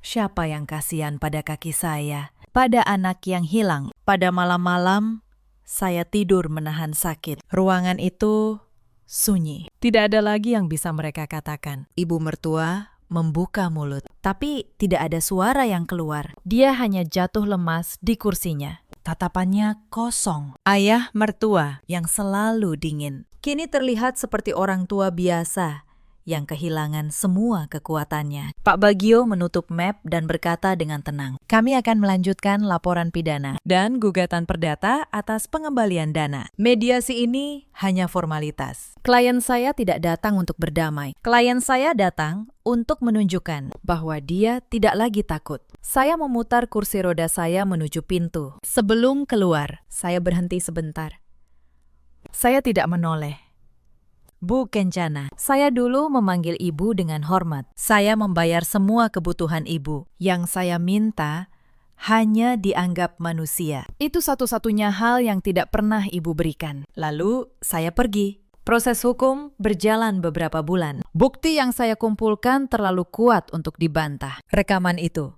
siapa yang kasihan pada kaki saya? Pada anak yang hilang. Pada malam-malam, saya tidur menahan sakit. Ruangan itu sunyi. Tidak ada lagi yang bisa mereka katakan. Ibu mertua membuka mulut, tapi tidak ada suara yang keluar. Dia hanya jatuh lemas di kursinya. Tatapannya kosong. Ayah mertua yang selalu dingin, kini terlihat seperti orang tua biasa yang kehilangan semua kekuatannya. Pak Bagio menutup map dan berkata dengan tenang, kami akan melanjutkan laporan pidana dan gugatan perdata atas pengembalian dana. Mediasi ini hanya formalitas. Klien saya tidak datang untuk berdamai. Klien saya datang untuk menunjukkan bahwa dia tidak lagi takut. Saya memutar kursi roda saya menuju pintu. Sebelum keluar, saya berhenti sebentar. Saya tidak menoleh. Bu Kencana, saya dulu memanggil ibu dengan hormat. Saya membayar semua kebutuhan ibu. Yang saya minta hanya dianggap manusia. Itu satu-satunya hal yang tidak pernah ibu berikan. Lalu saya pergi. Proses hukum berjalan beberapa bulan. Bukti yang saya kumpulkan terlalu kuat untuk dibantah. Rekaman itu.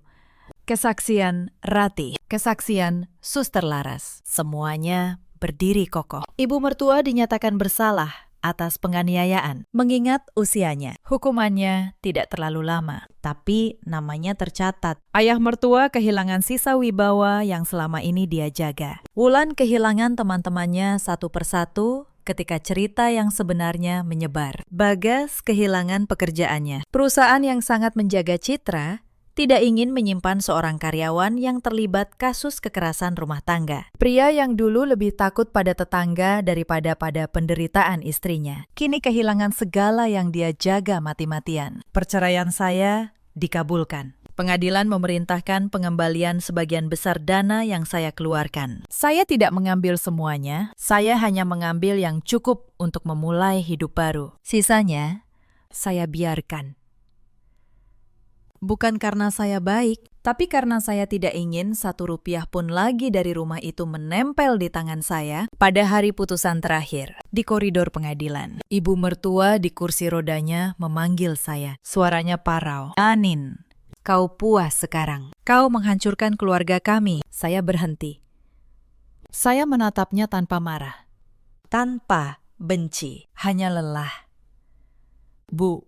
Kesaksian Rati. Kesaksian Suster Laras. Semuanya berdiri kokoh. Ibu mertua dinyatakan bersalah atas penganiayaan, mengingat usianya. Hukumannya tidak terlalu lama, tapi namanya tercatat. Ayah mertua kehilangan sisa wibawa yang selama ini dia jaga. Wulan kehilangan teman-temannya satu persatu ketika cerita yang sebenarnya menyebar. Bagas kehilangan pekerjaannya. Perusahaan yang sangat menjaga citra tidak ingin menyimpan seorang karyawan yang terlibat kasus kekerasan rumah tangga. Pria yang dulu lebih takut pada tetangga daripada pada penderitaan istrinya, kini kehilangan segala yang dia jaga mati-matian. Perceraian saya dikabulkan. Pengadilan memerintahkan pengembalian sebagian besar dana yang saya keluarkan. Saya tidak mengambil semuanya, saya hanya mengambil yang cukup untuk memulai hidup baru. Sisanya, saya biarkan. Bukan karena saya baik, tapi karena saya tidak ingin 1 rupiah pun lagi dari rumah itu menempel di tangan saya pada hari putusan terakhir di koridor pengadilan. Ibu mertua di kursi rodanya memanggil saya. Suaranya parau. Anin, kau puas sekarang. Kau menghancurkan keluarga kami. Saya berhenti. Saya menatapnya tanpa marah, tanpa benci, hanya lelah. Bu,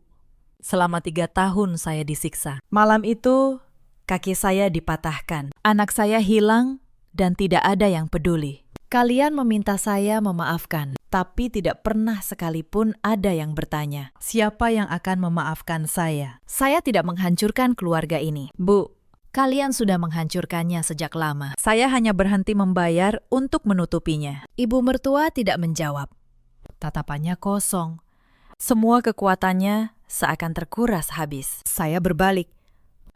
selama 3 tahun saya disiksa. Malam itu, kaki saya dipatahkan. Anak saya hilang dan tidak ada yang peduli. Kalian meminta saya memaafkan, tapi tidak pernah sekalipun ada yang bertanya, siapa yang akan memaafkan saya? Saya tidak menghancurkan keluarga ini. Bu, Kalian sudah menghancurkannya sejak lama. Saya hanya berhenti membayar untuk menutupinya. Ibu mertua tidak menjawab. Tatapannya kosong. Semua kekuatannya seakan terkuras habis. Saya berbalik.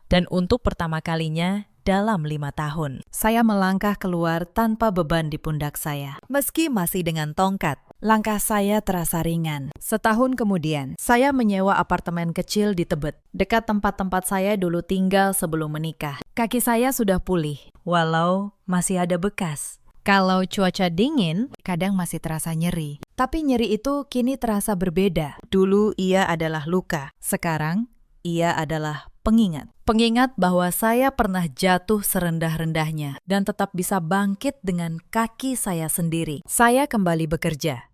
Dan untuk pertama kalinya dalam 5 tahun, saya melangkah keluar tanpa beban di pundak saya. Meski masih dengan tongkat, langkah saya terasa ringan. Setahun kemudian, saya menyewa apartemen kecil di Tebet, dekat tempat-tempat saya dulu tinggal sebelum menikah. Kaki saya sudah pulih, walau masih ada bekas. Kalau cuaca dingin, kadang masih terasa nyeri. Tapi nyeri itu kini terasa berbeda. Dulu ia adalah luka, sekarang ia adalah pengingat. Pengingat bahwa saya pernah jatuh serendah-rendahnya dan tetap bisa bangkit dengan kaki saya sendiri. Saya kembali bekerja.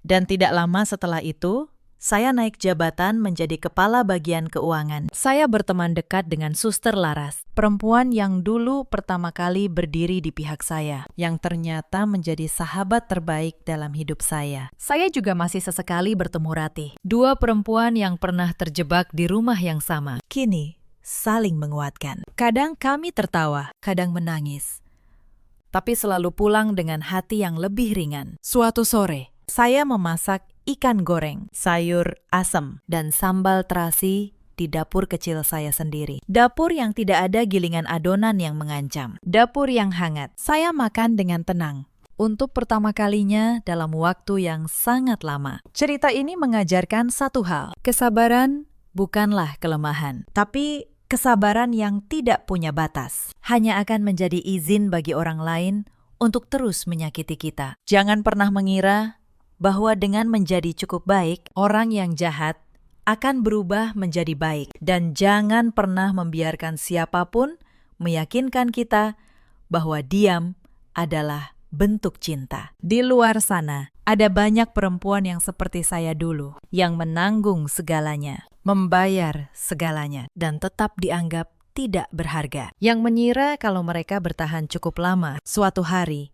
Dan tidak lama setelah itu, saya naik jabatan menjadi kepala bagian keuangan. Saya berteman dekat dengan Suster Laras, perempuan yang dulu pertama kali berdiri di pihak saya, yang ternyata menjadi sahabat terbaik dalam hidup saya. Saya juga masih sesekali bertemu Ratih, dua perempuan yang pernah terjebak di rumah yang sama. Kini, saling menguatkan. Kadang kami tertawa, kadang menangis. Tapi selalu pulang dengan hati yang lebih ringan. Suatu sore, saya memasak ikan goreng, sayur asem, dan sambal terasi di dapur kecil saya sendiri. Dapur yang tidak ada gilingan adonan yang mengancam. Dapur yang hangat. Saya makan dengan tenang. Untuk pertama kalinya dalam waktu yang sangat lama. Cerita ini mengajarkan satu hal. Kesabaran bukanlah kelemahan, tapi kesabaran yang tidak punya batas. Hanya akan menjadi izin bagi orang lain untuk terus menyakiti kita. Jangan pernah mengira bahwa dengan menjadi cukup baik, orang yang jahat akan berubah menjadi baik. Dan jangan pernah membiarkan siapapun meyakinkan kita bahwa diam adalah bentuk cinta. Di luar sana, ada banyak perempuan yang seperti saya dulu, yang menanggung segalanya, membayar segalanya, dan tetap dianggap tidak berharga. Yang mengira kalau mereka bertahan cukup lama, suatu hari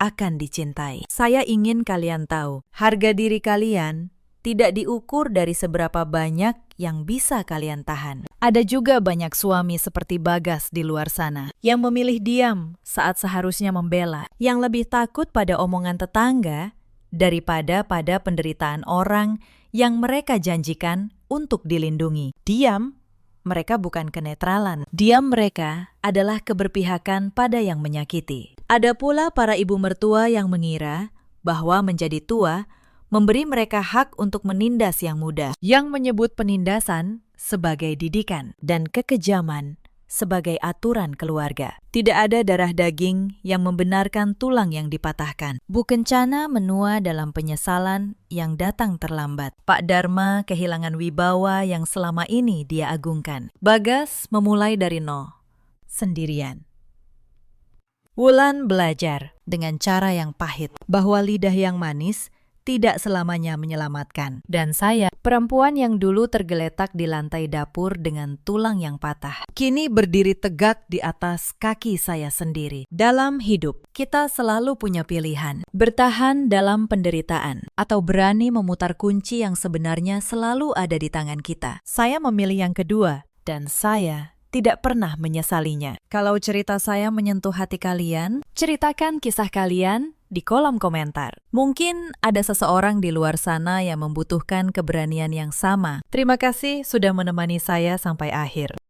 akan dicintai. Saya ingin kalian tahu, harga diri kalian tidak diukur dari seberapa banyak yang bisa kalian tahan. Ada juga banyak suami seperti Bagas di luar sana yang memilih diam saat seharusnya membela, yang lebih takut pada omongan tetangga daripada pada penderitaan orang yang mereka janjikan untuk dilindungi. Diam mereka bukan kenetralan. Diam mereka adalah keberpihakan pada yang menyakiti. Ada pula para ibu mertua yang mengira bahwa menjadi tua memberi mereka hak untuk menindas yang muda, yang menyebut penindasan sebagai didikan dan kekejaman sebagai aturan keluarga. Tidak ada darah daging yang membenarkan tulang yang dipatahkan. Bu Kencana menua dalam penyesalan yang datang terlambat. Pak Dharma kehilangan wibawa yang selama ini dia agungkan. Bagas memulai dari nol, sendirian. Wulan belajar dengan cara yang pahit bahwa lidah yang manis tidak selamanya menyelamatkan. Dan saya, perempuan yang dulu tergeletak di lantai dapur dengan tulang yang patah, kini berdiri tegak di atas kaki saya sendiri. Dalam hidup, kita selalu punya pilihan. Bertahan dalam penderitaan, atau berani memutar kunci yang sebenarnya selalu ada di tangan kita. Saya memilih yang kedua, dan saya tidak pernah menyesalinya. Kalau cerita saya menyentuh hati kalian, ceritakan kisah kalian di kolom komentar. Mungkin ada seseorang di luar sana yang membutuhkan keberanian yang sama. Terima kasih sudah menemani saya sampai akhir.